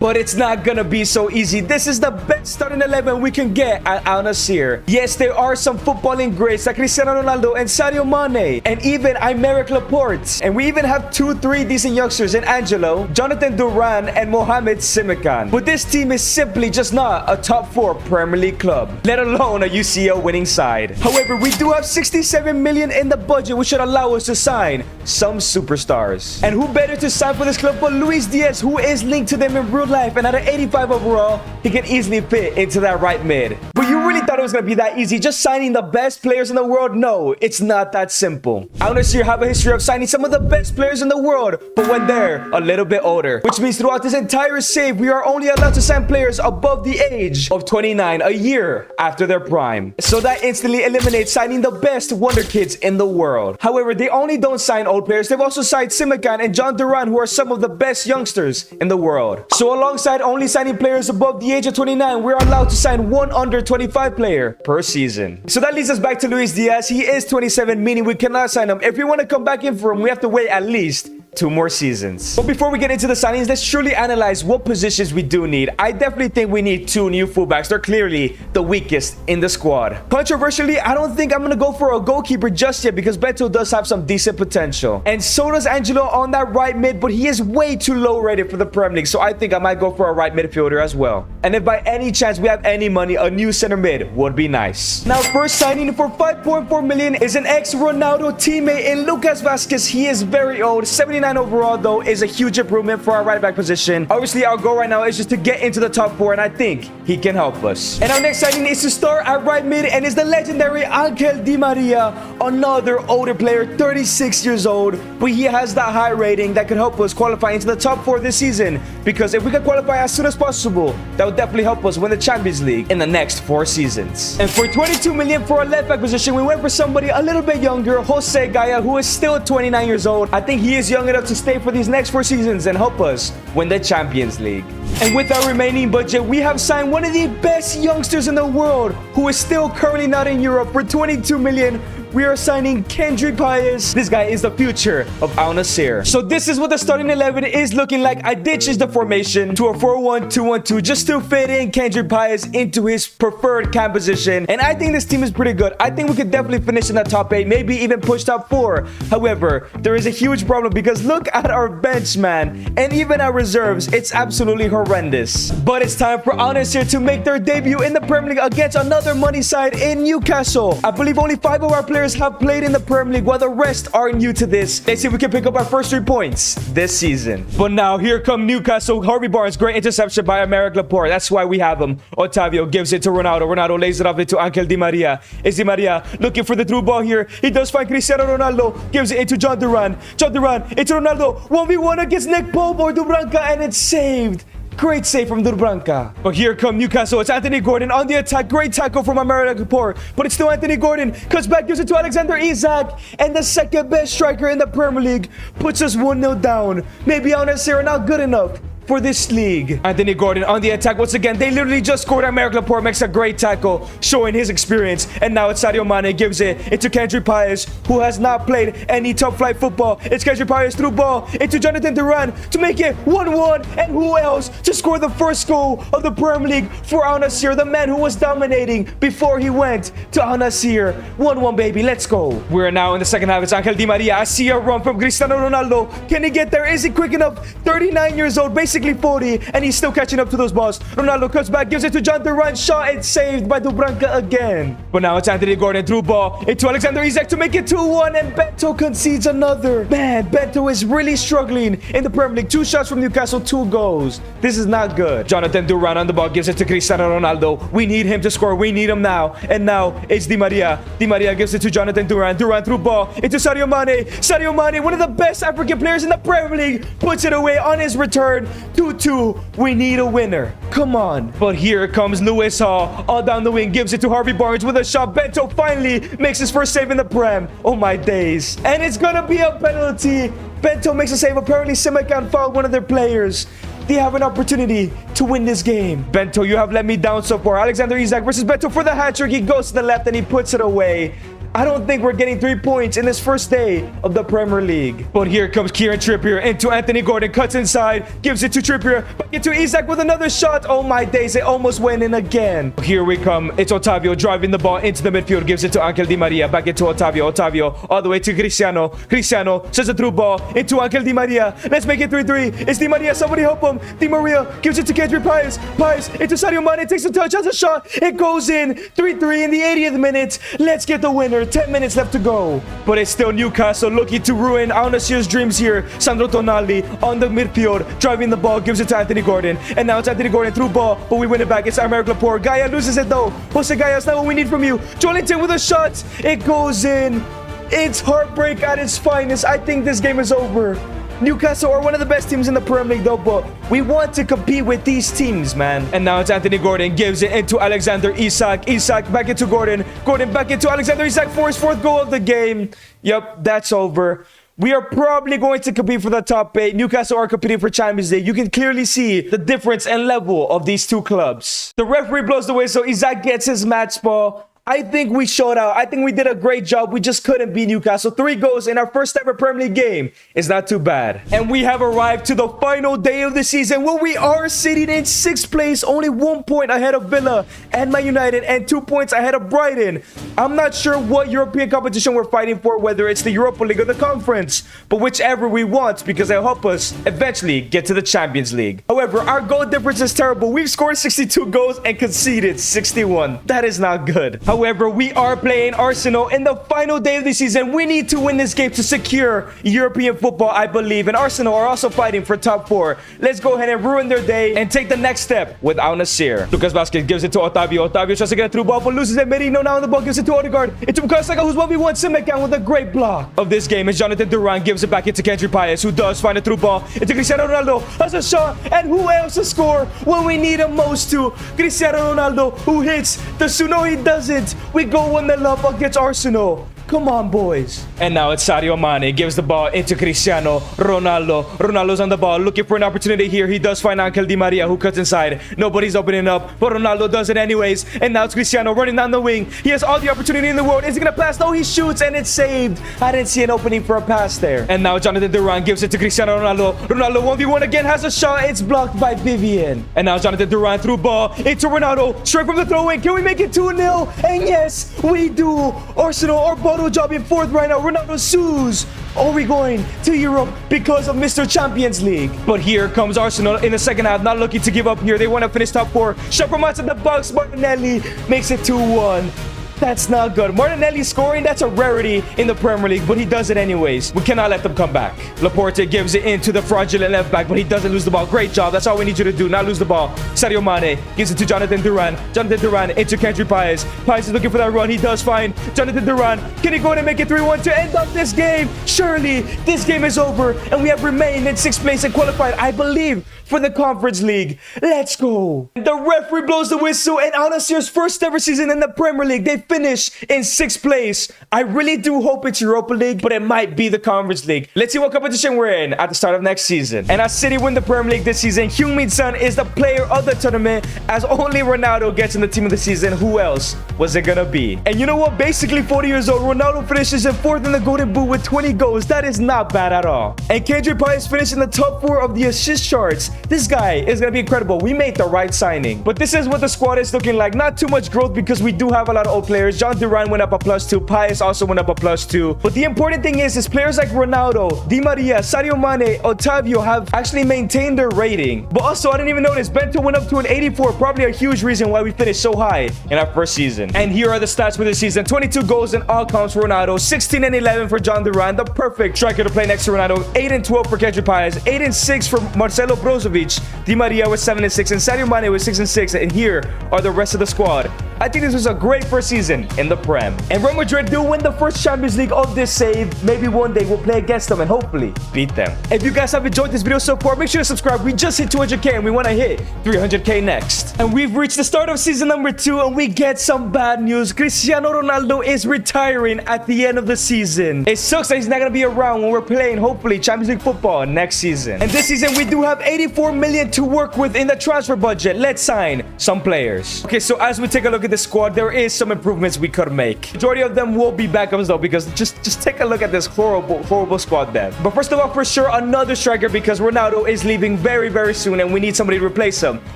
But it's not gonna be so easy. This is the best starting 11 we can get at Al Nassr. Yes, there are some footballing greats like Cristiano Ronaldo and Sadio Mane, and even Aymeric Laporte. And we even have 2-3 decent youngsters in Angelo, Jonathan Duran, and Mohamed Simikan. But this team is simply just not a top 4 Premier League club, let alone a UCL winning side. However, we do have 67 million in the budget, which should allow us to sign some superstars. And who better to sign for this club but Luis Diaz, who is linked to them in real life, and at an 85 overall, he can easily fit into that right mid. But you really thought it was gonna be that easy, just signing the best players in the world? No, it's not that simple. Al Nassr have a history of signing some of the best players in the world, but when they're a little bit older, which means throughout this entire save, we are only allowed to sign players above the age of 29, a year after their prime. So that instantly eliminates signing the best wonder kids in the world. However, they only don't sign old players, they've also signed Simikan and John Duran, who are some of the best youngsters in the world. So alongside only signing players above the age of 29, we're allowed to sign one under 25 player per season. So that leads us back to Luis Diaz. He is 27, meaning we cannot sign him. If we want to come back in for him, we have to wait at least 2 more seasons. But before we get into the signings, let's truly analyze what positions we do need. I definitely think we need 2 new fullbacks. They're clearly the weakest in the squad. Controversially, I don't think I'm gonna go for a goalkeeper just yet because Beto does have some decent potential. And so does Angelo on that right mid, but he is way too low rated for the Premier League, so I think I might go for a right midfielder as well. And if by any chance we have any money, a new center mid would be nice. Now, first signing for 5.4 million is an ex-Ronaldo teammate in Lucas Vazquez. He is very old, 79 overall though, is a huge improvement for our right back position. Obviously, our goal right now is just to get into the top 4, and I think he can help us. And our next signing is to start at right mid, and is the legendary Angel Di Maria, another older player, 36 years old, but he has that high rating that could help us qualify into the top 4 this season, because if we can qualify as soon as possible, that would definitely help us win the Champions League in the next 4 seasons. And for 22 million for a left back position, we went for somebody a little bit younger, Jose Gaya, who is still 29 years old. I think he is young enough to stay for these next 4 seasons and help us win the Champions League. And with our remaining budget, we have signed one of the best youngsters in the world, who is still currently not in Europe, for 22 million, we are signing Kendrick Pius. This guy is the future of Al Nassr. So this is what the starting 11 is looking like. I did change the formation to a 4-1-2-1-2 just to fit in Kendrick Pius into his preferred cam position. And I think this team is pretty good. I think we could definitely finish in the top 8, maybe even push top 4. However, there is a huge problem because look at our bench, man. And even our reserves, it's absolutely horrendous. But it's time for Al Nassr to make their debut in the Premier League against another money side in Newcastle. I believe only 5 of our players have played in the Premier League while the rest are new to this. Let's see if we can pick up our first 3 points this season. But now here come Newcastle. Harvey Barnes, great interception by Aymeric Laporte. That's why we have him. Otavio gives it to Ronaldo. Ronaldo lays it off into Angel Di Maria. Is Di Maria looking for the through ball here? He does find Cristiano Ronaldo. Gives it into John Duran. John Duran into Ronaldo. 1v1 against Nick Pope or Dubranka, and it's saved. Great save from Dubranka. But here come Newcastle. It's Anthony Gordon on the attack. Great tackle from Aymeric Laporte. But it's still Anthony Gordon. Cuts back, gives it to Alexander Isak. And the second best striker in the Premier League puts us 1-0 down. Maybe Al Nassr are not good enough for this league. Anthony Gordon on the attack once again. They literally just scored. Aymeric Laporte makes a great tackle, showing his experience. And now it's Sadio Mane gives it into Kendrick Pius, who has not played any top flight football. It's Kendrick Pius through ball into Jonathan Duran to make it 1-1. And who else to score the first goal of the Premier League for Al Nassr, the man who was dominating before he went to Al Nassr. 1-1, baby. Let's go. We're now in the second half. It's Angel Di Maria. I see a run from Cristiano Ronaldo. Can he get there? Is he quick enough? 39 years old, basically 40, and he's still catching up to those balls. Ronaldo cuts back, gives it to John Duran. Shot, it's saved by Dubranka again. But now it's Anthony Gordon through ball into Alexander Isak to make it 2-1, and Bento concedes another. Man, Bento is really struggling in the Premier League. 2 shots from Newcastle, 2 goals. This is not good. Jonathan Duran on the ball, gives it to Cristiano Ronaldo. We need him to score. We need him now. And now it's Di Maria. Di Maria gives it to Jonathan Duran. Duran through ball into Sadio Mane. Sadio Mane, one of the best African players in the Premier League, puts it away on his return. 2-2. We need a winner. Come on. But here comes Lewis Hall. All down the wing. Gives it to Harvey Barnes with a shot. Bento finally makes his first save in the Prem. Oh my days. And it's gonna be a penalty. Bento makes a save. Apparently Simakan fouled one of their players. They have an opportunity to win this game. Bento, you have let me down so far. Alexander Isak versus Bento for the hat-trick. He goes to the left and he puts it away. I don't think we're getting 3 points in this first day of the Premier League. But here comes Kieran Trippier into Anthony Gordon. Cuts inside. Gives it to Trippier. Back into Isak with another shot. Oh my days. It almost went in again. Here we come. It's Otavio driving the ball into the midfield. Gives it to Angel Di Maria. Back into Otavio. Otavio all the way to Cristiano. Cristiano sends a through ball into Angel Di Maria. Let's make it 3-3. It's Di Maria. Somebody help him. Di Maria gives it to Kendrick Pius. Pius into Sadio Mane. Takes a touch. Has a shot. It goes in. 3-3 in the 80th minute. Let's get the winner. 10 minutes left to go. But it's still Newcastle looking to ruin Al Nassr's dreams here. Sandro Tonali on the midfield, driving the ball, gives it to Anthony Gordon. And now it's Anthony Gordon through ball, but we win it back. It's Aymeric Laporte. Gaia loses it though. Jose Gaia, that's not what we need from you. Joelinton with a shot. It goes in. It's heartbreak at its finest. I think this game is over. Newcastle are one of the best teams in the Premier League though, but we want to compete with these teams, man. And now it's Anthony Gordon, gives it into Alexander Isak. Isak back into Gordon. Gordon back into Alexander Isak for his 4th goal of the game. Yep, that's over. We are probably going to compete for the top 8. Newcastle are competing for Champions League. You can clearly see the difference and level of these 2 clubs. The referee blows the whistle. Isak gets his match ball. I think we showed out. I think we did a great job. We just couldn't beat Newcastle. 3 goals in our first ever Premier League game is not too bad. And we have arrived to the final day of the season where we are sitting in 6th place, only 1 point ahead of Villa and Man United and 2 points ahead of Brighton. I'm not sure what European competition we're fighting for, whether it's the Europa League or the Conference, but whichever we want, because it'll help us eventually get to the Champions League. However, our goal difference is terrible. We've scored 62 goals and conceded 61. That is not good. However, we are playing Arsenal in the final day of the season. We need to win this game to secure European football, I believe. And Arsenal are also fighting for top 4. Let's go ahead and ruin their day and take the next step with Al Nassr. Lucas Vazquez gives it to Otavio. Otavio tries to get a through ball, but loses it. Merino now on the ball, gives it to Odegaard. Into Bukayo Saka, who's 1v1 Simakan with a great block of this game. And Jonathan Duran gives it back into Kendrick Pius, who does find a through ball into Cristiano Ronaldo. Has a shot, and who else to score when we need him most to? Cristiano Ronaldo, who hits the Suno. He doesn't. We go 1-0 up against Arsenal. Come on, boys. And now it's Sadio Mane. Gives the ball into Cristiano Ronaldo. Ronaldo's on the ball, looking for an opportunity here. He does find Angel Di Maria, who cuts inside. Nobody's opening up, but Ronaldo does it anyways. And now it's Cristiano running down the wing. He has all the opportunity in the world. Is he gonna pass? No, he shoots, and it's saved. I didn't see an opening for a pass there. And now Jonathan Duran gives it to Cristiano Ronaldo. Ronaldo 1v1 again, has a shot. It's blocked by Vivian. And now Jonathan Duran through ball into Ronaldo. Straight from the throw-in. Can we make it 2-0? And yes, we do. Arsenal are bottle jobbing fourth right now. Ronaldo sues. Are we going to Europe because of Mr. Champions League? But here comes Arsenal in the second half, not looking to give up here. They want to finish top four. Shot from outside the box. Martinelli makes it 2-1. That's not good. Martinelli scoring, that's a rarity in the Premier League, but he does it anyways. We cannot let them come back. Laporte gives it into the fraudulent left back, but he doesn't lose the ball. Great job. That's all we need you to do, not lose the ball. Sadio Mane gives it to Jonathan Duran. Jonathan Duran into Kendrick Paez. Paez is looking for that run. He does find Jonathan Duran. Can he go in and make it 3-1 to end up this game? Surely this game is over, and we have remained in 6th place and qualified, I believe, for the Conference League. Let's go. The referee blows the whistle, and Al Nassr's first ever season in the Premier League, they finish in 6th place. I really do hope it's Europa League, but it might be the Conference League. Let's see what competition we're in at the start of next season. And as City win the Premier League this season, Heung-min Son is the player of the tournament, as only Ronaldo gets in the team of the season. Who else was it gonna be? And you know what? Basically 40 years old, Ronaldo finishes in 4th in the Golden Boot with 20 goals. That is not bad at all. And Kendrick Paez finished in the top 4 of the assist charts. This guy is gonna be incredible. We made the right signing. But this is what the squad is looking like. Not too much growth because we do have a lot of old players. John Duran went up a +2. Paez also went up a +2. But the important thing is players like Ronaldo, Di Maria, Sadio Mane, Otavio have actually maintained their rating. But also, I didn't even notice, Bento went up to an 84. Probably a huge reason why we finished so high in our first season. And here are the stats for this season. 22 goals in all counts for Ronaldo. 16 and 11 for John Duran, the perfect striker to play next to Ronaldo. 8 and 12 for Kendrick Paez. 8 and 6 for Marcelo Brozovic. Di Maria was 7 and 6. And Sadio Mane was 6 and 6. And here are the rest of the squad. I think this was a great first season in the Prem. And Real Madrid do win the first Champions League of this save. Maybe one day we'll play against them and hopefully beat them. If you guys have enjoyed this video so far, make sure to subscribe. We just hit 200k and we want to hit 300k next. And we've reached the start of season number 2 and we get some bad news. Cristiano Ronaldo is retiring at the end of the season. It sucks that he's not going to be around when we're playing, hopefully, Champions League football next season. And this season, we do have 84 million to work with in the transfer budget. Let's sign some players. Okay, so as we take a look at the squad, there is some improvements we could make. Majority of them will be backups though, because just take a look at this horrible squad then. But first of all, for sure, another striker, because Ronaldo is leaving very soon and we need somebody to replace him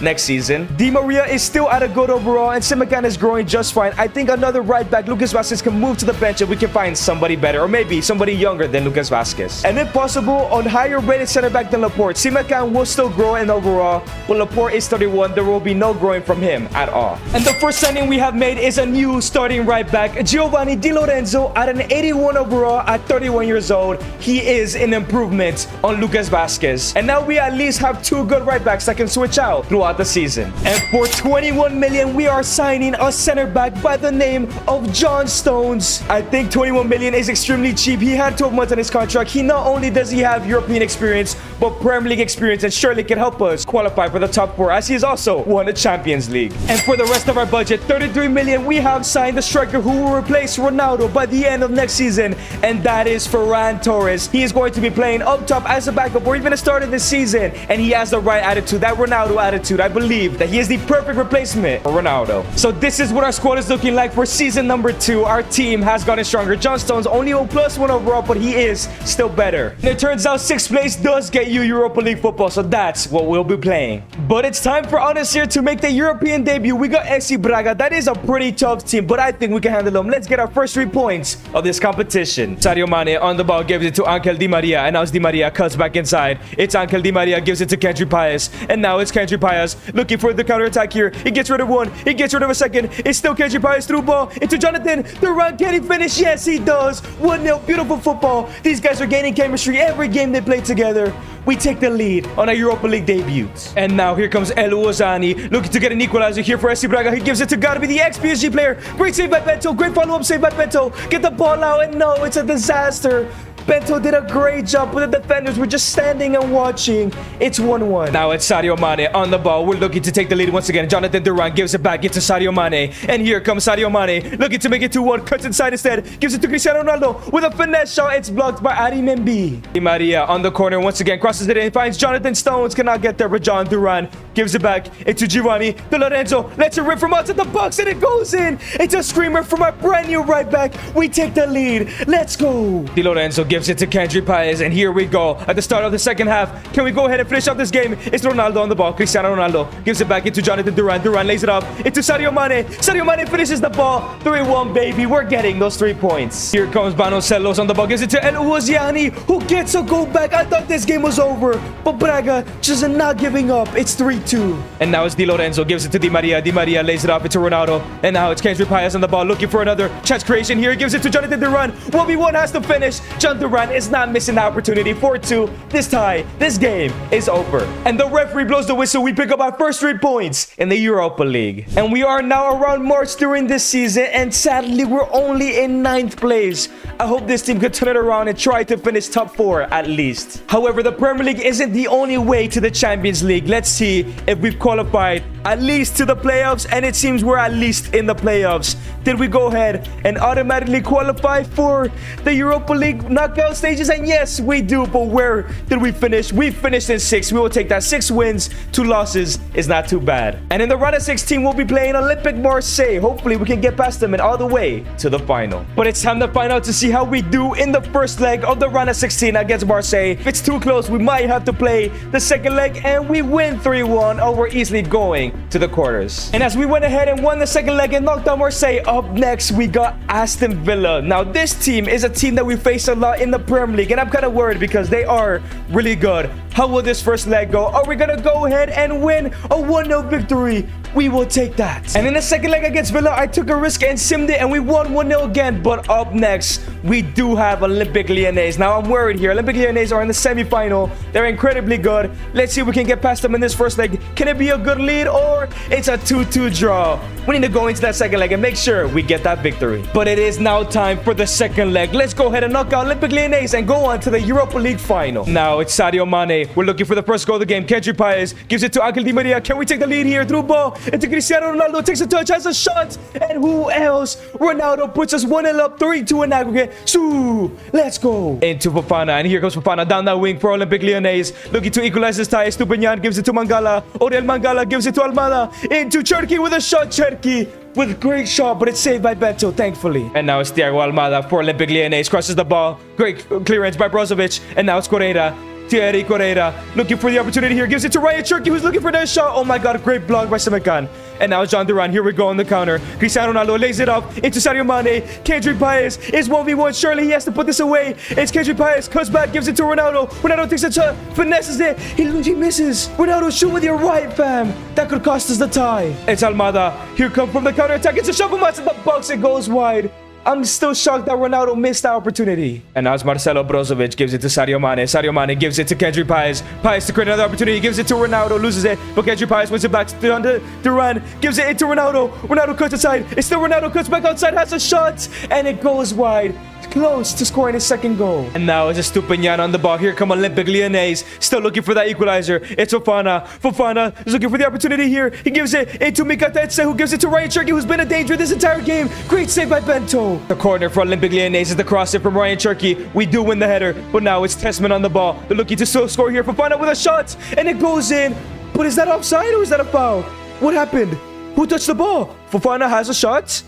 next season. Di Maria is still at a good overall and Simakan is growing just fine. I think another right back, Lucas Vazquez, can move to the bench and we can find somebody better, or maybe somebody younger than Lucas Vazquez. And if possible, on higher rated center back than Laporte. Simakan will still grow in overall, but Laporte is 31. There will be no growing from him at all. And the first signing we have made is a new starting right back, Giovanni Di Lorenzo, at an 81 overall at 31 years old. He is an improvement on Lucas Vazquez. And now we at least have 2 good right backs that can switch out throughout the season. And for 21 million, we are signing a center back by the name of John Stones. I think 21 million is extremely cheap. He had 12 months on his contract. He not only does he have European experience, but Premier League experience, and surely can help us qualify for the top 4, as he has also won the Champions League. And for the rest of our budget, 33 million, we have signed the striker who will replace Ronaldo by the end of next season, and that is Ferran Torres. He is going to be playing up top as a backup or even a starter this season, and he has the right attitude, that Ronaldo attitude. I believe that he is the perfect replacement for Ronaldo. So this is what our squad is looking like for season number 2. Our team has gotten stronger. John Stones only a +1 overall, but he is still better. And it turns out 6th place does get you Europa League football, so that's what we'll be playing. But it's time for Al Nassr to make the European debut. We got FC Braga. That is a pretty tough team, but I think we can handle them. Let's get our first 3 points of this competition. Sadio Mane on the ball gives it to Angel Di Maria, and now it's Di Maria cuts back inside. It's Angel Di Maria gives it to Kendrick Paez, and now it's Kendrick Paez looking for the counter attack here. He gets rid of one, he gets rid of a second. It's still Kendrick Paez through ball into Jonathan Duran. Can he finish? Yes, he does. 1-0. Beautiful football. These guys are gaining chemistry every game they play together. We take the lead on our Europa League debut. And now here comes El Ouazzani looking to get an equalizer here for FC Braga. He gives it to Garbi, the ex-PSG player. Great save by Bento. Great follow-up save by Bento. Get the ball out, and no, it's a disaster. Bento did a great job, but the defenders were just standing and watching. It's 1-1. Now it's Sadio Mane on the ball. We're looking to take the lead once again. Jonathan Duran gives it back into Sadio Mane. And here comes Sadio Mane, looking to make it 2-1. Cuts inside instead. Gives it to Cristiano Ronaldo with a finesse shot. It's blocked by Adi Membi. Di Maria on the corner once again. Crosses it in. Finds Jonathan Stones. Cannot get there, but John Duran gives it back into Giovanni Di Lorenzo. Lets it rip from outside the box, and it goes in. It's a screamer from our brand new right back. We take the lead. Let's go. Di Lorenzo gives it to Kendry Paez, and here we go at the start of the second half. Can we go ahead and finish up this game? It's Ronaldo on the ball. Cristiano Ronaldo gives it back into Jonathan Duran. Duran lays it up into Sadio Mane. Sadio Mane finishes the ball. 3-1, baby. We're getting those 3 points. Here comes Vanocelos on the ball. Gives it to El Ouaziani, who gets a goal back. I thought this game was over, but Braga just not giving up. It's 3-2. And now it's Di Lorenzo. Gives it to Di Maria. Di Maria lays it up into Ronaldo. And now it's Kendry Paez on the ball, looking for another chance creation here. He gives it to Jonathan Duran. 1v1 has to finish. John Duran is not missing the opportunity. 4-2. This tie, this game is over. And the referee blows the whistle. We pick up our first 3 points in the Europa League. And we are now around March during this season, and sadly, we're only in 9th place. I hope this team could turn it around and try to finish top 4 at least. However, the Premier League isn't the only way to the Champions League. Let's see if we've qualified at least to the playoffs, and it seems we're at least in the playoffs. Did we go ahead and automatically qualify for the Europa League knockout stages? And yes, we do, but where did we finish? We finished in 6th. We will take that. 6 wins, 2 losses is not too bad. And in the round of 16, we'll be playing Olympic Marseille. Hopefully, we can get past them and all the way to the final. But it's time to find out to see how we do in the first leg of the round of 16 against Marseille. If it's too close, we might have to play the second leg, and we win 3-1, or we're easily going to the quarters. And as we went ahead and won the second leg and knocked out Marseille, up next we got Aston Villa. Now this team is a team that we face a lot in the Premier League, and I'm kind of worried because they are really good. How will this first leg go? Are we gonna go ahead and win a 1-0 victory? We will take that. And in the second leg against Villa, I took a risk and simmed it, and we won 1-0 again. But up next, we do have Olympic Lyonnais. Now I'm worried here. Olympic Lyonnais are in the semi-final. They're incredibly good. Let's see if we can get past them in this first leg. Can it be a good lead, or it's a 2-2 draw? We need to go into that second leg and make sure we get that victory. But it is now time for the second leg. Let's go ahead and knock out Olympic Lyonnais and go on to the Europa League final. Now it's Sadio Mane. We're looking for the first goal of the game. Kendry Paez gives it to Angel Di Maria. Can we take the lead here? Through ball into Cristiano Ronaldo. Takes a touch, has a shot. And who else? Ronaldo puts us 1-0 up, 3-2 in aggregate. So let's go. Into Fofana. And here comes Fofana down that wing for Olympic Lyonnais. Looking to equalize this tie. Stupinian gives it to Mangala. Oriel Mangala gives it to Almada. Into Cherki with a shot. Cherki with a great shot, but it's saved by Beto, thankfully. And now it's Thiago Almada for Olympic Lyonnais. Crosses the ball. Great clearance by Brozovic. And now it's Correia. Thierry Correia looking for the opportunity here. Gives it to Ryan Cherki, who's looking for that shot. Oh my god, great block by Semekan. And now it's John Duran. Here we go on the counter. Cristiano Ronaldo lays it up into Sadio Mane. Kendry Paez is 1v1. Surely he has to put this away. It's Kendry Paez. Cuts back, gives it to Ronaldo. Ronaldo takes a shot, finesses it. He misses. Ronaldo, shoot with your right, fam. That could cost us the tie. It's Almada. Here come from the counter attack. It's a shot from outside the box. It goes wide. I'm still shocked that Ronaldo missed that opportunity. And now it's Marcelo Brozovic. Gives it to Sadio Mane. Sadio Mane gives it to Kendry Paez. Paez to create another opportunity. Gives it to Ronaldo. Loses it. But Kendry Paez wins it back to Duran. Gives it into Ronaldo. Ronaldo cuts inside. It's still Ronaldo. Cuts back outside. Has a shot. And it goes wide. Close to scoring his second goal. And now it's a Stupinian on the ball. Here come Olympic Lyonnais. Still looking for that equalizer. It's Fofana. Fofana is looking for the opportunity here. He gives it into Mikatetse, who gives it to Ryan Cherki, who's been a danger this entire game. Great save by Bento. The corner for Olympic Lyonnais is the cross in from Ryan Cherki. We do win the header, but now it's Tessman on the ball. They're looking to still score here. Fofana with a shot, and it goes in. But is that offside or is that a foul? What happened? Who touched the ball? Fofana has a shot.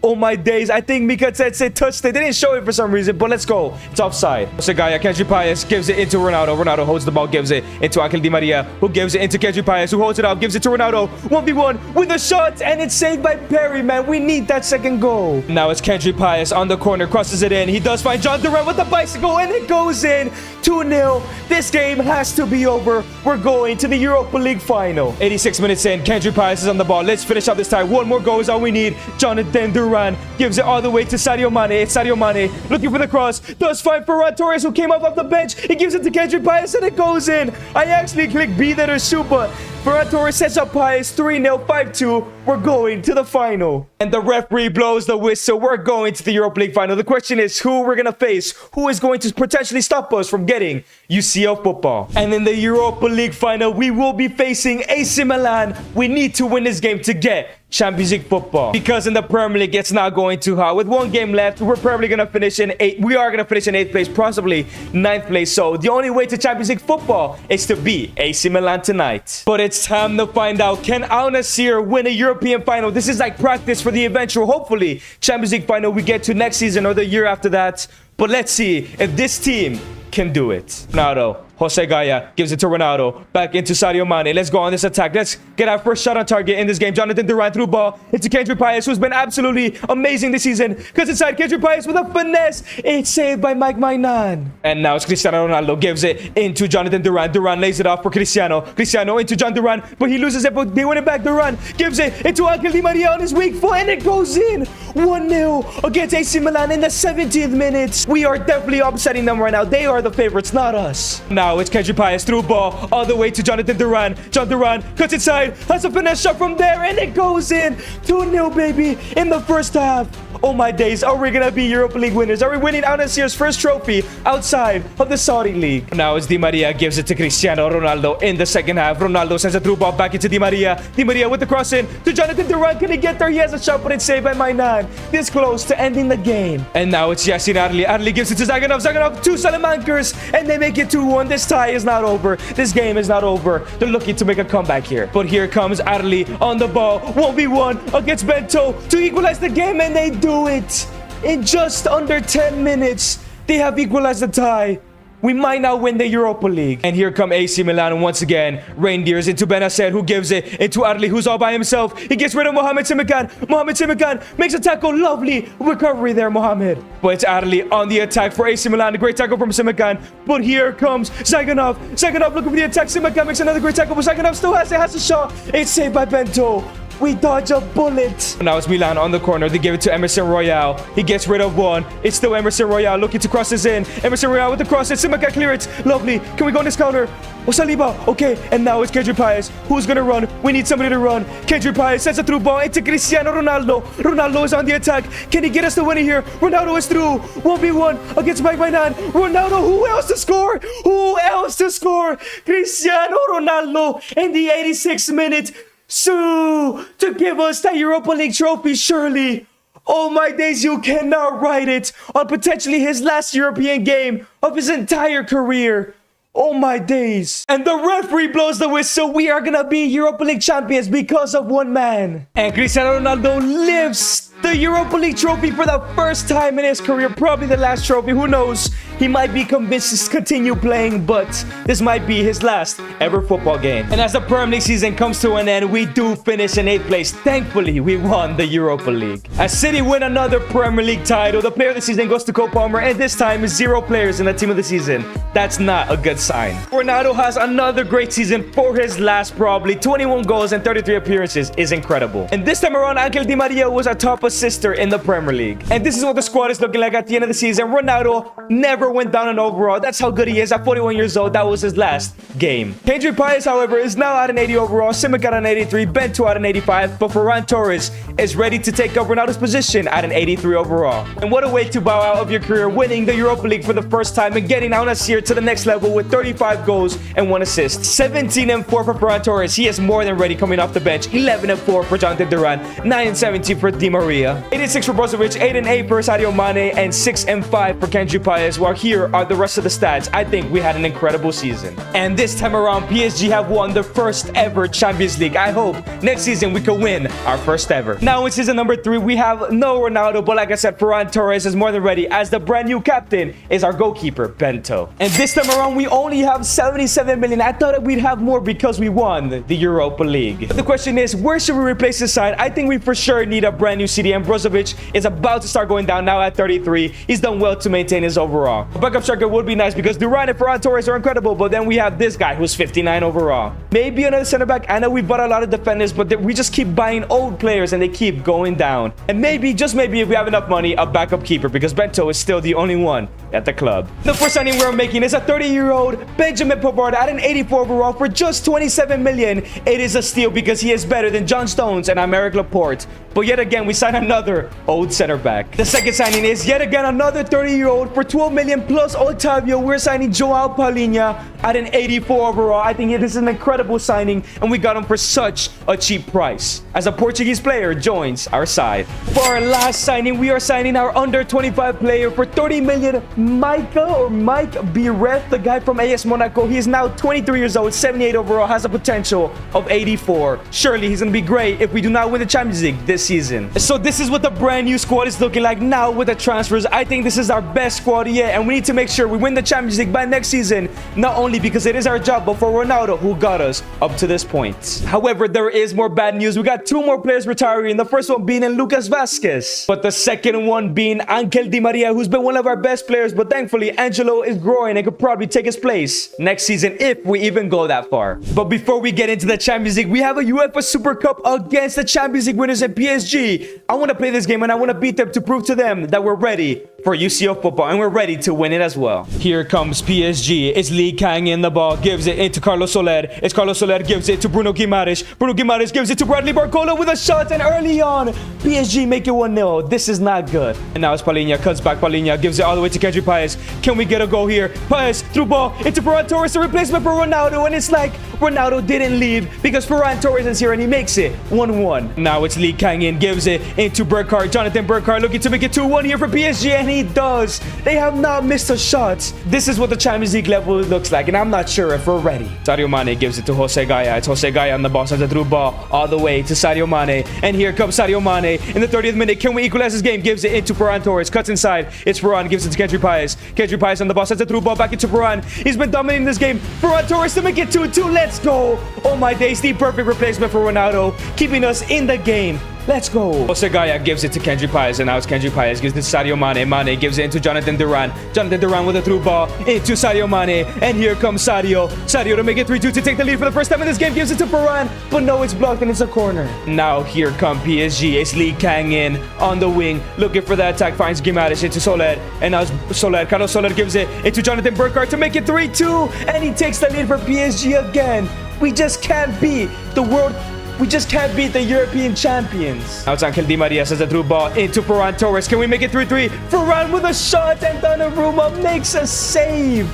Oh my days, I think Mikatetse touched it. They didn't show it for some reason, but let's go. It's offside. Segaya, Kendry Paez gives it into Ronaldo. Ronaldo holds the ball, gives it into Angel Di Maria, who gives it into Kendry Paez, who holds it up, gives it to Ronaldo. 1v1 with a shot, and it's saved by Perry, man. We need that second goal. Now it's Kendry Paez on the corner, crosses it in. He does find John Duran with the bicycle, and it goes in. 2-0. This game has to be over. We're going to the Europa League final. 86 minutes in, Kendry Paez is on the ball. Let's finish out this tie. One more goal is all we need. Jonathan Duran gives it all the way to Sadio Mane. It's Sadio Mane looking for the cross. Does find Ferran Torres, who came off the bench. He gives it to Kendry Paez, and it goes in. I actually clicked B there to shoot, but Ferran Torres sets up Paez 3-0, 5-2. We're going to the final. And the referee blows the whistle. We're going to the Europa League final. The question is who we're going to face. Who is going to potentially stop us from getting UCL football. And in the Europa League final, we will be facing AC Milan. We need to win this game to get Champions League football, because in the Premier League it's not going too hot. With one game left, we're probably gonna finish in 8th. We are gonna finish in 8th place, possibly 9th place. So the only way to Champions League football is to beat AC Milan tonight. But it's time to find out, can Al Nassr win a European final? This is like practice for the eventual, hopefully, Champions League final we get to next season or the year after that. But let's see if this team can do it. Ronaldo, Jose Gaya gives it to Ronaldo. Back into Sadio Mane. Let's go on this attack. Let's get our first shot on target in this game. Jonathan Durant through ball into Kendrick Paez, who's been absolutely amazing this season. Because inside, Kendrick Paez with a finesse. It's saved by Mike Maignan. And now it's Cristiano Ronaldo. Gives it into Jonathan Durant. Durant lays it off for Cristiano. Cristiano into John Durant. But he loses it, but they win it back. Durant gives it into Angel Di Maria on his weak foot. And it goes in. 1-0 against AC Milan in the 17th minute. We are definitely upsetting them right now. They are the favorites, not us. Now it's Kendrick Paez through ball all the way to Jonathan Durant. John Durant cuts inside, has a finesse shot from there, and it goes in. 2-0, baby, in the first half. Oh my days, are we gonna be Europa League winners? Are we winning Al Nassr's first trophy outside of the Saudi League? Now it's Di Maria gives it to Cristiano Ronaldo in the second half. Ronaldo sends a through ball back into Di Maria. Di Maria with the cross in to Jonathan Durant. Can he get there? He has a shot, but it's saved by Maignan. This close to ending the game. And now it's Yassin Adli. Adli gives it to Zaganov. Zaganov to Salamankers, and they make it 2-1. This tie is not over. This game is not over. They're looking to make a comeback here. But here comes Adli on the ball. 1v1 against Bento to equalize the game, and they do it in just under 10 minutes. They have equalized the tie. We might not win the Europa League. And here come AC Milan once again. Reindeers into Benacer, who gives it into Adli, who's all by himself. He gets rid of Mohamed Simikan. Mohamed Simikan makes a tackle. Lovely recovery there, Mohamed. But it's Adli on the attack for AC Milan. A great tackle from Simikan. But here comes Zaganov. Zaganov looking for the attack. Simikan makes another great tackle, but Zaganov still has a shot. It's saved by Bento. We dodge a bullet. Now it's Milan on the corner. They give it to Emerson Royale. He gets rid of one. It's still Emerson Royale looking to cross this in. Emerson Royale with the cross. It's Simikan clear it. Lovely. Can we go on this counter? Oh, Saliba. Okay. And now it's Kendrick Paez. Who's going to run? We need somebody to run. Kendrick Paez sends a through ball into Cristiano Ronaldo. Ronaldo is on the attack. Can he get us the winner here? Ronaldo is through. 1v1 against Mike Maignan. Ronaldo. Who else to score? Who else to score? Cristiano Ronaldo in the 86th minute. To give us that Europa League trophy, surely. Oh my days, you cannot write it on potentially his last European game of his entire career. Oh my days. And the referee blows the whistle. We are gonna be Europa League champions because of one man. And Cristiano Ronaldo lifts the Europa League trophy for the first time in his career. Probably the last trophy. Who knows? He might be convinced to continue playing, but this might be his last ever football game. And as the Premier League season comes to an end, we do finish in 8th place. Thankfully, we won the Europa League. As City win another Premier League title, the player of the season goes to Cole Palmer, and this time is 0 players in the team of the season. That's not a good sign. Ronaldo has another great season for his last, probably 21 goals and 33 appearances is incredible. And this time around, Angel Di Maria was a top assister in the Premier League. And this is what the squad is looking like at the end of the season. Ronaldo never went down in overall. That's how good he is at 41 years old. That was his last game. Kendrick Paez, however, is now at an 80 overall. Simikan at an 83. Bento at an 85. But Ferran Torres is ready to take up Ronaldo's position at an 83 overall. And what a way to bow out of your career, winning the Europa League for the first time and getting Al Nassr to the next level with 35 goals and 1 assist. 17-4 for Ferran Torres. He is more than ready coming off the bench. 11-4 for Jonathan Durant. 9-17 for Di Maria. 86 for Brozovic. 8-8 for Sadio Mane. And 6-5 for Kendrick Paez. While here are the rest of the stats. I think we had an incredible season. And this time around, PSG have won their first ever Champions League. I hope next season we can win our first ever. Now in season number 3, we have no Ronaldo, but like I said, Ferran Torres is more than ready as the brand new captain is our goalkeeper, Bento. And this time around, we only have 77 million. I thought that we'd have more because we won the Europa League. But the question is, where should we replace this side? I think we for sure need a brand new CDM. Brozovic is about to start going down now at 33. He's done well to maintain his overall. overall. A backup striker would be nice because Duran and Ferran Torres are incredible, but then we have this guy who's 59 overall. Maybe another center back. I know we bought a lot of defenders, but we just keep buying old players and they keep going down. And maybe, just maybe, if we have enough money, a backup keeper, because Bento is still the only one at the club. The first signing we're making is a 30-year-old Benjamin Pavard at an 84 overall for just 27 million. It is a steal because he is better than John Stones and Aymeric Laporte. But yet again, we sign another old center back. The second signing is yet again another 30-year-old for 12 million plus Otavio. We're signing Joao Palhinha at an 84 overall. I think this is an incredible signing, and we got him for such a cheap price as a Portuguese player joins our side. For our last signing, we are signing our under 25 player for 30 million, Mike Bireth, the guy from AS Monaco. He is now 23 years old, 78 overall, has a potential of 84. Surely he's gonna be great if we do not win the Champions League this season. So this is what the brand new squad is looking like now with the transfers. I think this is our best squad yet, and we need to make sure we win the Champions League by next season, not only because it is our job, but for Ronaldo, who got us up to this point. However, there is more bad news. We got two more players retiring, the first one being Lucas Vasquez, but the second one being Angel Di Maria, who's been one of our best players, but thankfully Angelo is growing and could probably take his place next season if we even go that far. But before we get into the Champions League, we have a UEFA Super Cup against the Champions League winners in PSG. I want to play this game and I want to beat them to prove to them that we're ready for UCL football and we're ready to win it as well. Here comes PSG. It's Lee Kang in the ball, gives it into Carlos Soler. It's Carlos Soler, gives it to Bruno Guimaraes. Bruno Guimaraes gives it to Bradley Barcola with a shot, and early on, PSG make it 1-0. This is not good. And now it's Palhinha, cuts back. Palhinha gives it all the way to Kendrick Paez. Can we get a goal here? Paez through ball into Ferran Torres, a replacement for Ronaldo, and it's like Ronaldo didn't leave because Ferran Torres is here and he makes it 1-1. Now it's Lee Kang in, gives it into Burkhardt. Jonathan Burkhardt looking to make it 2-1 here for PSG, and he does. They have not missed a shot. This is what the Champions League level looks like, and I'm not sure if we're ready. Sadio Mane gives it to Jose Gaya. It's Jose Gaya on the ball, sends a through ball all the way to Sadio Mane, and here comes Sadio Mane in the 30th minute. Can we equalize this game? Gives it into Ferran Torres, cuts inside. It's Ferran, gives it to Kendrick Paez. Kendrick Paez on the ball, sends a through ball back into Ferran. He's been dominating this game. Ferran Torres to make it 2-2. Let's go. Oh my days, the perfect replacement for Ronaldo, keeping us in the game. Let's go. Jose Gaya gives it to Kendrick Paez, and now it's Kendrick Paez gives it to Sadio Mane. Mane gives it into Jonathan Duran. Jonathan Duran with a through ball into Sadio Mane, and here comes Sadio. Sadio to make it 3-2 to take the lead for the first time in this game. Gives it to Ferran, but no, it's blocked and it's a corner. Now here come PSG. It's Lee Kang in on the wing, looking for the attack. Finds Guimaraes into Soler, and now it's Soler. Carlos Soler gives it into Jonathan Burkhardt to make it 3-2, and he takes the lead for PSG again. We just can't beat the world. We just can't beat the European champions. Now it's Angel Di Maria, sends a through ball into Ferran Torres. Can we make it 3-3? Ferran with a shot, and Donnarumma makes a save.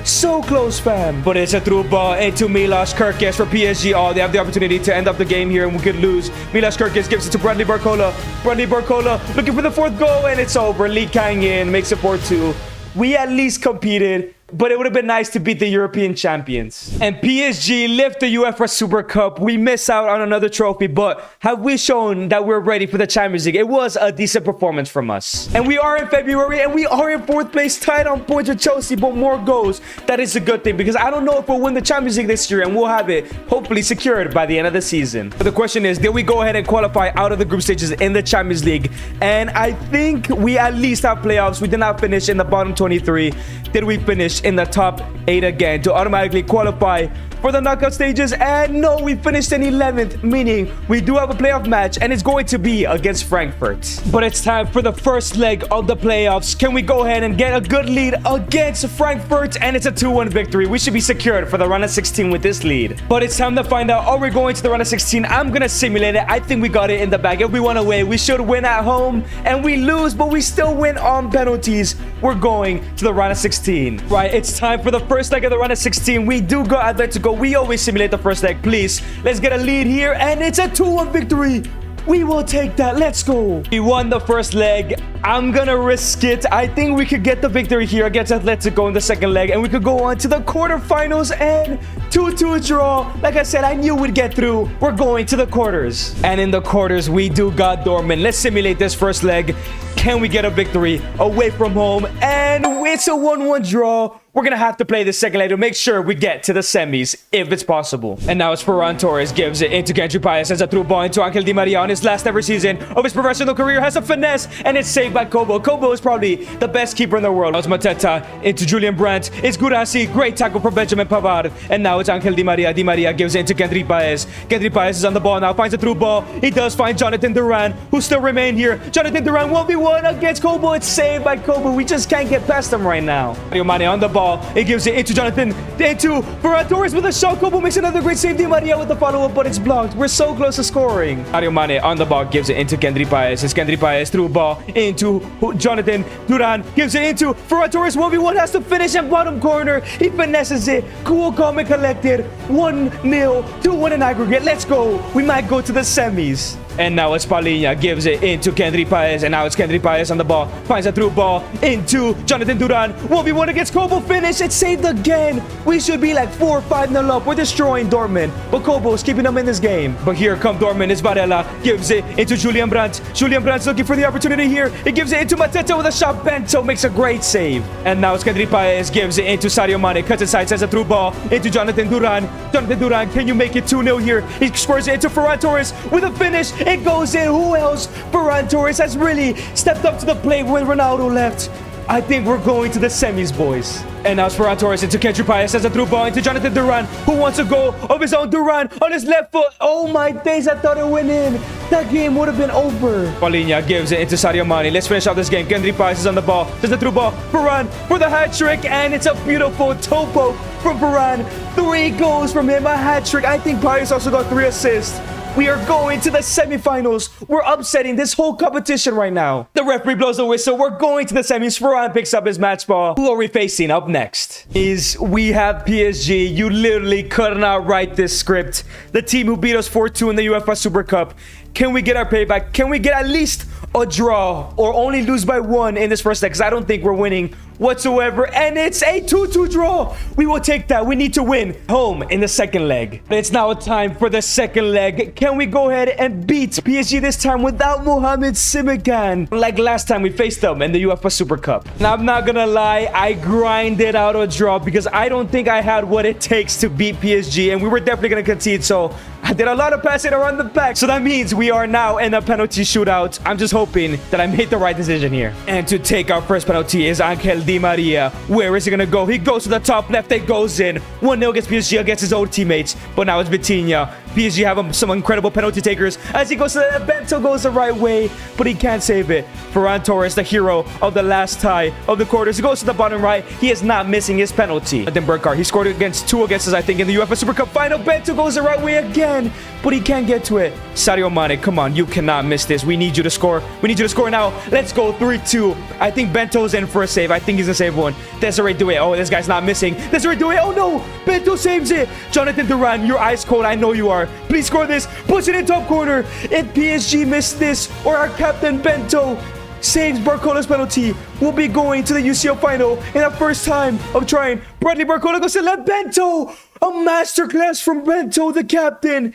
So close, fam. But it's a through ball into Milos Kerkez for PSG. Oh, they have the opportunity to end up the game here, and we could lose. Milos Kerkez gives it to Bradley Barcola. Bradley Barcola looking for the fourth goal, and it's over. Lee Kang in makes it 4-2. We at least competed, but it would have been nice to beat the European champions. And PSG lift the UEFA Super Cup. We miss out on another trophy, but have we shown that we're ready for the Champions League? It was a decent performance from us. And we are in February, and we are in 4th place, tied on points with Chelsea, but more goals. That is a good thing, because I don't know if we'll win the Champions League this year, and we'll have it hopefully secured by the end of the season. But the question is, did we go ahead and qualify out of the group stages in the Champions League? And I think we at least have playoffs. We did not finish in the bottom 23. Did we finish in the top 8 again to automatically qualify for the knockout stages? And no, we finished in 11th, meaning we do have a playoff match, and it's going to be against Frankfurt. But it's time for the first leg of the playoffs. Can we go ahead and get a good lead against Frankfurt? And it's a 2-1 victory. We should be secured for the round of 16 with this lead. But it's time to find out, are we going to the round of 16? I'm gonna simulate it. I think we got it in the bag. If we won away, we should win at home, and we lose, but we still win on penalties. We're going to the round of 16. Right, it's time for the first leg of the round of 16. We do go Atletico. We always simulate the first leg. Please, let's get a lead here, and it's a 2-1 victory. We will take that. Let's go. We won the first leg. I'm gonna risk it. I think we could get the victory here against Atletico in the second leg, and we could go on to the quarterfinals and 2-2 draw. Like I said, I knew we'd get through. We're going to the quarters. And in the quarters, we do got Dortmund. Let's simulate this first leg. Can we get a victory away from home? And it's a 1-1 draw. we're gonna have to play the second leg to make sure we get to the semis, if it's possible. And now it's Ferran Torres, gives it into Kendry Paez, sends a through ball into Angel Di Maria on his last ever season of his professional career, has a finesse, and it's saved by Kobo. Kobo is probably the best keeper in the world. Now it's Mateta into Julian Brandt, it's Gurasi, great tackle from Benjamin Pavard, and now it's Angel Di Maria. Di Maria gives it into Kendry Paez. Kendry Paez is on the ball now, finds a through ball. He does find Jonathan Duran, who still remain here. Jonathan Duran 1v1 against Kobo. It's saved by Kobo. We just can't get past him right now. Mario Mane on the ball. He gives it into Jonathan, into Ferran Torres with a shot. Kobo makes another great save. Di Maria with the follow-up, but it's blocked. We're so close to scoring. Mario Mane on the ball, gives it into Kendry Paez. It's Kendry Paez through ball into Jonathan Duran, gives it into Ferran Torres. 1v1 has to finish in bottom corner. He finesses it. Cool, calm, and collected. 1-0, 2-1 in aggregate. Let's go. We might go to the semis. And now it's Palhinha, gives it into Kendry Paez, and now it's Kendry Paez on the ball, finds a through ball into Jonathan Duran. 1v1 against Kobo, finish, it's saved again. We should be like 4 or 5-0 up. We're destroying Dortmund, but Kobo's keeping them in this game. But here come Dortmund, it's Varela, gives it into Julian Brandt. Julian Brandt's looking for the opportunity here. He gives it into Mateta with a shot. Bento makes a great save. And now it's Kendry Paez, gives it into Sadio Mane, cuts inside, sends a through ball into Jonathan Duran. Jonathan Duran, can you make it 2-0 here? He scores it into Ferran Torres with a finish. It goes in. Who else? Ferran Torres has really stepped up to the plate when Ronaldo left. I think we're going to the semis, boys. And now it's Ferran Torres into Kendry Paez, sends a through ball into Jonathan Duran, who wants a goal of his own. Duran on his left foot. Oh my days, I thought it went in. That game would have been over. Palhinha gives it into Sadio Mane. Let's finish off this game. Kendry Paez is on the ball, sends a through ball. Ferran for the hat trick, and it's a beautiful topo from Ferran. 3 goals from him, a hat trick. I think Paez also got 3 assists. We are going to the semifinals. We're upsetting this whole competition right now. The referee blows the whistle. We're going to the semis. Ferran picks up his match ball. Who are we facing up next? We have PSG. You literally could not write this script. The team who beat us 4-2 in the UEFA Super Cup. Can we get our payback? Can we get at least a draw or only lose by 1 in this first leg? Because I don't think we're winning whatsoever, and it's a 2-2 draw. We will take that. We need to win home in the second leg. It's now time for the second leg. Can we go ahead and beat PSG this time without Mohamed Simikan like last time we faced them in the UEFA Super Cup? Now, I'm not gonna lie, I grinded out a draw because I don't think I had what it takes to beat PSG, and we were definitely gonna concede, so I did a lot of passing around the back. So that means we are now in a penalty shootout. I'm just hoping that I made the right decision here. And to take our first penalty is Angel Di Maria. Where is he gonna go? He goes to the top left. It goes in. 1-0 against PSG against his old teammates. But now it's Vitinha. PSG have some incredible penalty takers. As he goes to the Bento goes the right way, but he can't save it. Ferran Torres, the hero of the last tie of the quarters. He goes to the bottom right. He is not missing his penalty. And then Burkhardt, he scored against 2 against us, I think, in the UEFA Super Cup final. Bento goes the right way again, but he can't get to it. Sadio Mane, come on, you cannot miss this. We need you to score. We need you to score now. Let's go 3-2. I think Bento's in for a save. I think he's gonna save one. Desiree Doué. Oh, this guy's not missing. Desiree Doué. Oh no, Bento saves it. Jonathan Duran, you're ice cold. I know you are. Please score this. Push it in top corner. If PSG missed this, or our captain Bento saves Barcola's penalty, we'll be going to the UCL final in our first time of trying. Bradley Barcola goes to let Bento. A masterclass from Bento, the captain.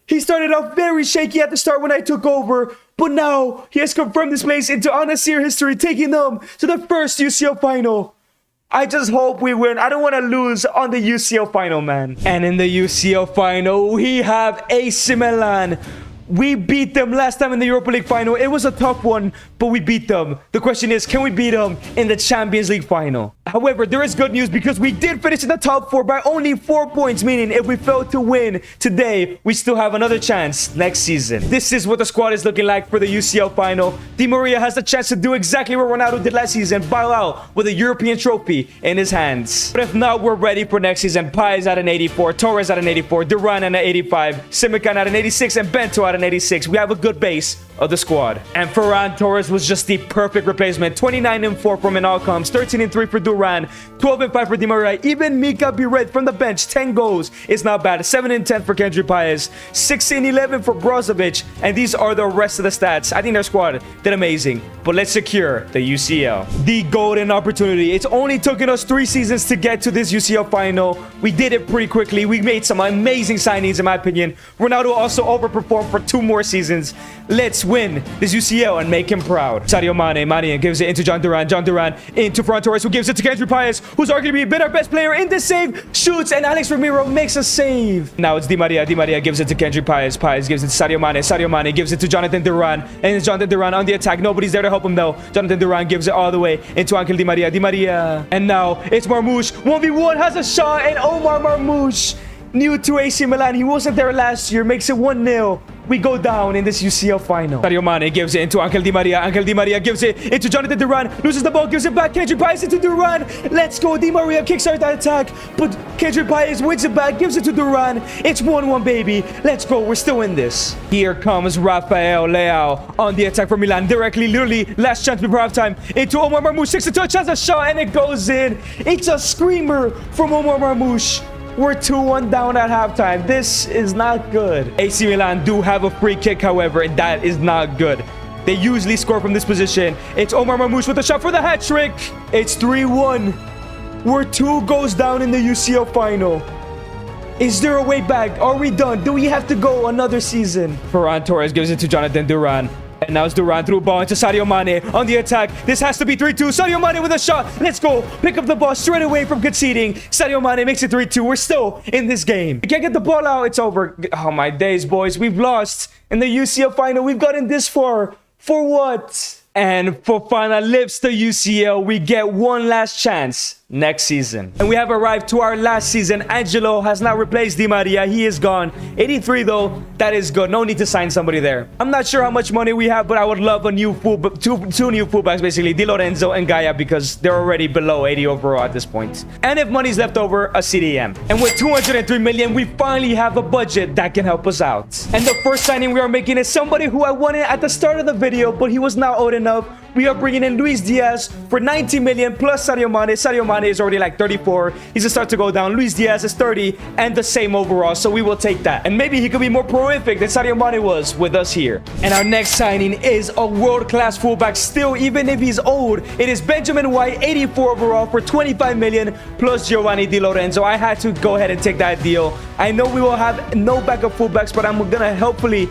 He started off very shaky at the start when I took over, but now he has confirmed his place into Al Nassr history, taking them to the first UCL final. I just hope we win. I don't want to lose on the UCL final, man. And in the UCL final, we have AC Milan. We beat them last time in the Europa League final. It was a tough one, but we beat them. The question is, can we beat them in the Champions League final? However, there is good news because we did finish in the top 4 by only 4 points, meaning if we fail to win today, we still have another chance next season. This is what the squad is looking like for the UCL final. Di Maria has the chance to do exactly what Ronaldo did last season, bow out with a European trophy in his hands. But if not, we're ready for next season. Paez at an 84, Torres at an 84, Duran at an 85, Simikan at an 86, and Bento at an 86. We have a good base of the squad. And Ferran Torres was just the perfect replacement. 29-4 from an all-coms, 13-3 for Duran, 12-5 for Di Maria. Even Mika Biret from the bench, 10 goals is not bad. 7-10 for Kendry Paez, 16-11 for Brozovic. And these are the rest of the stats. I think their squad did amazing. But let's secure the UCL. The golden opportunity. It's only taken us 3 seasons to get to this UCL final. We did it pretty quickly. We made some amazing signings, in my opinion. Ronaldo also overperformed for 2 more seasons. Let's win this UCL and make him proud. Sadio Mane gives it into John Duran. John Duran into Ferran Torres, who gives it to Kendrick Pius, who's arguably been our best player in this save. Shoots, and Alex Ramiro makes a save. Now it's Di Maria. Di Maria gives it to Kendrick Pius. Pius gives it to Sadio Mane. Sadio Mane gives it to Jonathan Duran. And it's Jonathan Duran on the attack. Nobody's there to help him, though. Jonathan Duran gives it all the way into Angel Di Maria. Di Maria. And now it's Marmoush. 1v1 has a shot, and Omar Marmoush, new to AC Milan. He wasn't there last year. Makes it 1-0. We go down in this UCL final. Sadio Mane gives it into Angel Di Maria. Angel Di Maria gives it into Jonathan Duran. Loses the ball, gives it back. Kendrick Pius into Duran. Let's go. Di Maria kickstarts that attack, but Kendrick Pius wins it back, gives it to Duran. It's 1-1, baby. Let's go. We're still in this. Here comes Rafael Leao on the attack for Milan. Directly, literally, last chance before halftime. Into Omar Marmoush. 6 to touch, has a shot, and it goes in. It's a screamer from Omar Marmoush. We're 2-1 down at halftime. This is not good. AC Milan do have a free kick, however, and that is not good. They usually score from this position. It's Omar Marmoush with a shot for the hat trick. It's 3-1. We're 2 goals down in the UCL final. Is there a way back? Are we done? Do we have to go another season? Ferran Torres gives it to Jonathan Duran. And now it's Duran through ball into Sadio Mane on the attack. This has to be 3-2. Sadio Mane with a shot. Let's go. Pick up the ball straight away from conceding. Sadio Mane makes it 3-2. We're still in this game. We can't get the ball out. It's over. Oh, my days, boys. We've lost in the UCL final. We've gotten this far. For what? And for final lips to UCL, we get one last chance next season. And we have arrived to our last season. Angelo has now replaced Di Maria. He is gone. 83 though, that is good. No need to sign somebody there. I'm not sure how much money we have, but I would love a new two new fullbacks, basically, Di Lorenzo and Gaia, because they're already below 80 overall at this point. And if money's left over, a CDM. And with 203 million, we finally have a budget that can help us out. And the first signing we are making is somebody who I wanted at the start of the video, but he was not old enough. We are bringing in Luis Diaz for 90 million plus Sadio Mane. Sadio Mane is already like 34. He's a start to go down. Luis Diaz is 30 and the same overall, so we will take that. And maybe he could be more prolific than Sadio Mane was with us here. And our next signing is a world-class fullback still, even if he's old. It is Benjamin White, 84 overall for 25 million plus Giovanni Di Lorenzo. I had to go ahead and take that deal. I know we will have no backup fullbacks, but I'm gonna hopefully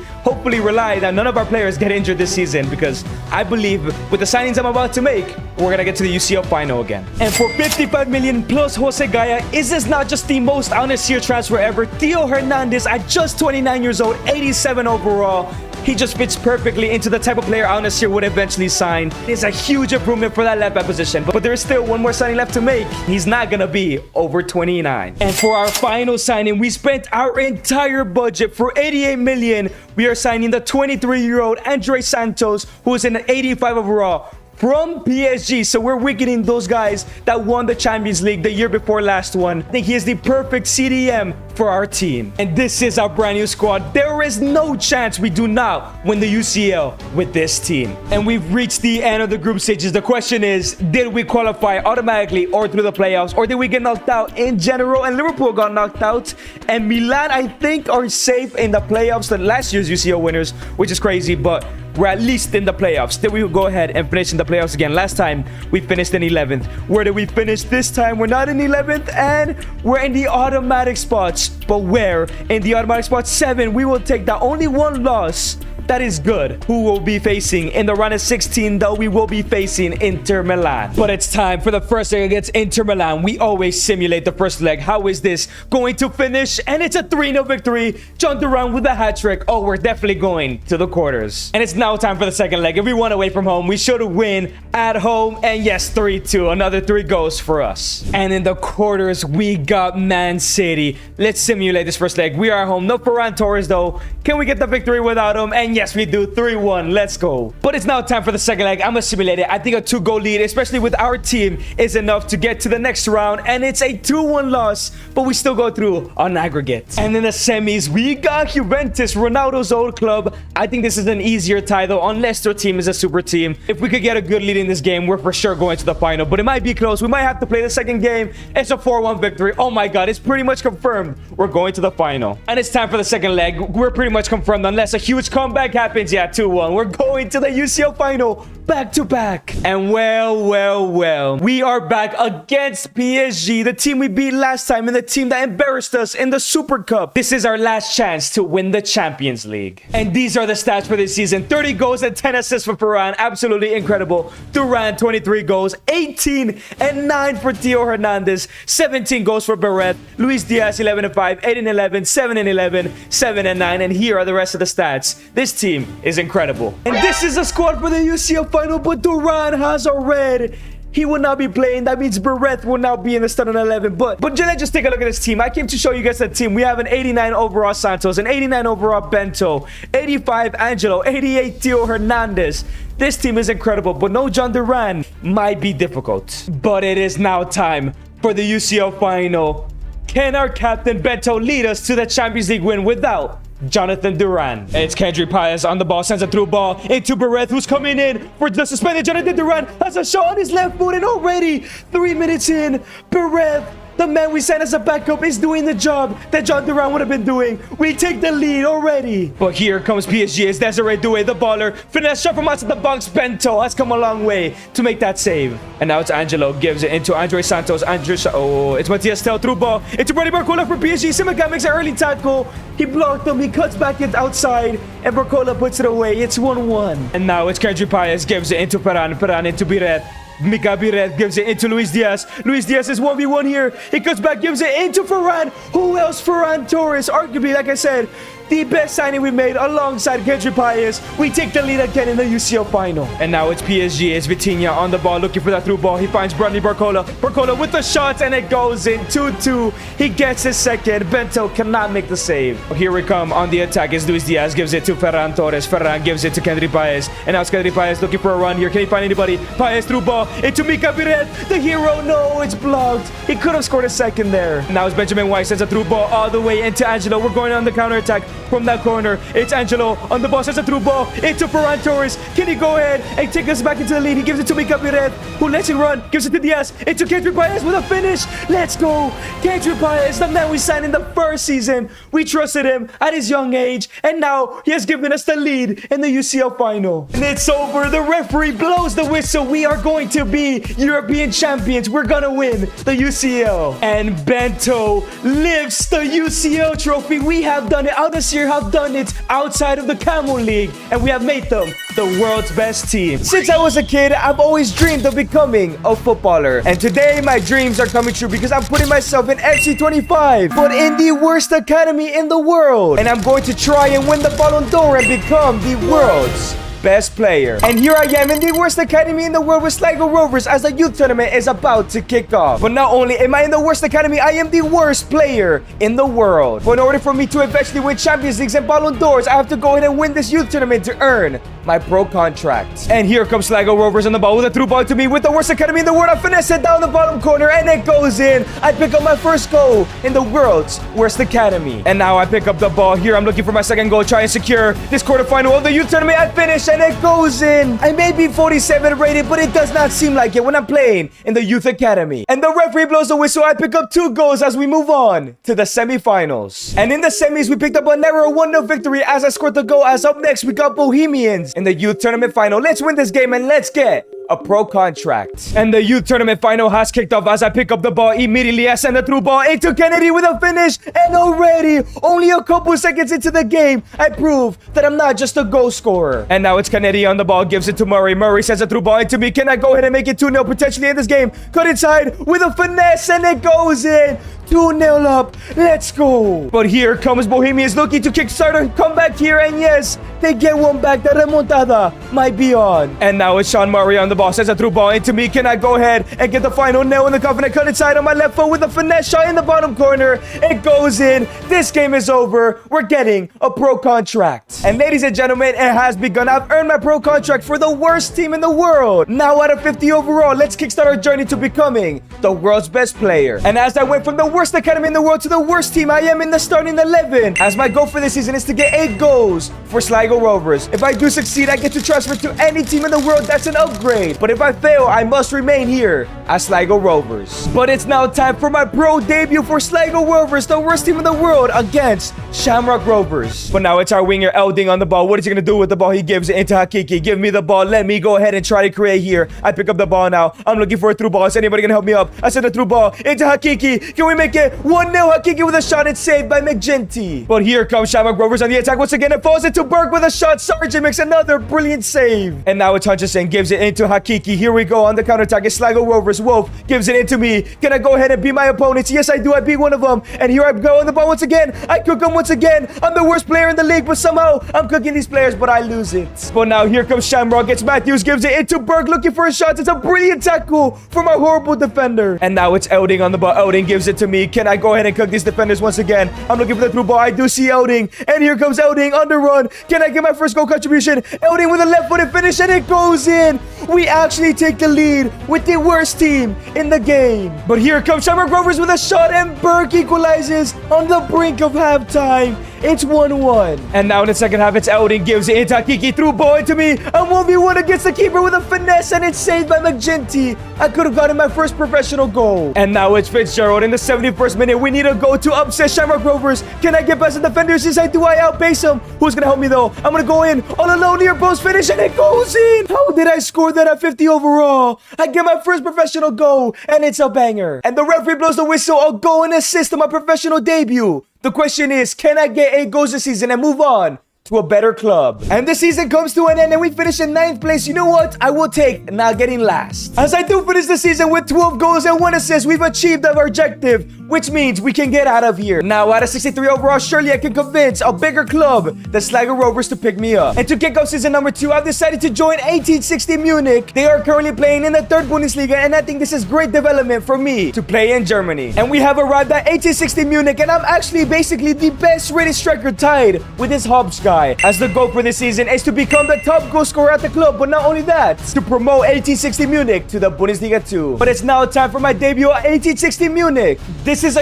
rely that none of our players get injured this season, because I believe with the signings I'm about to make, we're gonna get to the UCL final again. And for 55 million plus Jose Gaia, is this not just the most honest year transfer ever? Theo Hernandez at just 29 years old, 87 overall. He just fits perfectly into the type of player Al Nassr would eventually sign. It's a huge improvement for that left back position, but there is still one more signing left to make. He's not gonna be over 29. And for our final signing, we spent our entire budget for 88 million. We are signing the 23-year-old Andre Santos, who is an 85 overall from PSG. So we're weakening those guys that won the Champions League the year before last one. I think he is the perfect CDM for our team. And this is our brand new squad. There is no chance we do not win the UCL with this team. And we've reached the end of the group stages. The question is, did we qualify automatically or through the playoffs, or did we get knocked out in general? And Liverpool got knocked out, and Milan, I think, are safe in the playoffs, the last year's UCL winners, which is crazy, but we're at least in the playoffs. Then we will go ahead and finish in the playoffs again. Last time we finished in 11th. Where did we finish this time? We're not in 11th, and we're in the automatic spots. But where? In the automatic spot 7, we will take the only one loss. That is good. Who will be facing in the round of 16, though? We will be facing Inter Milan. But it's time for the first leg against Inter Milan. We always simulate the first leg. How is this going to finish? And it's a 3-0 victory. John Duran with a hat trick. Oh, we're definitely going to the quarters. And it's now time for the second leg. If we won away from home, we should win at home. And yes, 3-2. Another 3 goals for us. And in the quarters, we got Man City. Let's simulate this first leg. We are at home. No Ferran Torres, though. Can we get the victory without him? And yes, we do. 3-1. Let's go. But it's now time for the second leg. I'm gonna simulate it. I think a 2-goal lead, especially with our team, is enough to get to the next round. And it's a 2-1 loss, but we still go through on aggregate. And in the semis, we got Juventus, Ronaldo's old club. I think this is an easier tie, though, unless their team is a super team. If we could get a good lead in this game, we're for sure going to the final. But it might be close. We might have to play the second game. It's a 4-1 victory. Oh my god, it's pretty much confirmed. We're going to the final. And it's time for the second leg. We're pretty much confirmed, unless a huge comeback happens. Yeah, 2-1. We're going to the UCL final back-to-back. And well, we are back against PSG, the team we beat last time and the team that embarrassed us in the Super Cup. This is our last chance to win the Champions League. And these are the stats for this season. 30 goals and 10 assists for Varane. Absolutely incredible. Duran, 23 goals, 18 and 9 for Theo Hernandez, 17 goals for Barrett, Luis Diaz, 11 and 5, 8 and 11, 7 and 11, 7 and 9. And here are the rest of the stats. This team is incredible. And this is a squad for the UCL final, but Duran has a red. He will not be playing. That means Barrett will now be in the starting 11. But let's just take a look at this team. I came to show you guys the team. We have an 89 overall Santos, an 89 overall Bento, 85 Angelo, 88 Theo Hernandez. This team is incredible, but no John Duran might be difficult. But it is now time for the UCL final. Can our captain Bento lead us to the Champions League win without Jonathan Duran? It's Kendrick Paez on the ball, sends a through ball into Barrett, who's coming in for the suspended Jonathan Duran. Has a shot on his left foot, and already 3 minutes in, Barrett, the man we sent as a backup, is doing the job that John Duran would have been doing. We take the lead already. But here comes PSG. It's Desiree Doué, the baller. Finesse shot from outside the box. Bento has come a long way to make that save. And now it's Angelo. Gives it into Andre Santos. It's Matias Tel through ball. Into Brady Barcola for PSG. Simica makes an early tackle. He blocked him. He cuts back it outside. And Barcola puts it away. It's 1-1. And now it's Kendrick Paez. Gives it into Ferran. Ferran into Biret. Mika Biret gives it into Luis Diaz. Luis Diaz is 1v1 here. He cuts back, gives it into Ferran. Who else? Ferran Torres. Arguably, like I said, the best signing we made alongside Kendrick Paez. We take the lead again in the UCL final. And now it's PSG. It's Vitinha on the ball looking for that through ball. He finds Bradley Barcola. Barcola with the shots, and it goes in 2-2. He gets his second. Bento cannot make the save. Here we come on the attack. It's Luis Diaz. Gives it to Ferran Torres. Ferran gives it to Kendrick Paez. And now it's Kendrick Paez looking for a run here. Can he find anybody? Paez through ball into Mika Biret. The hero. No, it's blocked. He could have scored a second there. Now it's Benjamin White. Sends a through ball all the way into Angelo. We're going on the counter attack from that corner. It's Angelo on the ball. Sends a through ball into Ferran Torres. Can he go ahead and take us back into the lead? He gives it to Mika Biret, who lets it run. Gives it to Diaz. Into Kendrick Paez with a finish. Let's go. Kendrick Paez, the man we signed in the first season. We trusted him at his young age, and now he has given us the lead in the UCL final. And it's over. The referee blows the whistle. We are going to be European champions. We're gonna win the UCL. And Bento lifts the UCL trophy. We have done it. Aldasir have done it outside of the Camel League, and we have made them the world's best team. Since I was a kid, I've always dreamed of becoming a footballer. And today, my dreams are coming true because I'm putting myself in FC25, but in the worst academy in the world. And I'm going to try and win the Ballon d'Or and become the world's best player. And here I am in the worst academy in the world with Sligo Rovers as the youth tournament is about to kick off. But not only am I in the worst academy, I am the worst player in the world. But in order for me to eventually win Champions Leagues and Ballon d'Ors, I have to go ahead and win this youth tournament to earn my pro contract. And here comes Sligo Rovers on the ball with a through ball to me with the worst academy in the world. I finesse it down the bottom corner and it goes in. I pick up my first goal in the world's worst academy. And now I pick up the ball here. I'm looking for my second goal, try and secure this quarterfinal of the youth tournament. I finish and it goes in. I may be 47 rated, but it does not seem like it when I'm playing in the youth academy. And the referee blows the whistle. I pick up 2 goals as we move on to the semifinals. And in the semis, we picked up a narrow 1-0 victory as I scored the goal. As up next, we got Bohemians in the youth tournament final. Let's win this game and let's get a pro contract. And the youth tournament final has kicked off as I pick up the ball immediately. I send a through ball into Kennedy with a finish, and already only a couple seconds into the game I prove that I'm not just a goal scorer. And now it's Kennedy on the ball, gives it to Murray. Murray sends a through ball into me. Can I go ahead and make it 2-0 potentially in this game? Cut inside with a finesse and it goes in. 2-0 up. Let's go. But here comes Bohemians looking to kickstart a comeback here, and yes, they get one back. The remontada might be on. And now it's Sean Murray on the ball. Sends a through ball into me. Can I go ahead and get the final nail in the coffin? I cut inside on my left foot with a finesse shot in the bottom corner. It goes in. This game is over. We're getting a pro contract. And ladies and gentlemen, it has begun. I've earned my pro contract for the worst team in the world. Now out of 50 overall, let's kickstart our journey to becoming the world's best player. And as I went from the worst academy in the world to the worst team, I am in the starting 11. As my goal for this season is to get 8 goals for Sligo Rovers. If I do succeed, I get to transfer to any team in the world. That's an upgrade trade. But if I fail, I must remain here at Sligo Rovers. But it's now time for my pro debut for Sligo Rovers, the worst team in the world, against Shamrock Rovers. But now it's our winger Elding on the ball. What is he going to do with the ball? He gives it into Hakiki. Give me the ball. Let me go ahead and try to create here. I pick up the ball now. I'm looking for a through ball. Is anybody going to help me up? I send a through ball into Hakiki. Can we make it 1-0? Hakiki with a shot. It's saved by McGinty. But here comes Shamrock Rovers on the attack once again. It falls into Burke with a shot. Sargent makes another brilliant save. And now it's Hutchison. Gives it into Hakiki. Here we go on the counterattack. It's Sligo Rovers. Wolf gives it into me. Can I go ahead and beat my opponents? Yes, I do. I beat one of them. And here I go on the ball once again. I cook them once again. I'm the worst player in the league, but somehow I'm cooking these players, but I lose it. But now here comes Shamrock. It's Matthews. Gives it into Burke. Looking for a shot. It's a brilliant tackle from our horrible defender. And now it's Elding on the ball. Elding gives it to me. Can I go ahead and cook these defenders once again? I'm looking for the through ball. I do see Elding. And here comes Elding on the run. Can I get my first goal contribution? Elding with a left-footed finish, and it goes in. We actually take the lead with the worst team in the game. But here comes Shamrock Rovers with a shot, and Burke equalizes on the brink of halftime. It's 1-1. And now in the second half, it's Elding. Gives it into Hakiki. Through ball into me. And 1v1 against the keeper with a finesse, and it's saved by McGinty. I could have gotten my first professional goal. And now it's Fitzgerald in the 71st minute. We need a goal to upset Shamrock Rovers. Can I get past the defenders? Yes, I do. I outpace them. Who's going to help me, though? I'm going to go in all alone near post finish, and it goes in. How did I score that at 50 overall? I get my first professional goal, and it's a banger. And the referee blows the whistle. A goal and assist on my professional debut. The question is, can I get 8 goals this season and move on to a better club? And the season comes to an end and we finish in 9th place. You know what? I will take not getting last. As I do finish the season with 12 goals and 1 assist, we've achieved our objective, which means we can get out of here. Now, out of 63 overall, surely I can convince a bigger club, the Sligo Rovers, to pick me up. And to kick off season number 2, I've decided to join 1860 Munich. They are currently playing in the 3rd Bundesliga, and I think this is great development for me to play in Germany. And we have arrived at 1860 Munich, and I'm actually basically the best rated striker, tied with this Hobbs guy. As the goal for this season is to become the top goal scorer at the club, but not only that, to promote 1860 Munich to the Bundesliga 2. But it's now time for my debut at 1860 Munich. This is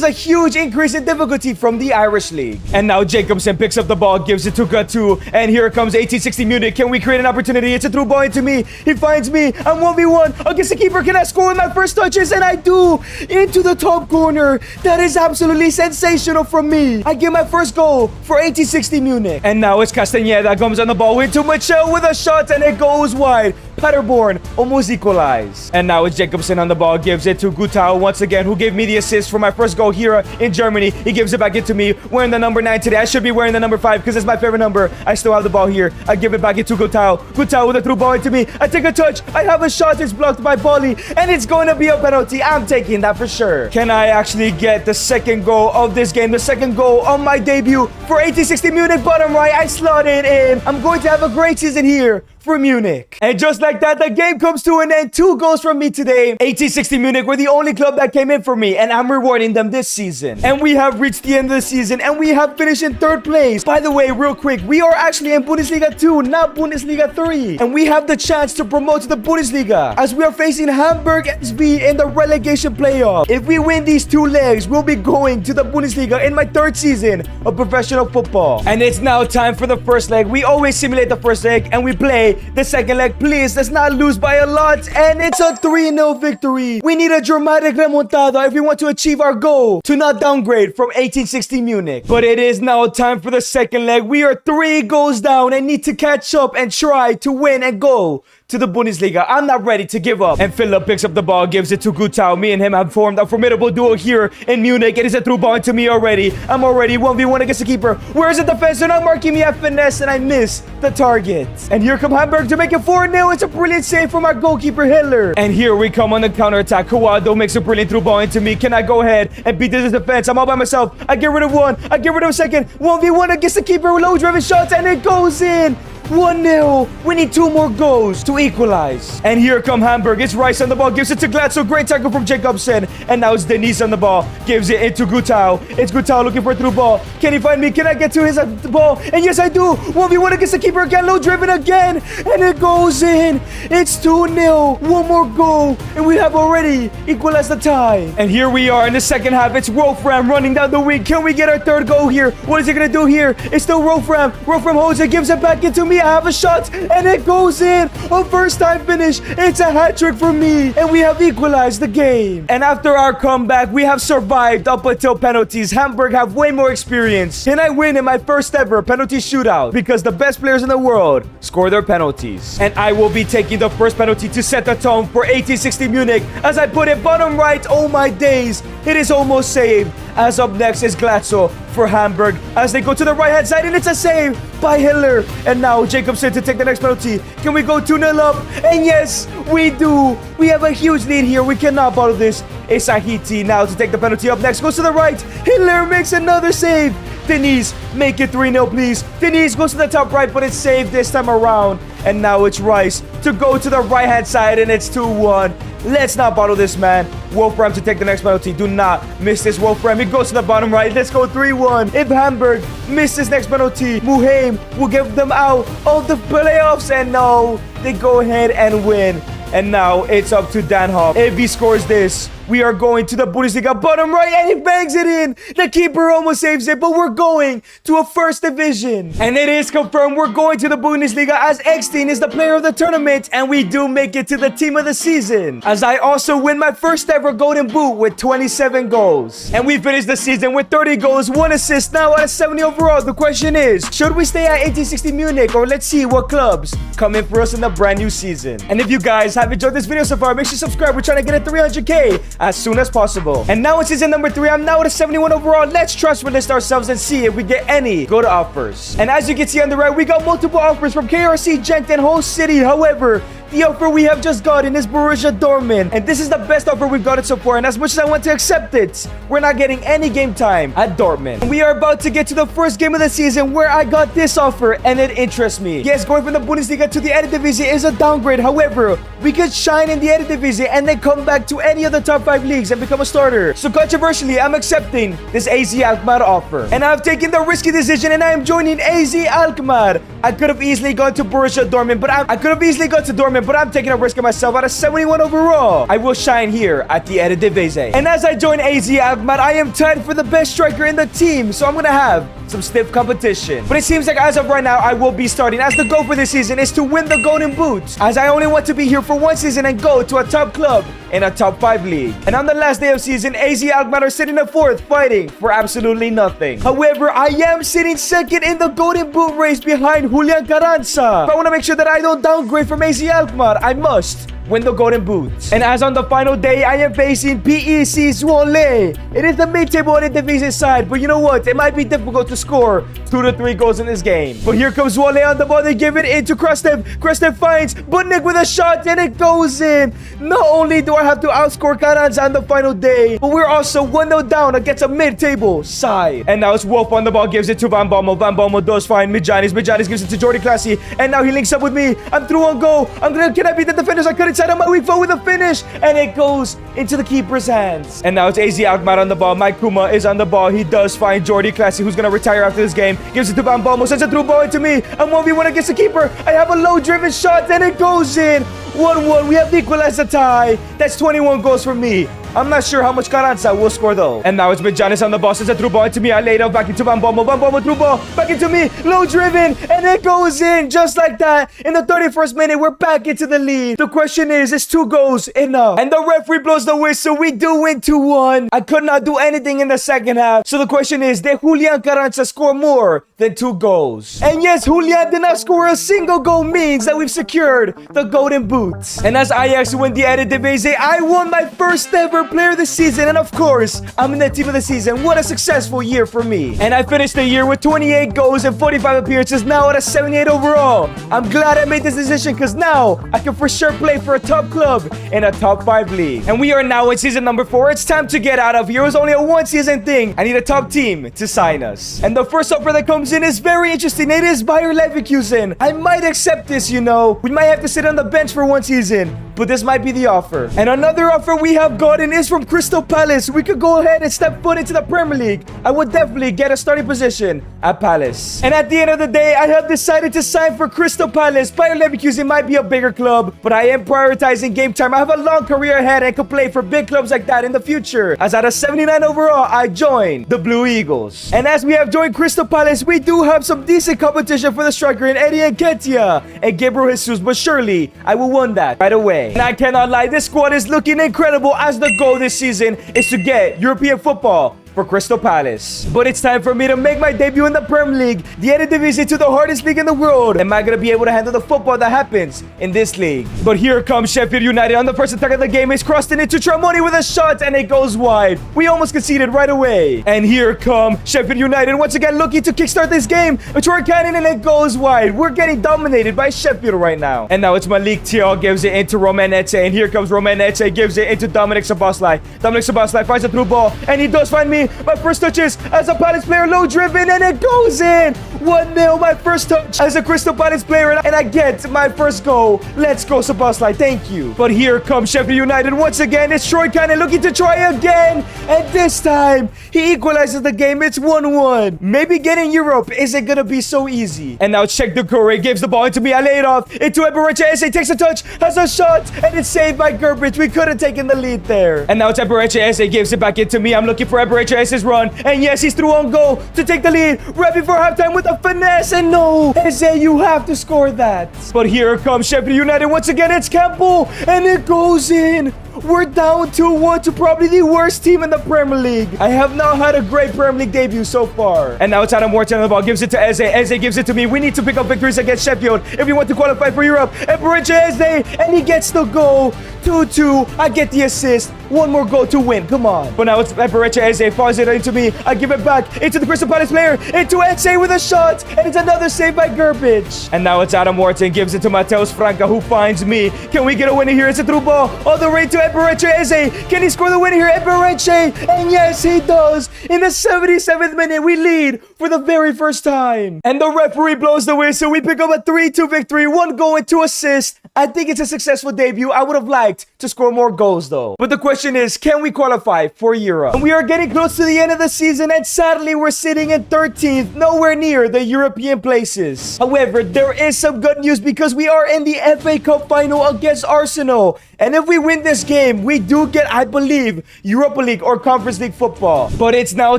a huge increase in difficulty from the Irish League. And now Jacobson picks up the ball, gives it to Gatu, and here comes 1860 Munich. Can we create an opportunity? It's a through ball into me. He finds me. I'm 1v1 against the keeper. Can I score with my first touches? And I do, into the top corner. That is absolutely sensational from me. I get my first goal for 1860 Munich. And now it's Castañeda comes on the ball into Michel with a shot, and it goes wide. Paderborn almost equalized. And now it's Jacobson on the ball, gives it to Gutau once again, who gave me the assist for my first goal here in Germany. He gives it back into me, wearing the number 9 today. I should be wearing the number 5 because it's my favorite number. I still have the ball here. I give it back into Gutau. Gutau with a through ball into me. I take a touch. I have a shot. It's blocked by Bolly, and it's going to be a penalty. I'm taking that for sure. Can I actually get the second goal of this game? The second goal on my debut for 1860 Munich. Bottom right, I slot it in. I'm going to have a great season here for Munich. And just like that, the game comes to an end. 2 goals from me today. 1860 Munich were the only club that came in for me, and I'm rewarding them this season. And we have reached the end of the season, and we have finished in 3rd place. By the way, real quick, we are actually in Bundesliga 2, not Bundesliga 3. And we have the chance to promote to the Bundesliga, as we are facing Hamburg SV in the relegation playoff. If we win these 2 legs, we'll be going to the Bundesliga in my 3rd season of professional football. And it's now time for the first leg. We always simulate the first leg, and we play the second leg. Please, let's not lose by a lot. And it's a 3-0 victory. We need a dramatic remontada if we want to achieve our goal to not downgrade from 1860 Munich. But it is now time for the second leg. We are 3 goals down and need to catch up and try to win and go to the Bundesliga. I'm not ready to give up. And Philip picks up the ball, gives it to Gutau. Me and him have formed a formidable duo here in Munich. It is a through ball into me already. I'm already 1v1 against the keeper. Where is the defense? They're not marking me at finesse, and I miss the target. And here come Hamburg to make it 4-0. It's a brilliant save from our goalkeeper Hitler. And here we come on the counter-attack. Kawado makes a brilliant through ball into me. Can I go ahead and beat this defense? I'm all by myself. I get rid of one. I get rid of a second. 1v1 against the keeper with low-driven shots, and it goes in. 1-0. We need 2 more goals to equalize. And here come Hamburg. It's Rice on the ball. Gives it to Glatzel. Great tackle from Jacobson. And now it's Denise on the ball. Gives it into Gutau. It's Gutau looking for a through ball. Can he find me? Can I get to his ball? And yes, I do. 1v1 against the keeper again. Low driven again. And it goes in. It's 2-0. 1 more goal. And we have already equalized the tie. And here we are in the second half. It's Wolfram running down the wing. Can we get our 3rd goal here? What is he going to do here? It's still Wolfram. Wolfram holds it. Gives it back into me. me. I have a shot, and it goes in. A first-time finish. It's a hat trick for me, and we have equalized the game. And after our comeback, we have survived up until penalties. Hamburg have way more experience, and I win in my first ever penalty shootout because the best players in the world score their penalties. And I will be taking the first penalty to set the tone for 1860 Munich as I put it bottom right. Oh my days, it is almost saved. As up next is Glatzel for Hamburg as they go to the right-hand side, and it's a save by Hitler. And now Jacobson to take the next penalty. Can we go 2-0 up? And yes, we do. We have a huge lead here. We cannot bottle this. It's Ahiti now to take the penalty. Up next goes to the right. Hitler makes another save. Denise, make it 3-0, please. Denise goes to the top right, but it's saved this time around. And now it's Rice to go to the right-hand side, and it's 2-1. Let's not bottle this, man. Wolfram to take the next penalty. Do not miss this, Wolfram. He goes to the bottom right. Let's go 3-1. If Hamburg misses next penalty, Muheim will give them out of the playoffs. And no, they go ahead and win. And now it's up to Danhoff. If he scores this, we are going to the Bundesliga bottom right, and he bangs it in. The keeper almost saves it, but we're going to a first division. And it is confirmed we're going to the Bundesliga as Eckstein is the player of the tournament, and we do make it to the team of the season. As I also win my first ever golden boot with 27 goals. And we finished the season with 30 goals, 1 assist, now at a 70 overall. The question is, should we stay at 1860 Munich, or let's see what clubs come in for us in the brand new season. And if you guys have enjoyed this video so far, make sure you subscribe. We're trying to get at 300k as soon as possible. And now in season number 3, I'm now at a 71 overall. Let's trust list ourselves and see if we get any good offers. And as you can see on the right, we got multiple offers from KRC, Gent, and Hull City. However, the offer we have just gotten is Borussia Dortmund, and this is the best offer we've gotten so far. And as much as I want to accept it, we're not getting any game time at Dortmund. And we are about to get to the first game of the season where I got this offer, and it interests me. Yes, going from the Bundesliga to the Eredivisie is a downgrade. However, we could shine in the Eredivisie and then come back to any of the top 5 leagues and become a starter. So controversially, I'm accepting this AZ Alkmaar offer, and I've taken the risky decision, and I am joining AZ Alkmaar. I could have easily gone to Borussia Dortmund, but I'm taking a risk on myself at a 71 overall. I will shine here at the Eredivisie. And as I join AZ Alkmaar, I am tied for the best striker in the team, so I'm gonna have some stiff competition. But it seems like as of right now, I will be starting, as the goal for this season is to win the Golden Boot, as I only want to be here for one season and go to a top club in a top 5 league. And on the last day of season, AZ Alkmaar are sitting at 4th, fighting for absolutely nothing. However, I am sitting 2nd in the Golden Boot race behind Julian Carranza. But I want to make sure that I don't downgrade from AZ Alkmaar. I must win the Golden Boots. And as on the final day, I am facing PEC Zwolle. It is the mid-table Eredivisie side, but you know what? It might be difficult to score 2 to 3 goals in this game. But here comes Zwolle on the ball. They give it into Krastev. Krastev finds Budnik with a shot, and it goes in. Not only do I have to outscore Carranza on the final day, but we're also 1-0 down against a mid-table side. And now it's Wolf on the ball, gives it to Van Bommel. Van Bommel does find Midjanis. Midjanis gives it to Jordi Classy, and now he links up with me. I'm through on goal. Can I beat the defenders? I couldn't inside on my weak foot with a finish, and it goes into the keeper's hands. And now it's AZ Alkmaar on the ball. Mike Kuma is on the ball. He does find Jordi Classy, who's gonna retire after this game. Gives it to Van Bommel, sends a through ball into me. I'm 1v1 against the keeper. I have a low-driven shot, and it goes in. 1-1. We have equalized the tie. That's 21 goals for me. I'm not sure how much Carranza will score though. And now it's Midjanis on the ball, sends a through ball into me. I laid out back into Van Bommel. Van Bommel through ball back into me. Low driven, and it goes in just like that. In the 31st minute, we're back into the lead. The question is 2 goals enough? And the referee blows the whistle. We do win 2-1. I could not do anything in the second half. So the question is, did Julian Carranza score more than 2 goals? And yes, Julian did not score a single goal, means that we've secured the Golden Boots. And as Ajax win the Eredivisie, I won my first ever player of the season, and of course, I'm in the team of the season. What a successful year for me. And I finished the year with 28 goals and 45 appearances, now at a 78 overall. I'm glad I made this decision, because now I can for sure play for a top club in a top 5 league. And we are now in season number 4. It's time to get out of here. It was only a 1 season thing. I need a top team to sign us. And the first offer that comes in is very interesting. It is Bayer Leverkusen. I might accept this, you know. We might have to sit on the bench for 1 season, but this might be the offer. And another offer we have gotten is from Crystal Palace. We could go ahead and step foot into the Premier League. I would definitely get a starting position at Palace. And at the end of the day, I have decided to sign for Crystal Palace. Bayer Leverkusen might be a bigger club, but I am prioritizing game time. I have a long career ahead and could play for big clubs like that in the future. As out of 79 overall, I joined the Blue Eagles. And as we have joined Crystal Palace, we do have some decent competition for the striker in Eddie Nketiah and Gabriel Jesus, but surely I will win that right away. And I cannot lie, this squad is looking incredible, as the goal this season is to get European football for Crystal Palace. But it's time for me to make my debut in the Premier League, the Eredivisie, to the hardest league in the world. Am I going to be able to handle the football that happens in this league? But here comes Sheffield United on the first attack of the game. It's crossed it into Tramoni with a shot, and it goes wide. We almost conceded right away. And here come Sheffield United once again looking to kickstart this game. A Troy Cannon, and it goes wide. We're getting dominated by Sheffield right now. And now it's Malik Thiaw gives it into Romain Etse, and here comes Romain Etse, gives it into Dominic Szoboszlai. Dominic Szoboszlai finds a through ball, and he does find me. My first touches as a Palace player, low driven, and it goes in. 1-0, my first touch as a Crystal Palace player, and I get my first goal. Let's go, Szoboszlai, thank you. But here comes Sheffield United once again. It's Troy Cannon looking to try again, and this time he equalizes the game. It's 1-1. Maybe getting Europe isn't gonna be so easy. And now check the Corey gives the ball into me. I lay it off into Eberechi Eze, takes a touch, has a shot, and it's saved by Gerbich. We could have taken the lead there. And now it's Eberechi Eze, gives it back into me. I'm looking for Eberechi Eze's run. And yes, he's through on goal to take the lead right before halftime with a finesse. And no, Eze, you have to score that. But here comes Sheffield United once again. It's Campbell, and it goes in. We're down 2-1 to probably the worst team in the Premier League. I have not had a great Premier League debut so far. And now it's Adam Wharton on the ball. Gives it to Eze. Eze gives it to me. We need to pick up victories against Sheffield if we want to qualify for Europe. Eberechi Eze, and he gets the goal. 2-2. I get the assist. One more goal to win. Come on. But now it's Eberechi Eze. Falls it into me. I give it back into the Crystal Palace player. Into Eze with a shot. And it's another save by Gerbich. And now it's Adam Wharton. Gives it to Mateus Franca, who finds me. Can we get a winner here? It's a through ball all the way to Eberechi Eze. Can he score the winner here? Eberechi. And yes, he does. In the 77th minute, we lead for the very first time. And the referee blows the whistle. We pick up a 3-2 victory. 1 goal and 2 assists. I think it's a successful debut. I would have liked to score more goals though. But the question is, can we qualify for Europe? And we are getting close to the end of the season, and sadly we're sitting in 13th, nowhere near the European places. However, there is some good news because we are in the FA Cup final against Arsenal. And if we win this game, we do get, I believe, Europa League or Conference League football. But it's now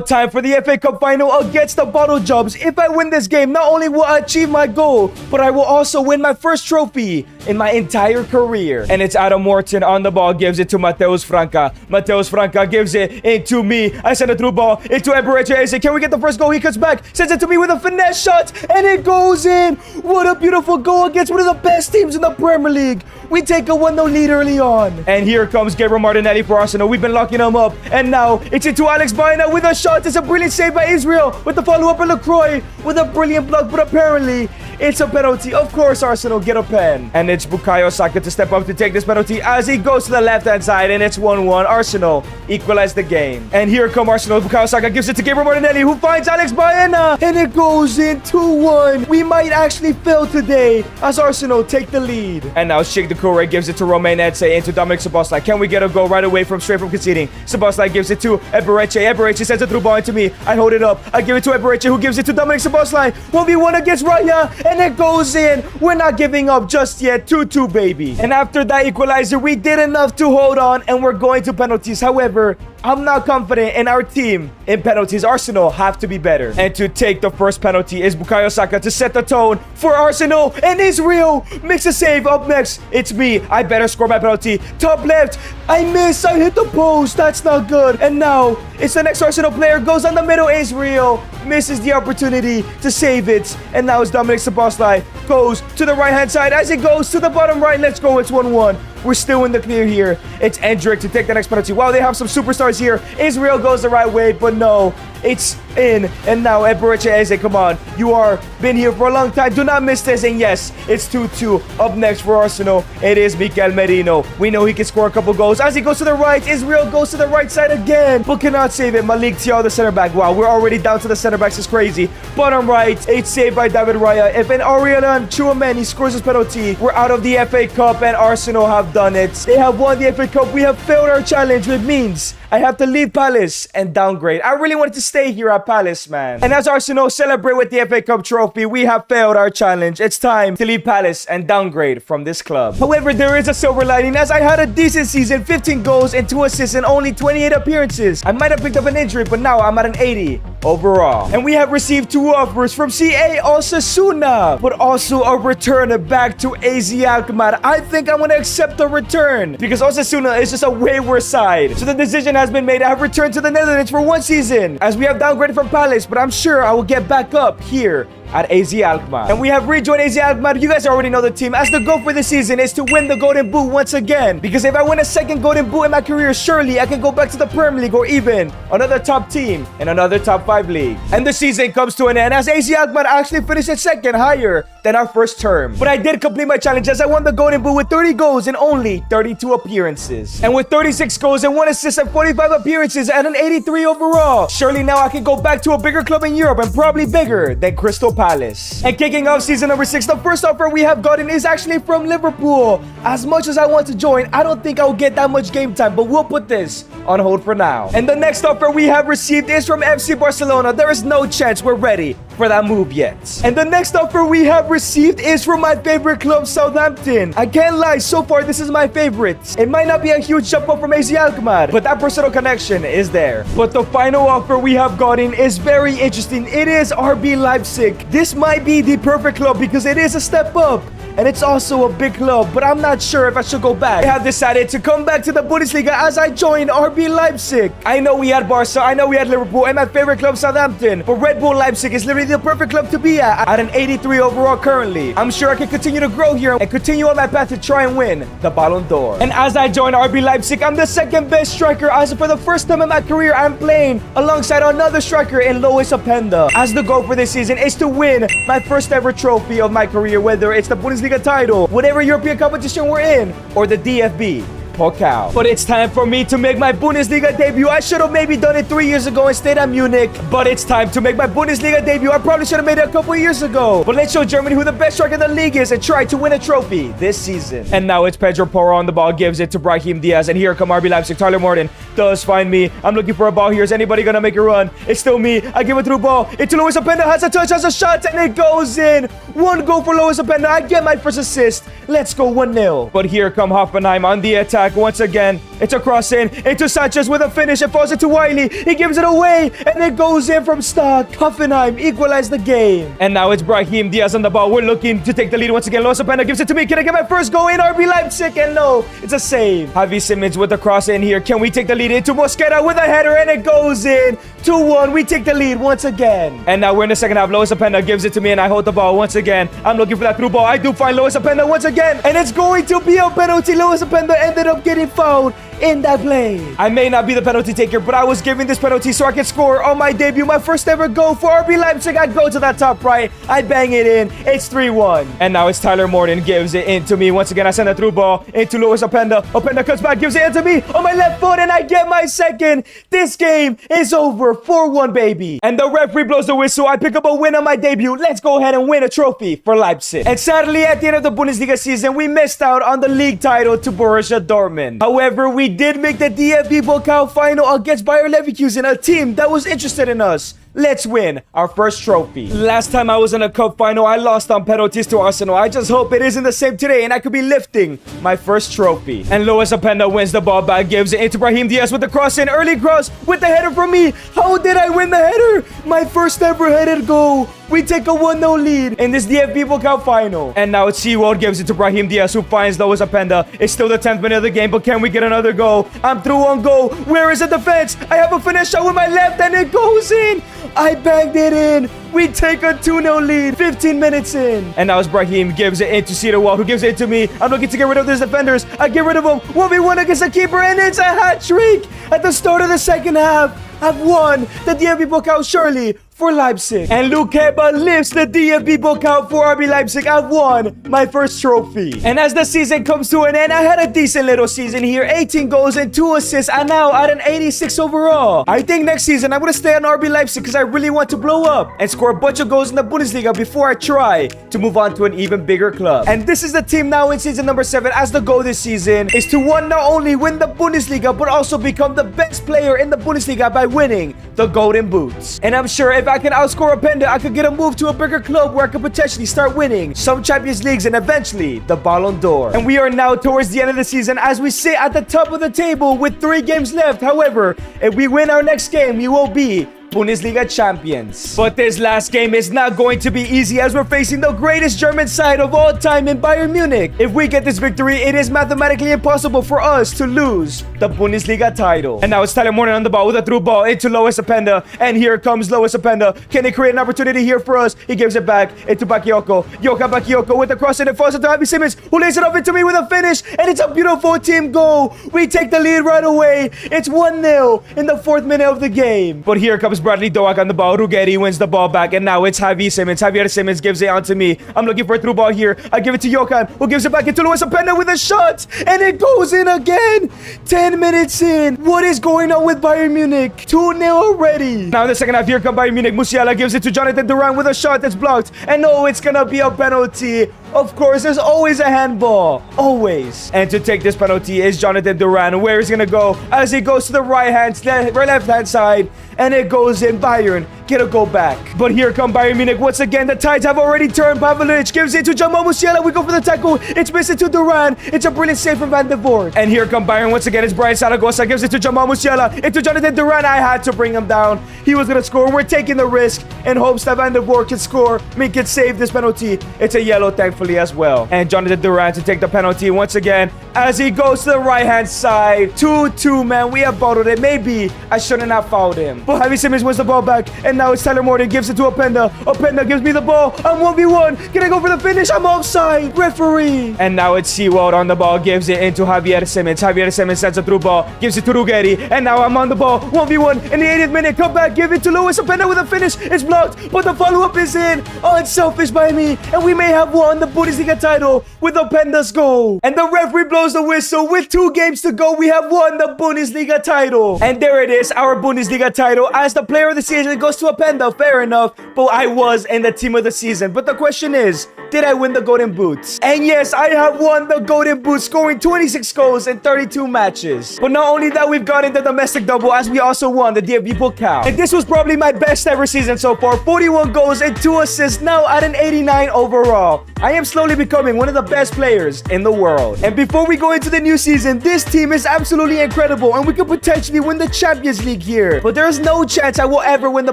time for the FA Cup final against the Bottle Jobs. If I win this game, not only will I achieve my goal, but I will also win my first trophy in my entire career. And it's Adam Wharton on the ball, gives it to Mateus Franca. Mateus Franca gives it into me. I send a through ball into Eberechi Eze. Can we get the first goal? He cuts back, sends it to me with a finesse shot, and it goes in. What a beautiful goal against one of the best teams in the Premier League. We take a 1-0 lead early on. And here comes Gabriel Martinelli for Arsenal. We've been locking him up. And now it's into Alex Baena with a shot. It's a brilliant save by Israel with the follow-up by LaCroix with a brilliant block. But apparently, it's a penalty. Of course, Arsenal get a pen. And it's Bukayo Saka to step up to take this penalty as he goes to the left-hand side. And it's 1-1. Arsenal equalize the game. And here come Arsenal. Bukayo Saka gives it to Gabriel Martinelli, who finds Alex Baena. And it goes in 2-1. We might actually fail today as Arsenal take the lead. And now Sheikh Doucouré gives it to Romain Etse into Dominic Szoboszlai. Can we get a goal right away straight from conceding? Szoboszlai gives it to Eberechi. Eberechi sends a through ball into me. I hold it up. I give it to Eberechi, who gives it to Dominic Szoboszlai. 1v1 against Raya, and it goes in. We're not giving up just yet. 2-2, baby. And after that equalizer, we did enough to hold on, and we're going to penalties. However, I'm not confident in our team in penalties. Arsenal have to be better. And to take the first penalty is Bukayo Saka to set the tone for Arsenal. And Israel makes a save. Up next, it's me. I better score my penalty. Top left. I miss. I hit the post. That's not good. And now it's the next Arsenal player. Goes on the middle. Israel misses the opportunity to save it. And now it's Dominic Szoboszlai. Goes to the right-hand side as it goes to the bottom right. Let's go. It's 1-1. We're still in the clear here. It's Endrick to take the next penalty. Wow, they have some superstars here. Israel goes the right way, but no. It's in. And now Eberechi Eze, come on. You are been here for a long time. Do not miss this. And yes, it's 2-2. Up next for Arsenal, it is Mikel Merino. We know he can score a couple goals. As he goes to the right, Israel goes to the right side again, but cannot save it. Malik Thiaw, the center back. Wow, we're already down to the center backs. It's crazy. Bottom right, it's saved by David Raya. If an Aurélien Tchouameni scores his penalty, we're out of the FA Cup, and Arsenal have have done it. They have won the FA Cup. We have failed our challenge, which means I have to leave Palace and downgrade. I really wanted to stay here at Palace, man. And as Arsenal celebrate with the FA Cup trophy, we have failed our challenge. It's time to leave Palace and downgrade from this club. However, there is a silver lining as I had a decent season, 15 goals and 2 assists in only 28 appearances. I might have picked up an injury, but now I'm at an 80 overall. And we have received 2 offers from CA Osasuna, but also a return back to AZ Alkmaar. I think I'm going to accept the return because Osasuna is just a way worse side. So the decision has been made. I have returned to the Netherlands for 1 season as we have downgraded from Palace, but I'm sure I will get back up here at AZ Alkmaar. And we have rejoined AZ Alkmaar. You guys already know the team. As the goal for this season is to win the Golden Boot once again. Because if I win a second Golden Boot in my career, surely I can go back to the Premier League or even another top team in another top 5 league. And the season comes to an end as AZ Alkmaar actually finished in second, higher than our first term. But I did complete my challenge as I won the Golden Boot with 30 goals in only 32 appearances. And with 36 goals and 1 assist and 45 appearances at an 83 overall. Surely now I can go back to a bigger club in Europe and probably bigger than Crystal Palace. And kicking off season number 6, the first offer we have gotten is actually from Liverpool. As much as I want to join, I don't think I'll get that much game time, but we'll put this on hold for now. And the next offer we have received is from FC Barcelona. There is no chance we're ready for that move yet. And the next offer we have received is from my favorite club, Southampton. I can't lie, so far this is my favorite. It might not be a huge jump up from AZ Alkmaar, but that personal connection is there. But the final offer we have gotten is very interesting. It is RB Leipzig. This might be the perfect club because it is a step up. And it's also a big club, but I'm not sure if I should go back. I have decided to come back to the Bundesliga as I join RB Leipzig. I know we had Barca, I know we had Liverpool, and my favorite club, Southampton. But Red Bull Leipzig is literally the perfect club to be at an 83 overall currently. I'm sure I can continue to grow here and continue on my path to try and win the Ballon d'Or. And as I join RB Leipzig, I'm the second best striker as for the first time in my career I'm playing alongside another striker in Lois Openda. As the goal for this season is to win my first ever trophy of my career, whether it's the Bundesliga title, whatever European competition we're in, or the DFB Pokal. But it's time for me to make my Bundesliga debut. I should have maybe done it 3 years ago and stayed at Munich, but it's time to make my Bundesliga debut. I probably should have made it a couple of years ago, but let's show Germany who the best striker in the league is and try to win a trophy this season. And now it's Pedro Porro on the ball, gives it to Brahim Diaz, and here come RB Leipzig. Tyler Morton does find me. I'm looking for a ball here. Is anybody gonna make a run? It's still me. I give it through ball into Lois Openda, has a touch, has a shot, and it goes in. 1 goal for Lois Openda. I get my first assist. Let's go 1-0. But here come Hoffenheim on the attack once again. It's a cross in into Sanchez with a finish. It falls into Wiley. He gives it away, and it goes in from stock. Hoffenheim equalize the game. And now it's Brahim Diaz on the ball. We're looking to take the lead once again. Lois Openda gives it to me. Can I get my first goal in RB Leipzig? And no, it's a save. Javi Simmons with the cross in here. Can we take the lead into Mosquera with a header, and it goes in. 2-1. We take the lead once again. And now we're in the second half. Lois Openda gives it to me, and I hold the ball once again. I'm looking for that through ball. I do find Lois Openda once again, and it's going to be a penalty. Lois Openda ended up getting fouled in that play. I may not be the penalty taker, but I was giving this penalty so I can score on my debut, my first ever goal for RB Leipzig. I'd go to that top right, I'd bang it in. It's 3-1. And now it's Tyler Morton gives it into me. Once again, I send a through ball into Lois Openda. Openda cuts back, gives it into me on my left foot, and I get my second. This game is over. 4-1, baby. And the referee blows the whistle. I pick up a win on my debut. Let's go ahead and win a trophy for Leipzig. And sadly, at the end of the Bundesliga season, we missed out on the league title to Borussia Dortmund. However, we did make the DFB Pokal final against Bayer Leverkusen, a team that was interested in us. Let's win our first trophy. Last time I was in a cup final, I lost on penalties to Arsenal. I just hope it isn't the same today and I could be lifting my first trophy. And Lois Openda wins the ball back, gives it into Brahim Diaz with the cross in. Early cross with the header from me. How did I win the header? My first ever headed goal. We take a 1-0 lead in this DFB Pokal final. And now it's Seawold gives it to Brahim Diaz, who finds Lois Openda. It's still the 10th minute of the game, but can we get another goal? I'm through on goal. Where is the defense? I have a finish shot with my left and it goes in. I banged it in. We take a 2-0 lead 15 minutes in. And now it's Brahim gives it into Cedarwald, who gives it to me. I'm looking to get rid of these defenders. I get rid of them. 1v1 against the keeper, and it's a hat trick at the start of the second half. I've won the DFB Pokal surely for Leipzig. And Luke Heba lifts the DFB Pokal for RB Leipzig. I've won my first trophy. And as the season comes to an end, I had a decent little season here. 18 goals and 2 assists. And now at an 86 overall. I think next season I'm going to stay on RB Leipzig because I really want to blow up and score a bunch of goals in the Bundesliga before I try to move on to an even bigger club. And this is the team now in season number 7, as the goal this season is to not only win the Bundesliga but also become the best player in the Bundesliga by winning the Golden Boots. And I'm sure if I can outscore Openda, I could get a move to a bigger club where I could potentially start winning some Champions Leagues and eventually the Ballon d'Or. And we are now towards the end of the season as we sit at the top of the table with 3 games left. However, if we win our next game, we will be Bundesliga champions. But this last game is not going to be easy as we're facing the greatest German side of all time in Bayern Munich. If we get this victory, it is mathematically impossible for us to lose the Bundesliga title. And now it's Tyler Morton on the ball with a through ball into Lois Openda. And here comes Lois Openda. Can he create an opportunity here for us? He gives it back into Bakayoko. Johan Bakayoko with the cross and it falls into Javi Simmons, who lays it up into me with a finish. And it's a beautiful team goal. We take the lead right away. It's 1-0 in the 4th minute of the game. But here comes Bradley Doak on the ball. Ruggeri wins the ball back, and now it's Javi Simmons. Javier Simmons gives it on to me. I'm looking for a through ball here. I give it to Johan, who gives it back into Luis Openda with a shot, and it goes in again. 10 minutes in. What is going on with Bayern Munich? 2-0 already. Now in the second half, here comes Bayern Munich. Musiala gives it to Jonathan Duran with a shot that's blocked, and no, it's gonna be a penalty. Of course, there's always a handball. Always. And to take this penalty is Jonathan Duran. Where he's gonna go as he goes to the left-hand side, and it goes in. Bayern get a goal back. But here come Bayern Munich once again. The tides have already turned. Pavlovic gives it to Jamal Musiala. We go for the tackle. It's missing to Duran. It's a brilliant save from Van de Voort. And here come Bayern once again. It's Brian Zaragoza gives it to Jamal Musiala. Into Jonathan Duran. I had to bring him down. He was gonna score. We're taking the risk in hopes that Van de Voort can score. Can save this penalty. It's a yellow, thankfully, as well. And Jonathan Duran to take the penalty once again as he goes to the right-hand side. 2-2, man. We have bottled it. Maybe I shouldn't have fouled him. But Javi Simmons wins the ball back, and now it's Tyler Morton gives it to Openda. Openda gives me the ball. I'm 1v1. Can I go for the finish? I'm offside. Referee. And now it's Seawald on the ball. Gives it into Javier Simmons. Javier Simmons sends a through ball. Gives it to Ruggeri. And now I'm on the ball. 1v1 in the 80th minute. Come back. Give it to Luis Openda with a finish. It's blocked, but the follow-up is in. Oh, it's selfish by me. And we may have won the Bundesliga title with Openda's goal. And the referee blows the whistle. With 2 games to go, we have won the Bundesliga title. And there it is, our Bundesliga title. As the player of the season goes to Openda. Fair enough, but I was in the team of the season. But the question is, did I win the Golden Boots? And yes, I have won the Golden Boots, scoring 26 goals in 32 matches. But not only that, we've gotten the domestic double as we also won the DFB Pokal. And this was probably my best ever season so far. 41 goals and 2 assists, now at an 89 overall. I am slowly becoming one of the best players in the world. And before we go into the new season, this team is absolutely incredible and we could potentially win the Champions League here. But there is no chance I will ever win the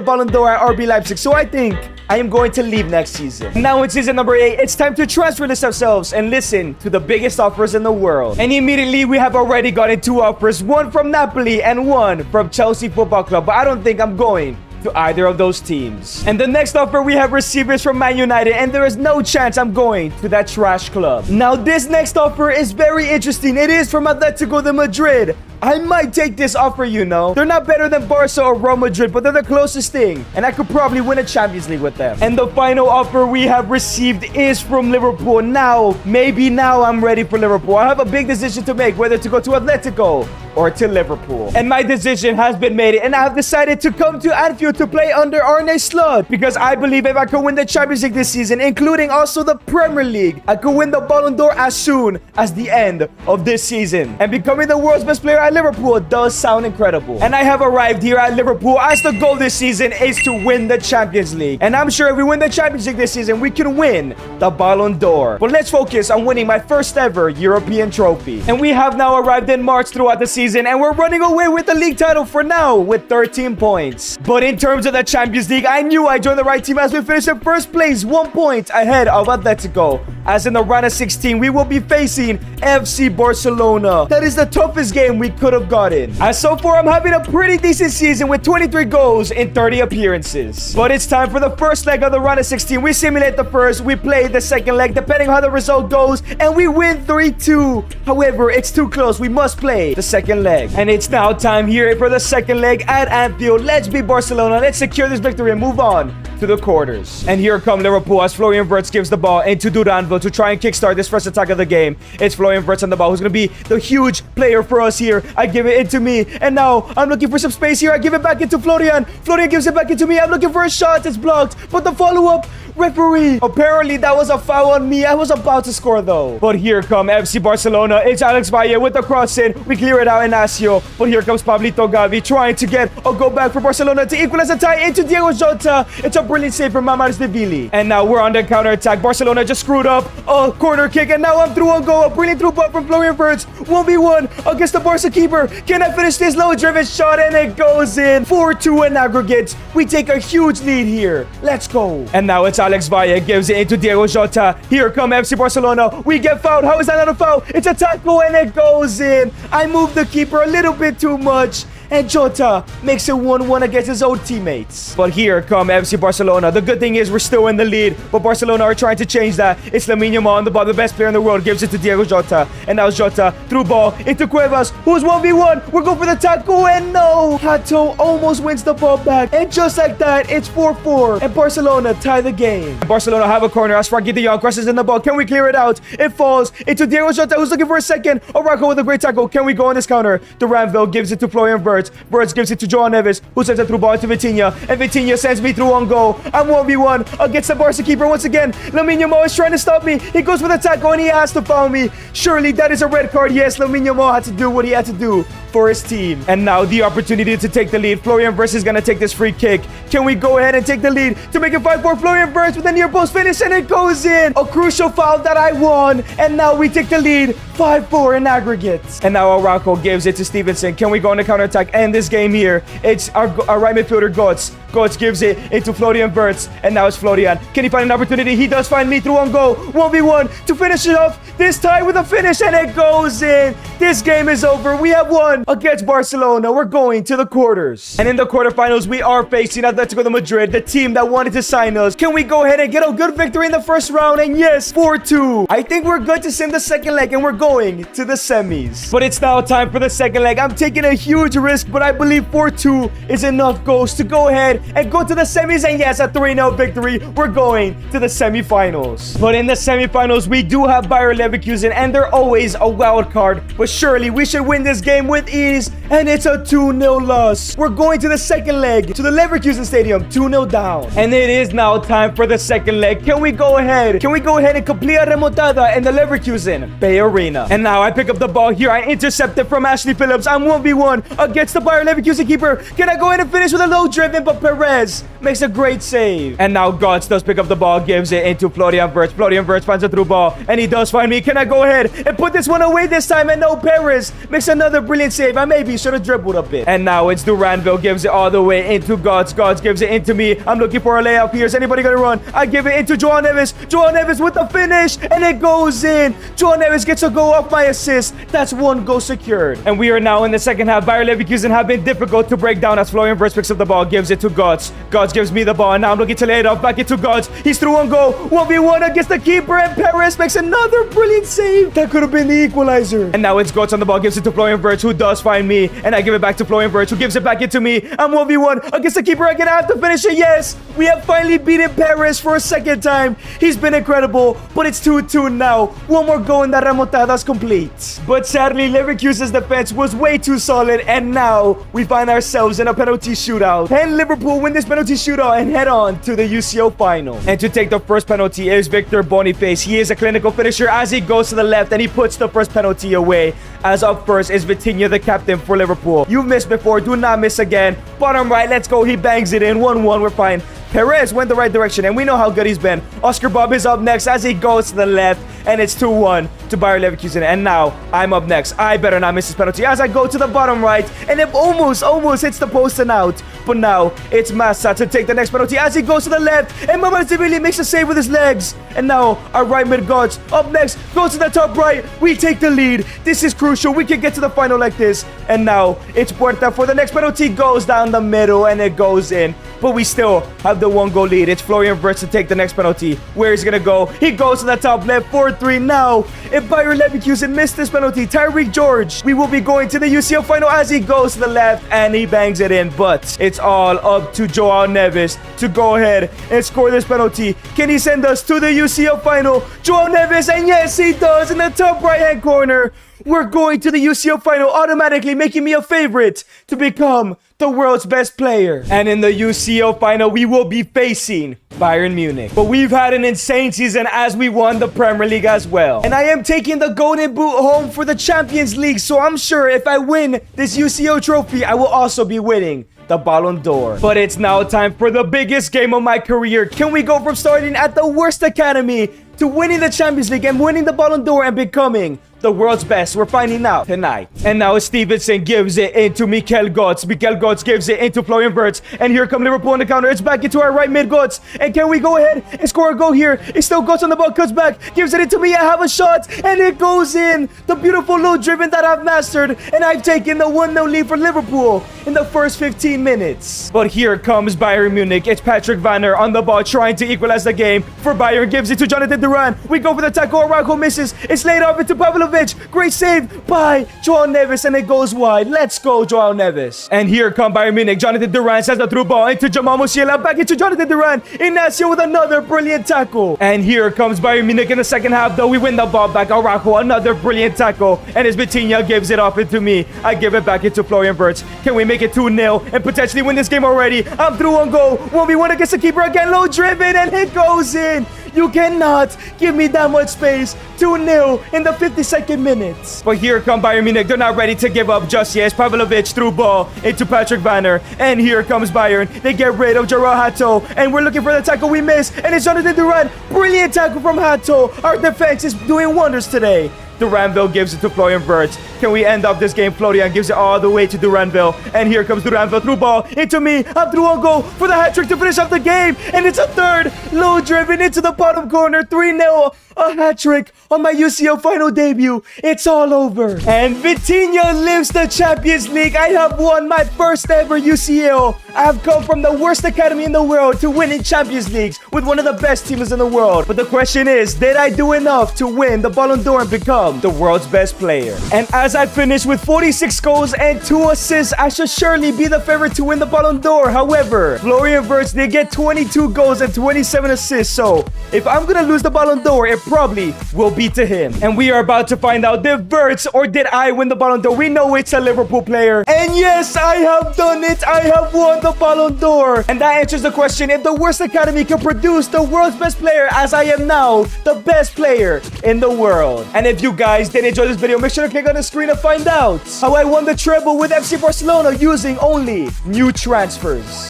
Ballon d'Or at RB Leipzig, so I think I am going to leave next season. Now in season number 8, it's time to transfer list ourselves and listen to the biggest offers in the world. And immediately we have already gotten 2 offers, one from Napoli and one from Chelsea Football Club, but I don't think I'm going to either of those teams. And the next offer we have received is from Man United, and there is no chance I'm going to that trash club. Now this next offer is very interesting. It is from Atletico de Madrid. I might take this offer, you know. They're not better than Barca or Real Madrid, but they're the closest thing. And I could probably win a Champions League with them. And the final offer we have received is from Liverpool. Now, maybe now I'm ready for Liverpool. I have a big decision to make, whether to go to Atletico or to Liverpool. And my decision has been made, and I have decided to come to Anfield to play under Arne Slot, because I believe if I could win the Champions League this season, including also the Premier League, I could win the Ballon d'Or as soon as the end of this season. And becoming the world's best player at Liverpool does sound incredible. And I have arrived here at Liverpool as the goal this season is to win the Champions League. And I'm sure if we win the Champions League this season, we can win the Ballon d'Or. But let's focus on winning my first ever European trophy. And we have now arrived in March throughout the season, and we're running away with the league title for now with 13 points. But in terms of the Champions League, I knew I joined the right team as we finished in first place, 1 point ahead of Atletico. As in the round of 16, we will be facing FC Barcelona. That is the toughest game we could have gotten. As so far, I'm having a pretty decent season with 23 goals in 30 appearances. But it's time for the first leg of the round of 16. We simulate the first, we play the second leg, depending how the result goes, and we win 3-2. However, it's too close. We must play the second leg. And it's now time here for the second leg at Anfield. Let's be Barcelona. Barcelona. Let's secure this victory and move on to the quarters. And here come Liverpool as Florian Wirtz gives the ball into Duranville to try and kickstart this first attack of the game. It's Florian Wirtz on the ball, who's going to be the huge player for us here. I give it into me, and now I'm looking for some space here. I give it back into Florian. Florian gives it back into me. I'm looking for a shot. It's blocked, but the follow-up, referee. Apparently, that was a foul on me. I was about to score, though. But here come FC Barcelona. It's Alex Valle with the cross in. We clear it out, Inacio. But here comes Pablito Gavi trying to get a go back for Barcelona to equalize the tie into Diego Jota. It's a brilliant save from Mamardashvili. And now we're on the counter-attack. Barcelona just screwed up a corner kick, and now I'm through on goal. A brilliant through ball from Florian Wirtz. 1v1 against the Barca keeper. Can I finish this low-driven shot? And it goes in. 4-2 in aggregate. We take a huge lead here. Let's go. And now it's Alex Valle gives it into Diego Jota. Here come FC Barcelona. We get fouled. How is that not a foul? It's a tackle and it goes in. I moved the keeper a little bit too much, and Jota makes it 1-1 against his old teammates. But here come FC Barcelona. The good thing is we're still in the lead, but Barcelona are trying to change that. It's Lamine Yamal on the ball, the best player in the world, gives it to Diego Jota. And now Jota through ball into Cuevas, who's 1v1. We're going for the tackle, and no! Hato almost wins the ball back. And just like that, it's 4-4. And Barcelona tie the game. And Barcelona have a corner as Frankie de Jong crosses in the ball. Can we clear it out? It falls into Diego Jota, who's looking for a second. Araujo with a great tackle. Can we go on this counter? Duranville gives it to Florian Wirtz. Wirtz gives it to João Neves, who sends it through ball to Vitinha, and Vitinha sends me through on goal. I'm 1v1 against the Barca keeper once again. Lamine Yamal is trying to stop me. He goes for the tackle and he has to foul me. Surely that is a red card. Yes, Lamine Yamal had to do what he had to do for his team. And now the opportunity to take the lead. Florian Wirtz is going to take this free kick. Can we go ahead and take the lead to make it 5-4? Florian Wirtz with a near post finish, and it goes in. A crucial foul that I won. And now we take the lead 5-4 in aggregate. And now Araujo gives it to Stevenson. Can we go on the counter-attack? And this game here, it's our right midfielder, Götze. Götze gives it into Florian Wirtz, and now it's Florian. Can he find an opportunity? He does find me through on goal. 1v1 to finish it off. This time with a finish, and it goes in. This game is over. We have won against Barcelona. We're going to the quarters. And in the quarterfinals, we are facing Atletico de Madrid, the team that wanted to sign us. Can we go ahead and get a good victory in the first round? And yes, 4-2. I think we're good to send the second leg, and we're going to the semis. But it's now time for the second leg. I'm taking a huge risk, but I believe 4-2 is enough goals to go ahead and go to the semis. And yes, a 3-0 victory. We're going to the semifinals. But in the semifinals, we do have Bayer Leverkusen, and they're always a wild card. But surely we should win this game with ease, and it's a 2-0 loss. We're going to the second leg, to the Leverkusen Stadium, 2-0 down. And it is now time for the second leg. Can we go ahead? Can we go ahead and complete a remontada in the Leverkusen Bay Arena? And now I pick up the ball here. I intercept it from Ashley Phillips. I'm 1v1 against the Bayer Leverkusen keeper. Can I go ahead and finish with a low driven? But Perez makes a great save. And now Götze does pick up the ball, gives it into Florian Wirtz. Florian Wirtz finds a through ball, and he does find me. Can I go ahead and put this one away this time? And no, Perez makes another brilliant save. I maybe should have dribbled a bit. And now it's Duranville, gives it all the way into Götze. Götze gives it into me. I'm looking for a layup here. Is anybody gonna run? I give it into João Neves. João Neves with the finish, and it goes in. João Neves gets a goal off my assist. That's one goal secured. And we are now in the second half. Bayer Leverkusen have been difficult to break down as Florian Wirtz picks up the ball, gives it to Götze. Götze gives me the ball, and now I'm looking to lay it off back into Götze. He's through on goal. 1v1 against the keeper, and Perez makes another brilliant save. That could have been the equalizer. And now it's Götze on the ball, gives it to Florian Wirtz, who does find me, and I give it back to Florian Wirtz, who gives it back into me. I'm 1v1 against the keeper. I can have to finish it. Yes, we have finally beaten Perez for a second time. He's been incredible, but it's 2-2 now. One more goal and the remontada's complete. But sadly, Leverkusen's defense was way too solid, and now we find ourselves in a penalty shootout. And Liverpool win this penalty shootout and head on to the UCL final. And to take the first penalty is Victor Boniface. He is a clinical finisher as he goes to the left, and he puts the first penalty away. As up first is Vitinha, the captain for Liverpool. You've missed before, do not miss again. Bottom right, let's go. He bangs it in. 1-1, we're fine. Perez went the right direction, and we know how good he's been. Oscar Bob is up next as he goes to the left, and it's 2-1 to Bayer Leverkusen. And now I'm up next. I better not miss this penalty as I go to the bottom right, and it almost hits the post and out. But now it's Massa to take the next penalty as he goes to the left, and Mamardashvili makes a save with his legs. And now our right mid Götze up next, goes to the top right. We take the lead. This is crucial. We can get to the final like this. And now it's Puerta for the next penalty. Goes down the middle, and it goes in. But we still have the the 1-goal lead. It's Florian Wirtz to take the next penalty. Where is he gonna go? He goes to the top left, 4-3 now. If Bayer Leverkusen missed this penalty, Tyreek George, we will be going to the UCL final as he goes to the left and he bangs it in. But it's all up to Joao Neves to go ahead and score this penalty. Can he send us to the UCL final? Joao Neves, and yes, he does in the top right-hand corner. We're going to the UCL final, automatically making me a favorite to become the world's best player. And in the UCL final, we will be facing Bayern Munich. But we've had an insane season as we won the Premier League as well. And I am taking the Golden Boot home for the Champions League, so I'm sure if I win this UCL trophy, I will also be winning the Ballon d'Or. But it's now time for the biggest game of my career. Can we go from starting at the worst academy to winning the Champions League and winning the Ballon d'Or and becoming the world's best? We're finding out tonight. And now Stevenson gives it into Mikel Götze. Mikel Götze gives it into Florian Wirtz. And here come Liverpool on the counter. It's back into our right mid, Götze. And can we go ahead and score a goal here? It's still Götze on the ball, cuts back, gives it into me. I have a shot, and it goes in. The beautiful low driven that I've mastered. And I've taken the 1-0 lead for Liverpool in the first 15 minutes. But here comes Bayern Munich. It's Patrick Vanner on the ball trying to equalize the game. For Bayern, gives it to Jonathan Duran. We go for the tackle. Araujo misses. It's laid off into Pavlovic. Great save by Joao Neves, and it goes wide. Let's go, Joao Neves. And here come Bayern Munich. Jonathan Duran sends the through ball into Jamal Musiala. Back into Jonathan Duran. Inacio with another brilliant tackle. And here comes Bayern Munich in the second half, though. We win the ball back. Araujo, another brilliant tackle. And as Vitinha gives it off into me, I give it back into Florian Wirtz. Can we make it 2-0 and potentially win this game already? I'm through on goal. 1v1 against the keeper again. Low driven, and it goes in. You cannot give me that much space. 2-0 in the 52nd minutes. But here come Bayern Munich. They're not ready to give up just yet. Pavlovic through ball into Patrick Vanner. And here comes Bayern. They get rid of Gerard Hato. And we're looking for the tackle we miss. And it's Jonathan Duran. Brilliant tackle from Hato. Our defense is doing wonders today. Duranville gives it to Florian Wirtz. Can we end up this game? Florian gives it all the way to Duranville. And here comes Duranville through ball into me. I'm through on goal for the hat-trick to finish off the game. And it's a third. Low driven into the bottom corner. 3-0. A hat-trick on my UCL final debut. It's all over. And Vitinha lives the Champions League. I have won my first ever UCL. I have come from the worst academy in the world to winning Champions Leagues with one of the best teams in the world. But the question is, did I do enough to win the Ballon d'Or and become the world's best player? And as I finish with 46 goals and 2 assists, I should surely be the favorite to win the Ballon d'Or. However, Florian Wirtz did get 22 goals and 27 assists. So if I'm gonna lose the Ballon d'Or, it probably will be to him. And we are about to find out, did Wirtz or did I win the Ballon d'Or? We know it's a Liverpool player. And yes, I have done it. I have won the Ballon d'Or. And that answers the question, if the worst academy can produce the world's best player, as I am now the best player in the world. And if you guys did enjoy this video, make sure to click on the screen to find out how I won the treble with FC Barcelona using only new transfers.